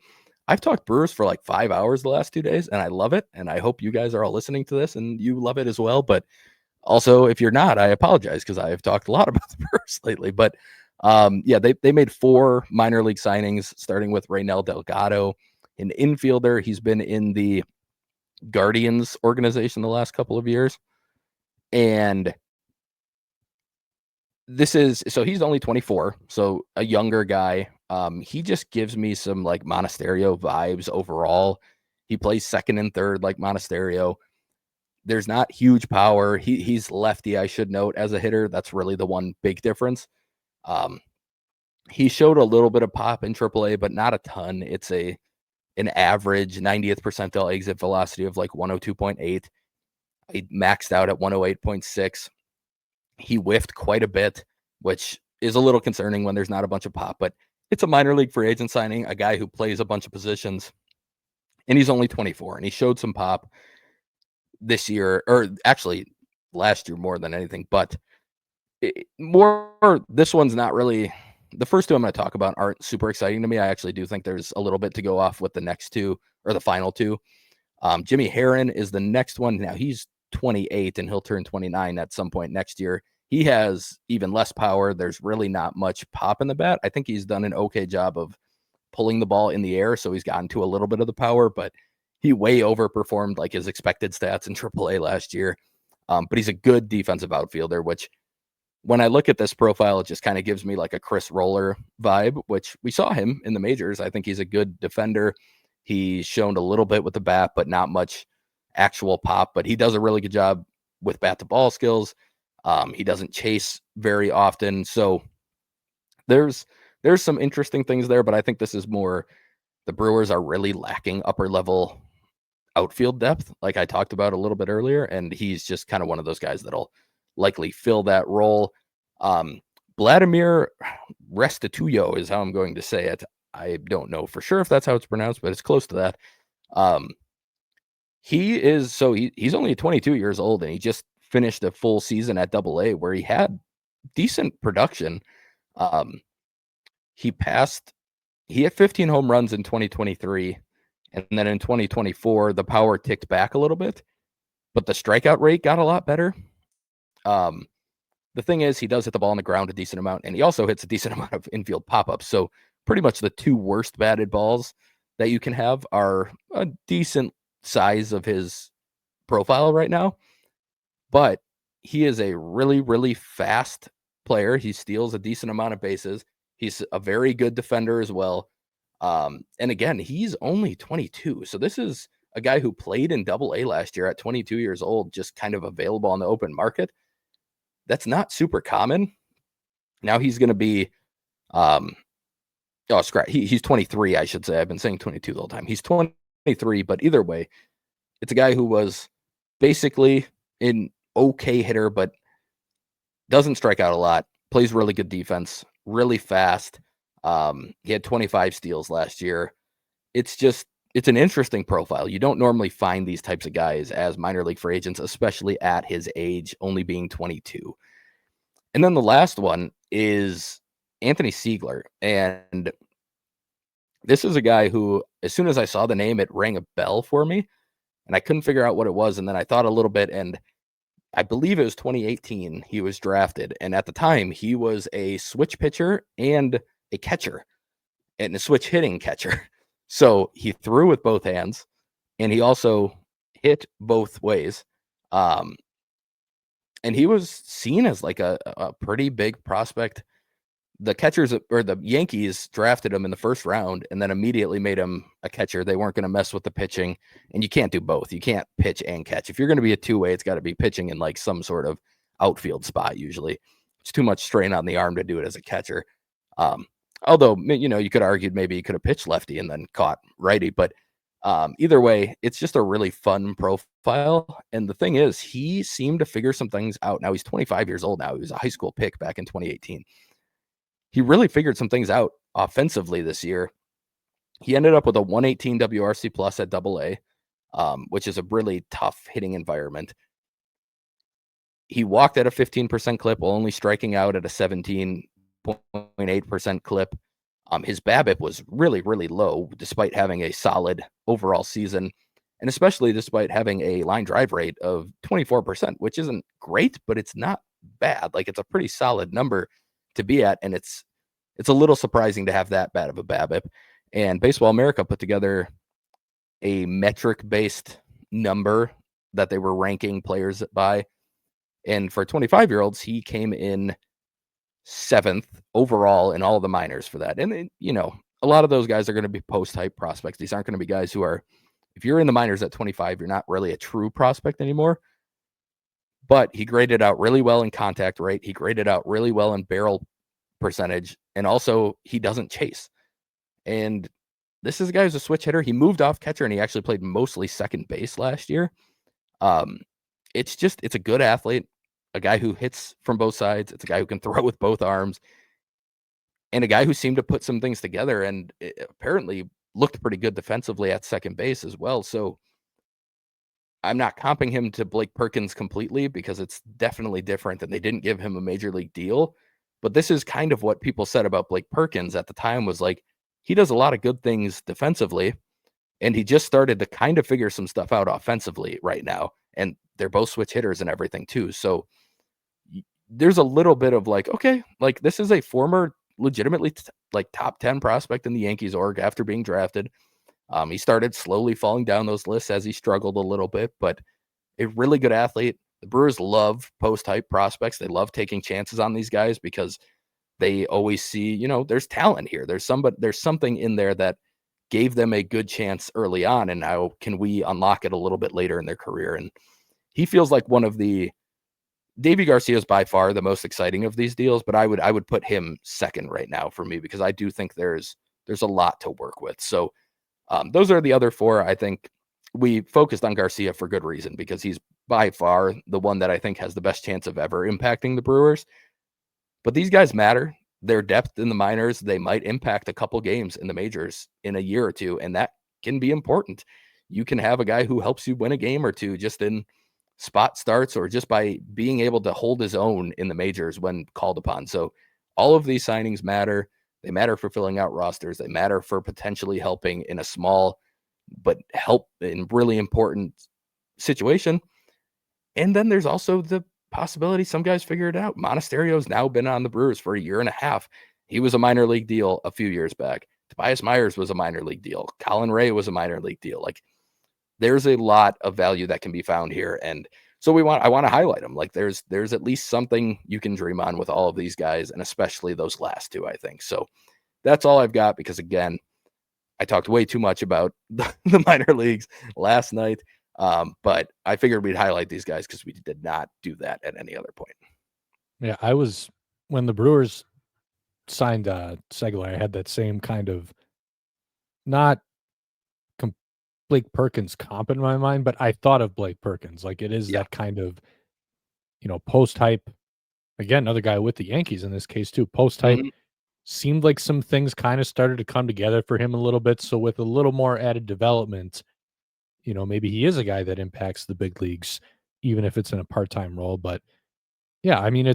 B: I've talked Brewers for like 5 hours the last 2 days, and I love it. And I hope you guys are all listening to this and you love it as well. But also, if you're not, I apologize because I have talked a lot about the Brewers lately. But yeah, they made 4 minor league signings, starting with Reynel Delgado, an infielder. He's been in the Guardians organization the last couple of years. And he's only 24, so a younger guy. He just gives me some like Monasterio vibes overall. He plays second and third like Monasterio. There's not huge power. He's lefty, I should note, as a hitter. That's really the one big difference. He showed a little bit of pop in AAA, but not a ton. It's an average 90th percentile exit velocity of like 102.8. He maxed out at 108.6. He whiffed quite a bit, which is a little concerning when there's not a bunch of pop, but it's a minor league free agent signing, a guy who plays a bunch of positions, and he's only 24, and he showed some pop this year, or actually last year more than anything, but this one's not really. The first 2 I'm going to talk about aren't super exciting to me. I actually do think there's a little bit to go off with the next 2 or the final 2. Jimmy Herron is the next one. Now he's 28 and he'll turn 29 at some point next year. He has even less power. There's really not much pop in the bat. I think he's done an okay job of pulling the ball in the air, so he's gotten to a little bit of the power, but he way overperformed like his expected stats in AAA last year. But he's a good defensive outfielder, which when I look at this profile, it just kind of gives me like a Chris Roller vibe, which we saw him in the majors. I think he's a good defender. He's shown a little bit with the bat, but not much actual pop, but he does a really good job with bat to ball skills. He doesn't chase very often. So there's some interesting things there, but I think this is more the Brewers are really lacking upper level outfield depth, like I talked about a little bit earlier. And he's just kind of one of those guys that'll likely fill that role. Vladimir Restituyo is how I'm going to say it. I don't know for sure if that's how it's pronounced, but it's close to that. He's only 22 years old, and he just finished a full season at AA where he had decent production. He had 15 home runs in 2023, and then in 2024 the power ticked back a little bit, but the strikeout rate got a lot better. The thing is, he does hit the ball on the ground a decent amount, and he also hits a decent amount of infield pop-ups. So pretty much the 2 worst batted balls that you can have are a decent size of his profile right now. But he is a really, really fast player. He steals a decent amount of bases. He's a very good defender as well. And again, he's only 22. So this is a guy who played in AA last year at 22 years old, just kind of available on the open market. That's not super common. Now he's going to be, he's 23, I should say. I've been saying 22 the whole time. He's 23, but either way, it's a guy who was basically an okay hitter, but doesn't strike out a lot, plays really good defense, really fast. He had 25 steals last year. It's an interesting profile. You don't normally find these types of guys as minor league free agents, especially at his age, only being 22. And then the last one is Anthony Siegler. And this is a guy who, as soon as I saw the name, it rang a bell for me, and I couldn't figure out what it was. And then I thought a little bit, and I believe it was 2018 he was drafted. And at the time, he was a switch pitcher and a catcher, and a switch hitting catcher. So he threw with both hands, and he also hit both ways. And he was seen as like a pretty big prospect the catchers or the Yankees drafted him in the first round and then immediately made him a catcher. They weren't going to mess with the pitching, and you can't do both. You can't pitch and catch. If you're going to be a two-way, it's got to be pitching in like some sort of outfield spot. Usually, it's too much strain on the arm to do it as a catcher. Although you could argue maybe he could have pitched lefty and then caught righty, but either way, it's just a really fun profile. And the thing is, he seemed to figure some things out. Now he's 25 years old now. He was a high school pick back in 2018. He really figured some things out offensively this year. He ended up with a 118 WRC plus at AA, which is a really tough hitting environment. He walked at a 15% clip while only striking out at a 17.8% clip. His BABIP was really, really low despite having a solid overall season, and especially despite having a line drive rate of 24%, which isn't great, but it's not bad. Like, it's a pretty solid number to be at, and it's a little surprising to have that bad of a BABIP. And Baseball America put together a metric-based number that they were ranking players by, and for 25-year-olds, he came in 7th overall in all the minors for that. And a lot of those guys are going to be post-hype prospects. These aren't going to be guys who are, if you're in the minors at 25, you're not really a true prospect anymore. But he graded out really well in contact rate. He graded out really well in barrel percentage. And also, he doesn't chase. And this is a guy who's a switch hitter. He moved off catcher, and he actually played mostly second base last year. It's a good athlete, a guy who hits from both sides. It's a guy who can throw with both arms, and a guy who seemed to put some things together and apparently looked pretty good defensively at second base as well. So I'm not comping him to Blake Perkins completely because it's definitely different, and they didn't give him a major league deal. But this is kind of what people said about Blake Perkins at the time, was like, he does a lot of good things defensively, and he just started to kind of figure some stuff out offensively right now. And they're both switch hitters and everything too. So there's a little bit of like, okay, like, this is a former legitimately top 10 prospect in the Yankees org after being drafted. He started slowly falling down those lists as he struggled a little bit, but a really good athlete. The Brewers love post-hype prospects. They love taking chances on these guys because they always see, there's talent here. There's something in there that gave them a good chance early on, and now can we unlock it a little bit later in their career? And he feels like one of the Deivi García is by far the most exciting of these deals, but I would put him second right now for me because I do think there's a lot to work with. So those are the other four. I think we focused on Garcia for good reason because he's by far the one that I think has the best chance of ever impacting the Brewers. But these guys matter. Their depth in the minors, they might impact a couple games in the majors in a year or two, and that can be important. You can have a guy who helps you win a game or two just in spot starts or just by being able to hold his own in the majors when called upon. So all of these signings matter. They matter for filling out rosters. They matter for potentially helping in a small but help in really important situation. And then there's also the possibility some guys figure it out. Monasterio's now been on the Brewers for a year and a half. He was a minor league deal a few years back. Tobias Myers was a minor league deal. Colin Ray was a minor league deal. Like, there's a lot of value that can be found here. And so I want to highlight them. Like, there's at least something you can dream on with all of these guys, and especially those last two, I think. So that's all I've got because, again, I talked way too much about the minor leagues last night. But I figured we'd highlight these guys because we did not do that at any other point.
A: Yeah, when the Brewers signed Segler, I had that same kind of not Blake Perkins comp in my mind, but I thought of Blake Perkins. Like, it is that kind of, post-hype. Again, another guy with the Yankees in this case too. Post-hype seemed like some things kind of started to come together for him a little bit. So with a little more added development, maybe he is a guy that impacts the big leagues, even if it's in a part-time role. But yeah, I mean,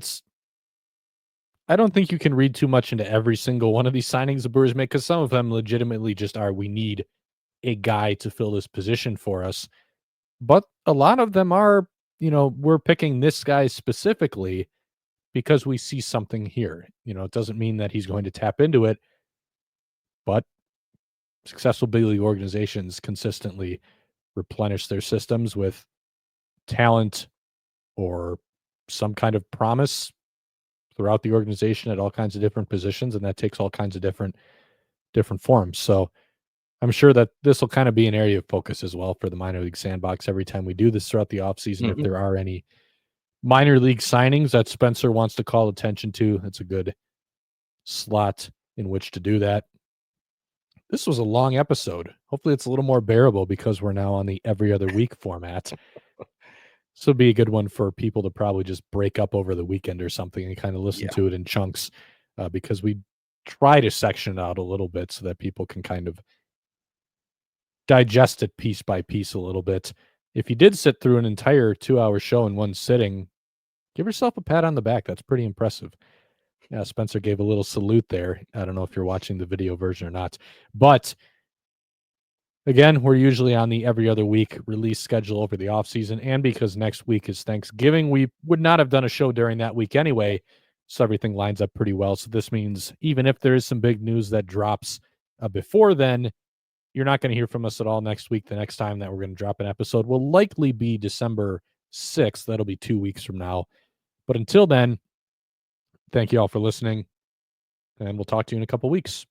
A: I don't think you can read too much into every single one of these signings the Brewers make because some of them legitimately just are, we need a guy to fill this position for us. But a lot of them are, we're picking this guy specifically because we see something here. It doesn't mean that he's going to tap into it, but successful big league organizations consistently replenish their systems with talent or some kind of promise throughout the organization at all kinds of different positions, and that takes all kinds of different forms. So I'm sure that this will kind of be an area of focus as well for the minor league sandbox every time we do this throughout the offseason. If there are any minor league signings that Spencer wants to call attention to, it's a good slot in which to do that. This was a long episode. Hopefully it's a little more bearable because we're now on the every other week format. This would be a good one for people to probably just break up over the weekend or something and kind of listen to it in chunks, because we try to section it out a little bit so that people can kind of digest it piece by piece a little bit. If you did sit through an entire 2-hour show in one sitting, give yourself a pat on the back. That's pretty impressive. Yeah, Spencer gave a little salute there. I don't know if you're watching the video version or not. But again, we're usually on the every other week release schedule over the offseason. And because next week is Thanksgiving, we would not have done a show during that week anyway. So everything lines up pretty well. So this means even if there is some big news that drops before then, you're not going to hear from us at all next week. The next time that we're going to drop an episode will likely be December 6th. That'll be 2 weeks from now. But until then, thank you all for listening, and we'll talk to you in a couple weeks.